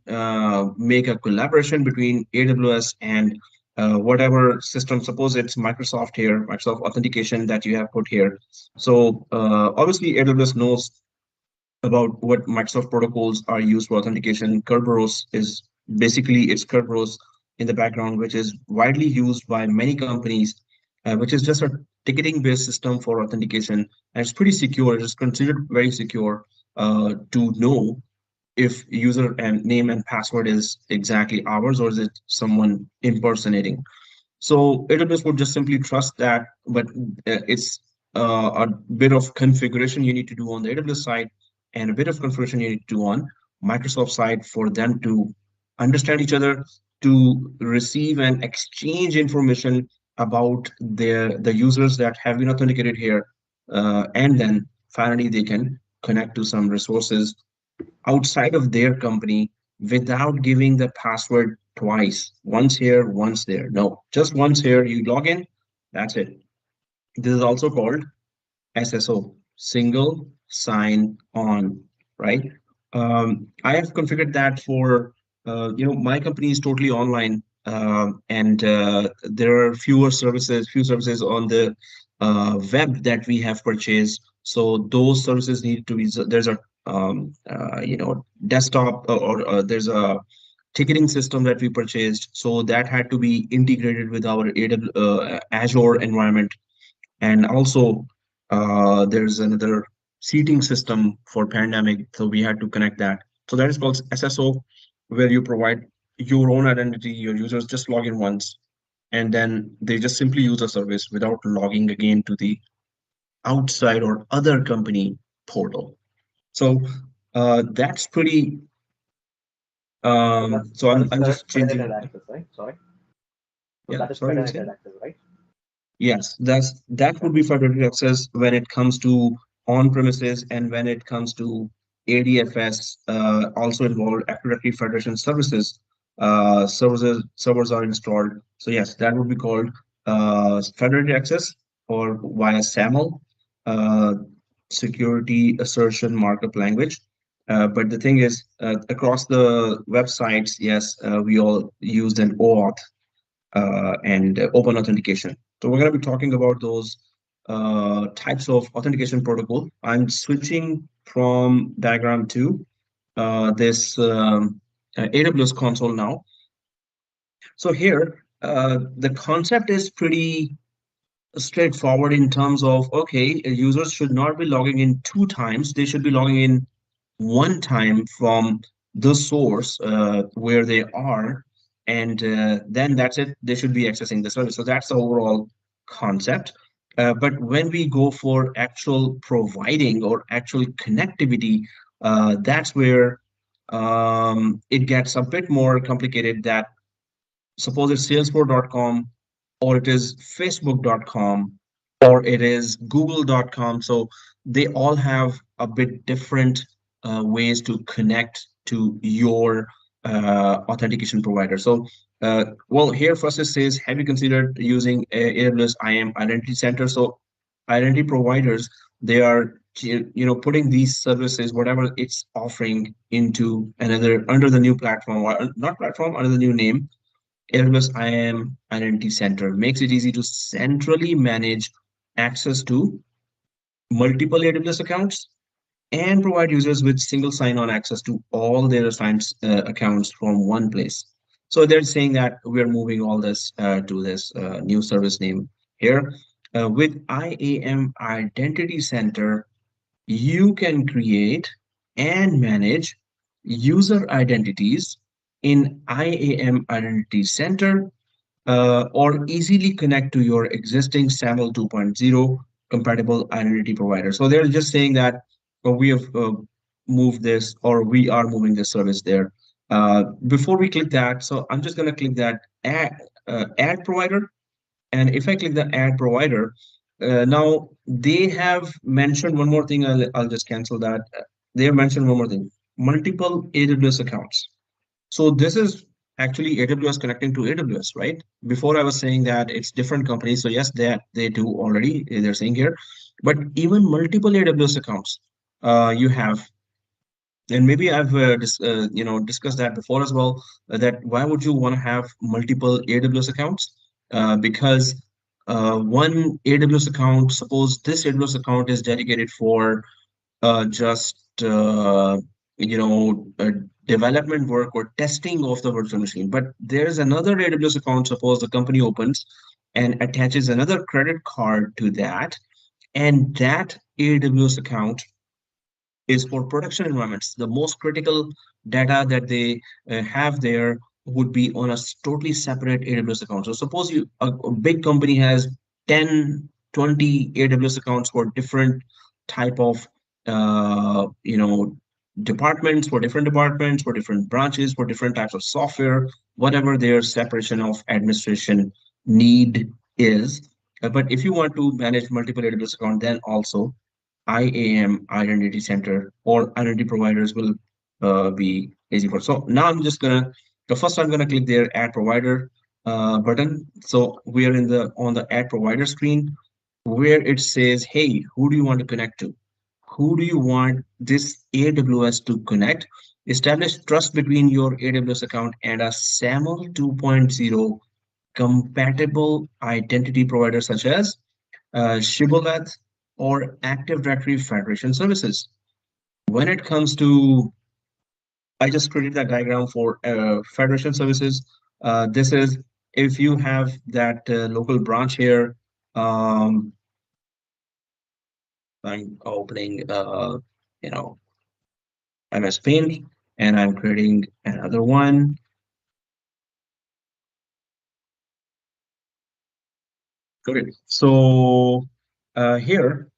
make a collaboration between AWS and whatever system. Suppose it's Microsoft here, Microsoft authentication that you have put here. So obviously, AWS knows about what Microsoft protocols are used for authentication. Kerberos is basically it's Kerberos in the background, which is widely used by many companies, which is just a ticketing-based system for authentication, and it's pretty secure. It is considered very secure to know if user and name and password is exactly ours or is it someone impersonating. So AWS would just simply trust that, but it's a bit of configuration you need to do on the AWS side and a bit of configuration you need to do on Microsoft side for them to understand each other, to receive and exchange information about the users that have been authenticated here, and then finally they can connect to some resources outside of their company without giving the password twice, once here, once there. No, just once here, you log in, that's it. This is also called SSO, single sign on, right? I have configured that for, my company is totally online, and there are few services on the web that we have purchased. So those services need to be, there's a, desktop, or there's a ticketing system that we purchased. So that had to be integrated with our Azure environment, and also there's another seating system for pandemic, so we had to connect that. So that is called SSO, where you provide your own identity. Your users just log in once, and then they just simply use the service without logging again to the outside or other company portal. So that's pretty. So that's So that is I'm just federated changing. access, right? Sorry. So Yeah, that is sorry, you were federated saying? access, right? Yes, that Okay. would be federated access when it comes to on-premises, and when it comes to ADFS, also involved Active Directory Federation services. Servers are installed. So yes, that would be called federated access, or via SAML, uh, security assertion markup language. But the thing is, across the websites, yes, we all used an OAuth and open authentication. So we're going to be talking about those types of authentication protocol. I'm switching from diagram to this AWS console now. So here, the concept is pretty straightforward in terms of, okay, users should not be logging in two times. They should be logging in one time from the source where they are, and then that's it. They should be accessing the service. So that's the overall concept. But when we go for actual providing or actual connectivity, that's where it gets a bit more complicated. That suppose it's salesforce.com, or it is facebook.com, or it is google.com. So they all have a bit different ways to connect to your authentication provider. So, well, here first it says, have you considered using AWS IAM Identity Center? So, identity providers, they are putting these services, whatever it's offering, into another under the new platform, or not platform, under the new name. AWS IAM Identity Center makes it easy to centrally manage access to multiple AWS accounts and provide users with single sign-on access to all their assigned accounts from one place. So they're saying that we're moving all this to this new service name here. With IAM Identity Center, you can create and manage user identities in IAM Identity Center, or easily connect to your existing SAML 2.0 compatible identity provider. So they're just saying that we have moved this, or we are moving this service there. Before we click that, so I'm just going to click that add provider. And if I click the add provider, now they have mentioned one more thing. I'll just cancel that. They have mentioned one more thing: multiple AWS accounts. So this is actually AWS connecting to AWS, right? Before I was saying that it's different companies. So yes, they do already. They're saying here, but even multiple AWS accounts, you have, and maybe I've discussed that before as well. That why would you want to have multiple AWS accounts? Because one AWS account, suppose this AWS account is dedicated for just development work or testing of the virtual machine. But there's another AWS account, suppose the company opens and attaches another credit card to that, and that AWS account is for production environments. The most critical data that they have there would be on a totally separate AWS account. So suppose a big company has 10, 20 AWS accounts for different type of departments, for different branches, for different types of software, whatever their separation of administration need is. But if you want to manage multiple AWS accounts, then also IAM Identity Center or identity providers will be easy for. So now first I'm gonna click their Add Provider button. So we are on the Add Provider screen, where it says, hey, who do you want to connect to? Who do you want this AWS to connect? Establish trust between your AWS account and a SAML 2.0 compatible identity provider such as Shibboleth or Active Directory Federation Services. When it comes to, I just created that diagram for Federation Services. This is if you have that local branch here. I'm opening, MS Paint, and I'm creating another one. Great. So here,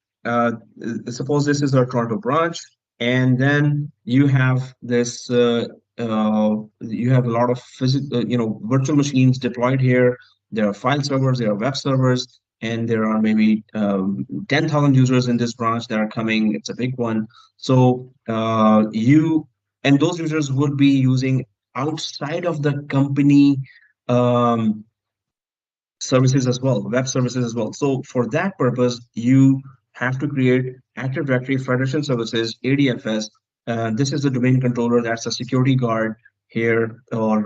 suppose this is our Toronto branch, and then you have this. You have a lot of physical, virtual machines deployed here. There are file servers, there are web servers, and there are maybe 10,000 users in this branch that are coming. It's a big one. So those users would be using outside of the company. Services as well, web services as well. So for that purpose, you have to create Active Directory Federation Services, ADFS. This is the domain controller. That's a security guard here, or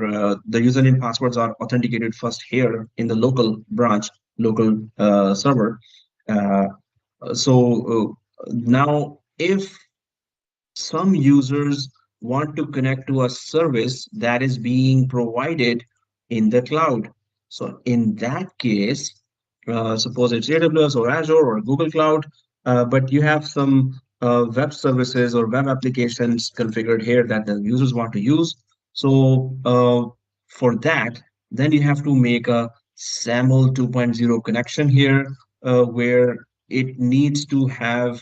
the username passwords are authenticated first here in the local branch, local server. Now, if some users want to connect to a service that is being provided in the cloud. So in that case, suppose it's AWS or Azure or Google Cloud, but you have some web services or web applications configured here that the users want to use. So for that, then you have to make a SAML 2.0 connection here, where it needs to have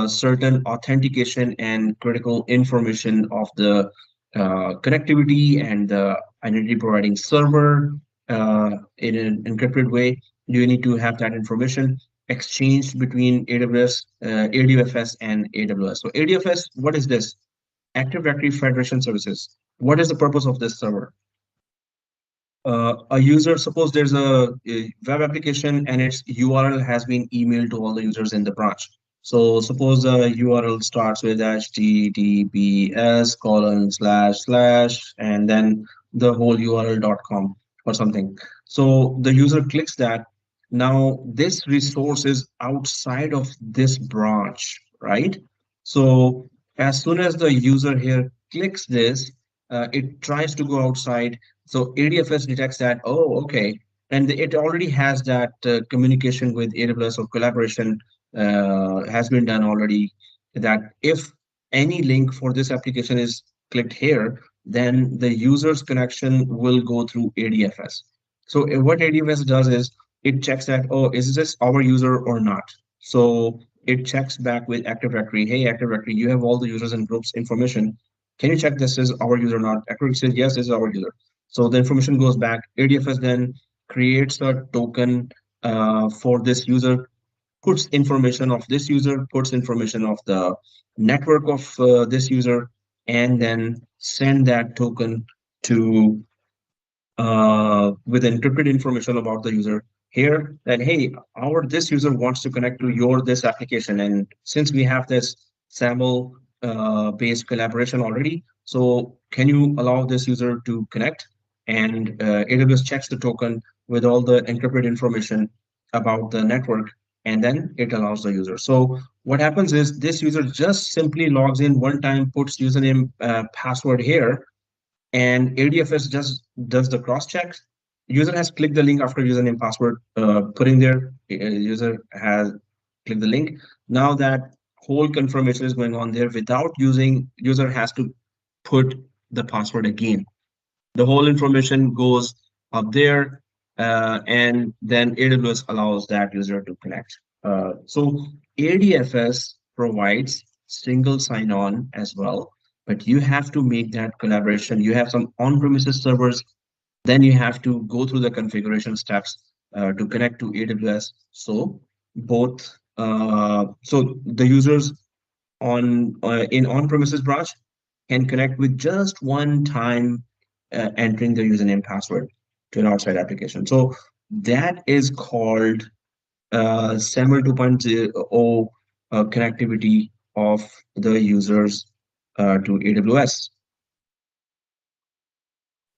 certain authentication and critical information of the connectivity and the identity providing server in an encrypted way. You need to have that information. exchanged between AWS and AWS. So ADFS, what is this? Active Directory Federation Services. What is the purpose of this server? A user, suppose there's a web application and its URL has been emailed to all the users in the branch. So suppose the URL starts with https colon slash slash and then the whole url.com or something. So the user clicks that. Now this resource is outside of this branch, right? So as soon as the user here clicks this, it tries to go outside, so ADFS detects that, oh, okay, and it already has that communication with AWS or collaboration has been done already. That if any link for this application is clicked here, then the user's connection will go through ADFS. So what ADFS does is it checks that, oh, is this our user or not? So it checks back with Active Directory. Hey, Active Directory, you have all the users and groups information. Can you check this is our user or not? Active Directory says yes, this is our user. So the information goes back. ADFS then creates a token for this user, puts information of this user, puts information of the network of this user, and then send that token to with encrypted information about the user here that hey, our this user wants to connect to your this application, and since we have this SAML based collaboration already, so can you allow this user to connect? And AWS checks the token with all the encrypted information about the network, and then it allows the user. So what happens is this user just simply logs in one time, puts username password here, and ADFS just does the cross checks. User has clicked the link after username password putting there. User has clicked the link. Now that whole confirmation is going on there without using, user has to put the password again. The whole information goes up there, and then AWS allows that user to connect. So ADFS provides single sign-on as well, but you have to make that collaboration. You have some on-premises servers, then you have to go through the configuration steps to connect to AWS. So both, so the users on in on-premises branch can connect with just one time entering the username password to an outside application. So that is called SAML 2.0 connectivity of the users to AWS.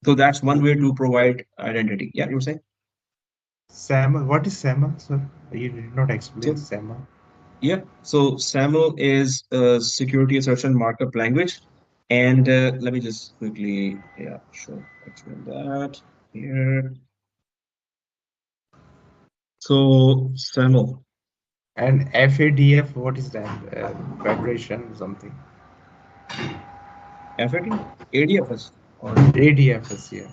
So that's one way to provide identity. Yeah, you were saying? SAML, what is SAML, sir? You did not explain So SAML. yeah, so SAML is a security assertion markup language. And let me just quickly, yeah, sure, explain that here. So SAML, And FADF, what is that? Federation something. FAT, ADFS, or ADFS, yeah.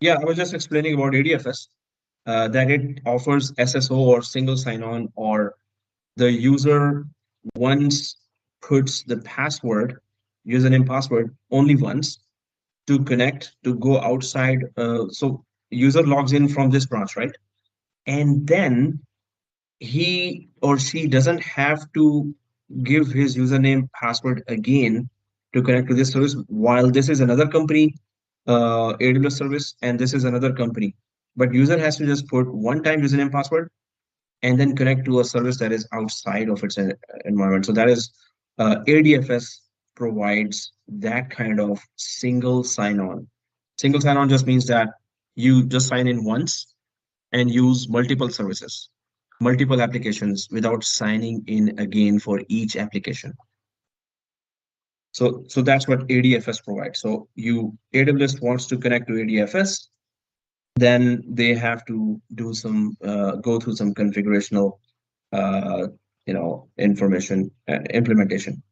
yeah, I was just explaining about ADFS, that it offers SSO or single sign-on, or the user once puts the password, username password only once to connect to go outside. So user logs in from this branch, right? And then he or she doesn't have to give his username password again to connect to this service, while this is another company AWS service and this is another company, but user has to just put one time username password and then connect to a service that is outside of its environment. So that is ADFS provides that kind of single sign-on. Single sign-on just means that you just sign in once and use multiple services, multiple applications without signing in again for each application. So that's what ADFS provides. So you AWS wants to connect to ADFS, then they have to do some go through some configurational information implementation.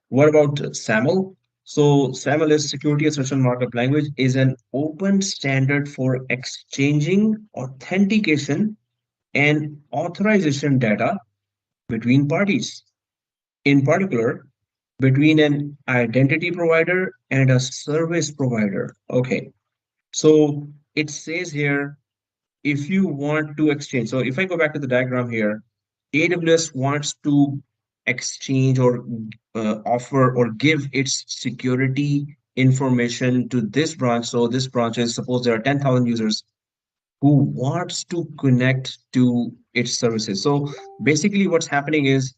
What about SAML? So SAML is Security Assertion Markup Language, is an open standard for exchanging authentication and authorization data between parties, in particular between an identity provider and a service provider. Okay, so it says here if you want to exchange, so if I go back to the diagram here, AWS wants to exchange or offer or give its security information to this branch. So this branch is, suppose there are 10,000 users who wants to connect to its services. So basically what's happening is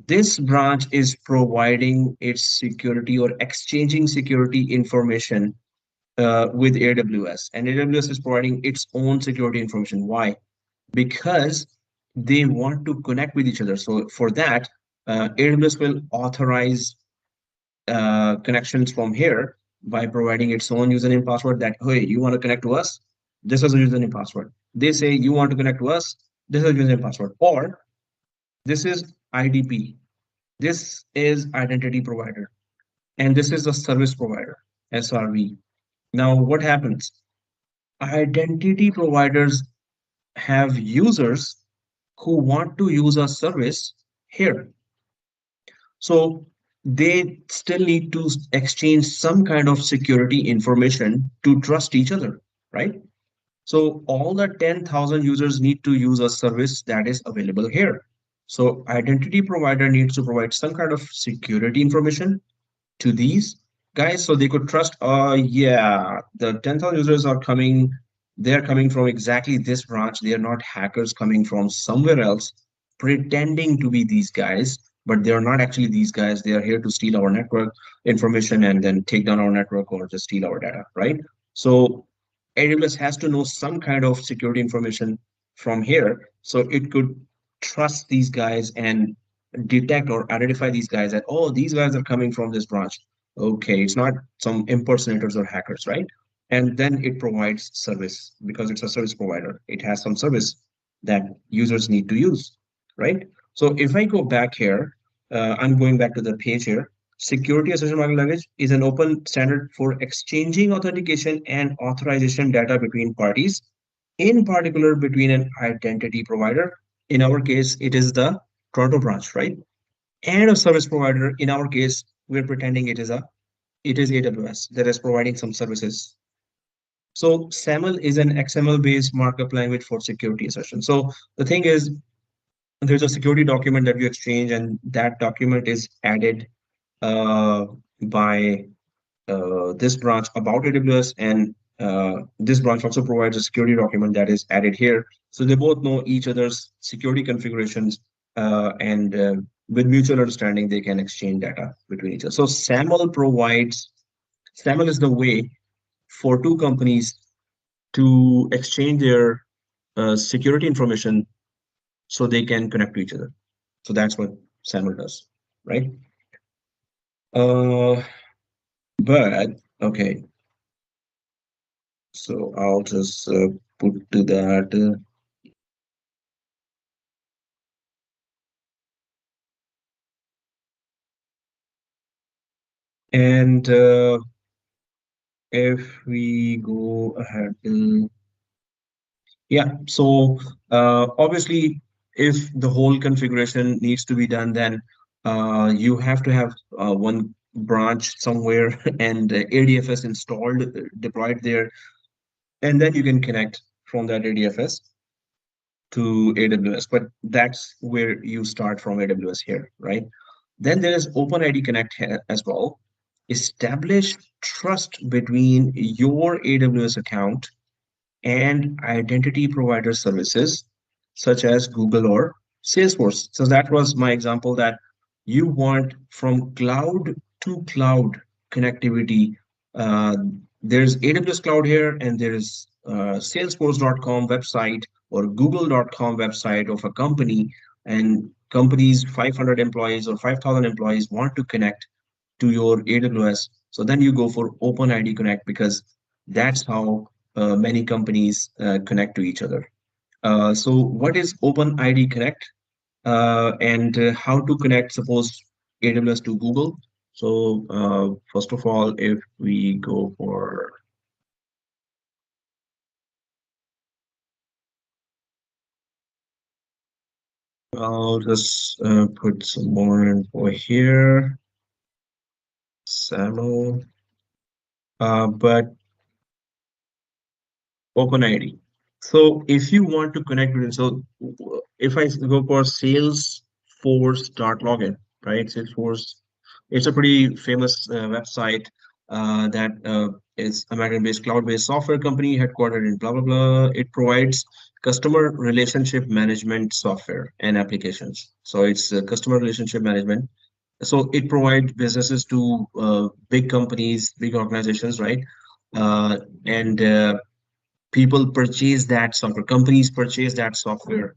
this branch is providing its security or exchanging security information with AWS, and AWS is providing its own security information. Why? Because they want to connect with each other. So for that, AWS will authorize connections from here by providing its own username password that, hey, you want to connect to us? This is a username password. They say, you want to connect to us? This is a username password. Or this is IDP. This is identity provider. And this is a service provider, SRV. Now, what happens? Identity providers have users who want to use a service here. So they still need to exchange some kind of security information to trust each other, right? So all the 10,000 users need to use a service that is available here. So identity provider needs to provide some kind of security information to these guys so they could trust, yeah, the 10,000 users are coming, they're coming from exactly this branch. They are not hackers coming from somewhere else pretending to be these guys, but they're not actually these guys. They are here to steal our network information and then take down our network or just steal our data, right? So AWS has to know some kind of security information from here so it could trust these guys and detect or identify these guys that, oh, these guys are coming from this branch. Okay, it's not some impersonators or hackers, right? And then it provides service because it's a service provider. It has some service that users need to use, right? So if I go back here, I'm going back to the page here. Security Assertion Markup Language is an open standard for exchanging authentication and authorization data between parties, in particular between an identity provider. In our case, it is the Toronto branch, right? And a service provider. In our case, we're pretending it is AWS that is providing some services. So SAML is an XML-based markup language for security assertion. So the thing is, there's a security document that you exchange, and that document is added uh, by this branch about AWS, and this branch also provides a security document that is added here. So they both know each other's security configurations, and with mutual understanding, they can exchange data between each other. So SAML is the way for two companies to exchange their security information so they can connect to each other. So that's what SAML does, right? Uh, but okay, so I'll just put to that. And if we go ahead, yeah, so obviously, if the whole configuration needs to be done, then you have to have one branch somewhere and ADFS installed, deployed there, and then you can connect from that ADFS to AWS. But that's where you start from AWS here, right? Then there is OpenID Connect here as well. Establish trust between your AWS account and identity provider services such as Google or Salesforce. So that was my example that you want from cloud to cloud connectivity. Uh, there's AWS Cloud here, and there is Salesforce.com website or Google.com website of a company, and companies 500 employees or 5,000 employees want to connect to your AWS. So then you go for OpenID Connect because that's how many companies connect to each other. So what is OpenID Connect and how to connect, suppose AWS to Google? So first of all, if we go for, I'll just put some more info here, SAML, but OpenID. So if you want to connect with, so if I go for Salesforce.login, right? Salesforce, it's a pretty famous website that is American-based cloud-based software company headquartered in blah blah blah. It provides customer relationship management software and applications. So it's customer relationship management. So it provides businesses to big companies, big organizations, right? Uh, and People purchase that software, companies purchase that software,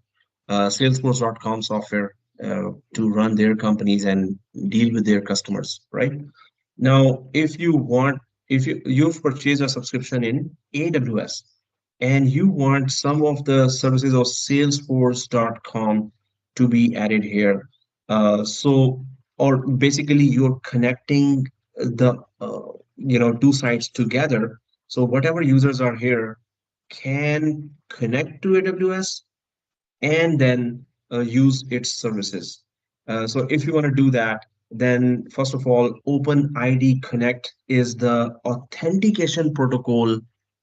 salesforce.com software, to run their companies and deal with their customers, right? Now if you want, if you've purchased a subscription in AWS and you want some of the services of salesforce.com to be added here, so or basically you're connecting the two sites together, so whatever users are here can connect to AWS and then use its services. So if you want to do that, then first of all, OpenID Connect is the authentication protocol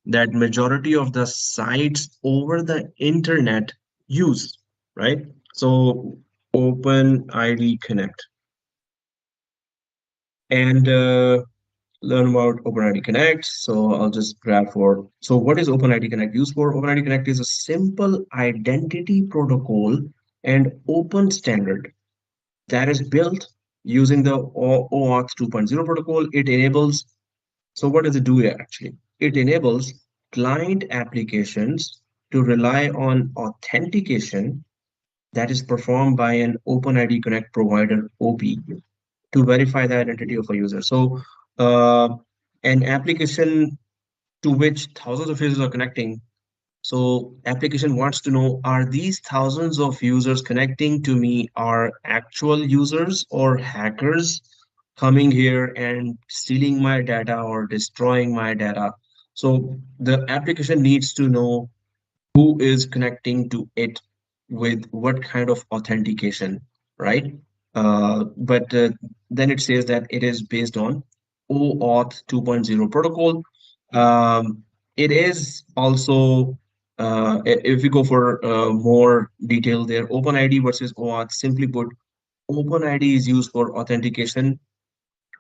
that majority of the sites over the internet use, right? So OpenID Connect. And learn about OpenID Connect. So I'll just grab for, so what is OpenID Connect used for? OpenID Connect is a simple identity protocol and open standard that is built using the OAuth 2.0 protocol. It enables, so what does it do here actually? It enables client applications to rely on authentication that is performed by an OpenID Connect provider OP to verify the identity of a user. So an application to which thousands of users are connecting. So application wants to know, are these thousands of users connecting to me are actual users or hackers coming here and stealing my data or destroying my data? So the application needs to know who is connecting to it with what kind of authentication, right? But then it says that it is based on OAuth 2.0 protocol. It is also, if we go for more detail there, OpenID versus OAuth, simply put, OpenID is used for authentication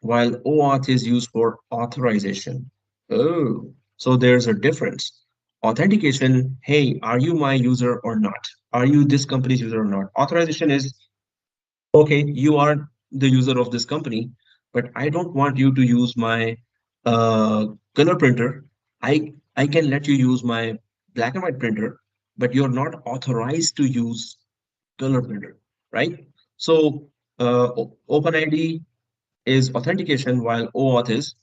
while OAuth is used for authorization. Oh, so there's a difference. Authentication, hey, are you my user or not? Are you this company's user or not? Authorization is, okay, you are the user of this company, but I don't want you to use my color printer. I can let you use my black and white printer, but you're not authorized to use color printer, right? So OpenID is authentication while OAuth is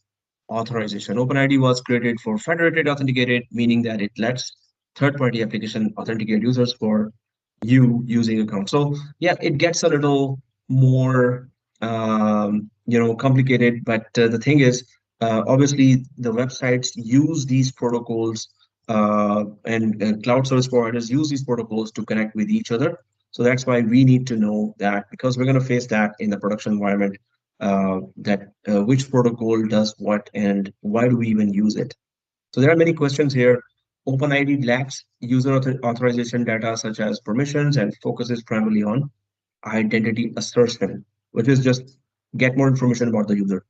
authorization. OpenID was created for federated authenticated, meaning that it lets third-party application authenticate users for you using account. So yeah, it gets a little more complicated, but the thing is, obviously the websites use these protocols and cloud service providers use these protocols to connect with each other. So that's why we need to know that, because we're going to face that in the production environment, that which protocol does what and why do we even use it. So there are many questions here. OpenID lacks user authorization data such as permissions and focuses primarily on identity assertion, which is just get more information about the user.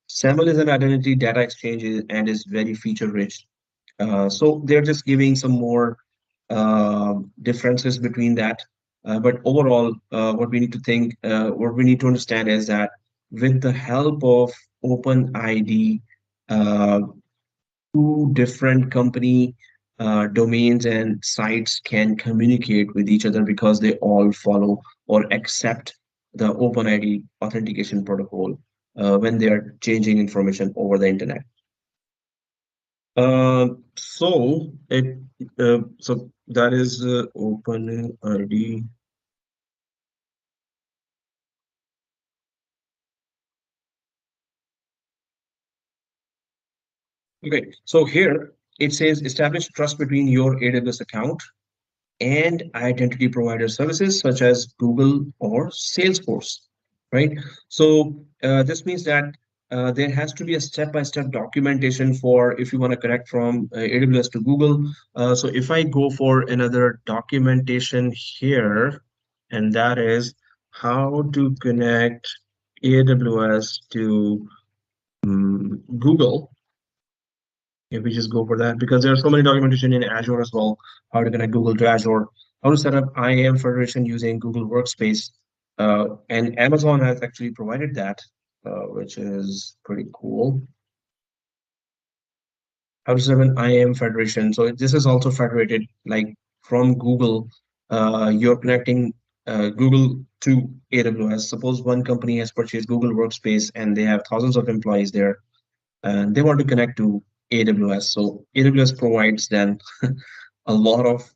SAML is an identity data exchange and is very feature rich. So they're just giving some more differences between that. But overall, what we need to think, what we need to understand is that with the help of OpenID, uh, two different company domains and sites can communicate with each other because they all follow or accept the OpenID authentication protocol when they are changing information over the internet. So that is OpenID. Okay, so here it says establish trust between your AWS account and identity provider services such as Google or Salesforce, right? So this means that there has to be a step-by-step documentation for if you want to connect from AWS to Google. So if I go for another documentation here, and that is how to connect AWS to Google. If we just go for that, because there are so many documentation in Azure as well, how to connect Google to Azure, how to set up IAM federation using Google Workspace, and Amazon has actually provided that, which is pretty cool. How to set up an IAM federation. So this is also federated, like from Google, you're connecting Google to AWS. Suppose one company has purchased Google Workspace and they have thousands of employees there and they want to connect to AWS. So AWS provides them a lot of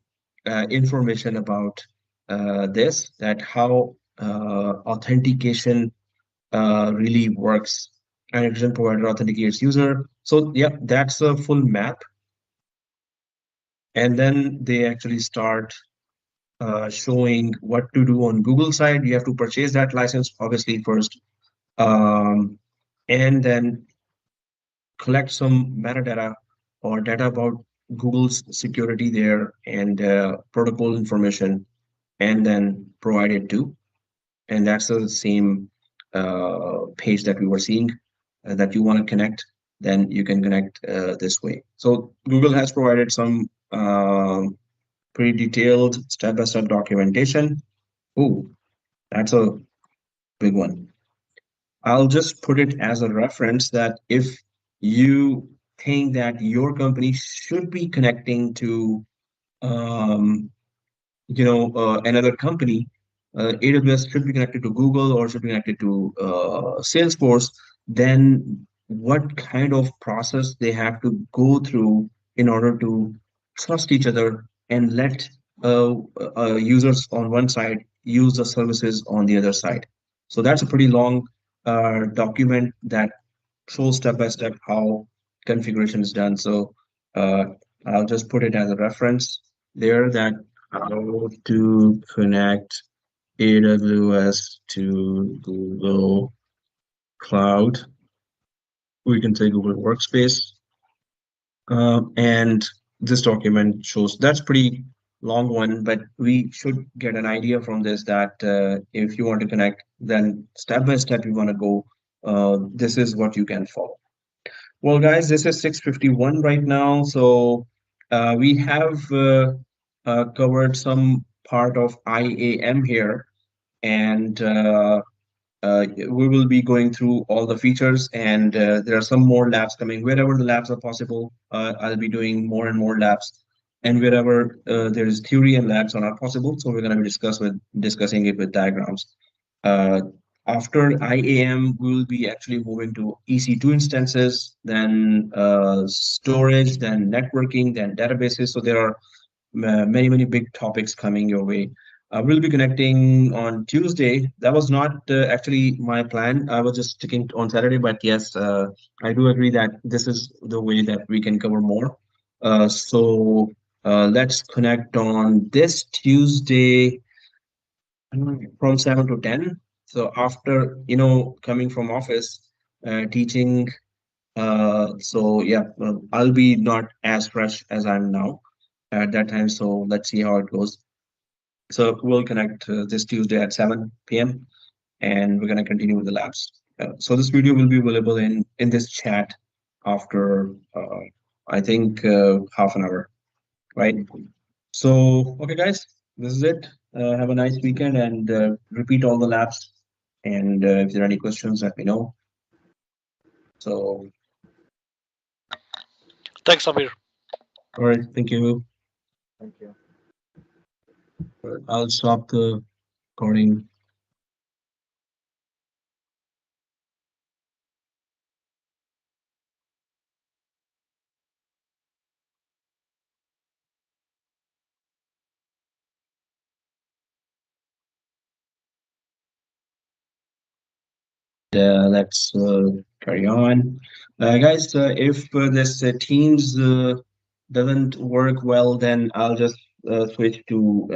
information about this, that how authentication really works. Hydrogen provider authenticates user. So yeah, that's a full map. And then they actually start showing what to do on Google side. You have to purchase that license, obviously, first. And then collect some metadata or data about Google's security there and protocol information, and then provide it to. And that's the same page that we were seeing, that you want to connect, then you can connect this way. So Google has provided some pretty detailed step-by-step documentation. Oh, that's a big one. I'll just put it as a reference that if you think that your company should be connecting to um, another company, AWS should be connected to Google or should be connected to Salesforce, then what kind of process they have to go through in order to trust each other and let users on one side use the services on the other side. So that's a pretty long document that shows step by step how configuration is done. So uh, I'll just put it as a reference there, that how to connect AWS to Google Cloud. We can say Google Workspace. And this document shows, that's pretty long one, but we should get an idea from this that if you want to connect, then step by step you want to go, this is what you can follow. Well, guys, this is 6:51 right now, so we have covered some part of IAM here, and we will be going through all the features, and there are some more labs coming. Wherever the labs are possible, I'll be doing more and more labs, and wherever there is theory and labs are not possible, so we're going to be discussing it with diagrams. Uh, After IAM, we will be actually moving to EC2 instances, then storage, then networking, then databases. So there are many big topics coming your way. We'll be connecting on Tuesday. That was not actually my plan. I was just sticking on Saturday, but yes, I do agree that this is the way that we can cover more. So let's connect on this Tuesday from 7 to 10. So after, coming from office, teaching, so yeah, I'll be not as fresh as I'm now at that time. So let's see how it goes. So we'll connect this Tuesday at 7 p.m. and we're going to continue with the labs. So this video will be available in this chat after, I think, half an hour, right? So, okay, guys, this is it. Have a nice weekend and repeat all the labs. And if there are any questions, let me know. So, Thanks, Samir. all right, thank you. Thank you. I'll stop the recording. Let's carry on. Guys, if this Teams doesn't work well, then I'll just switch to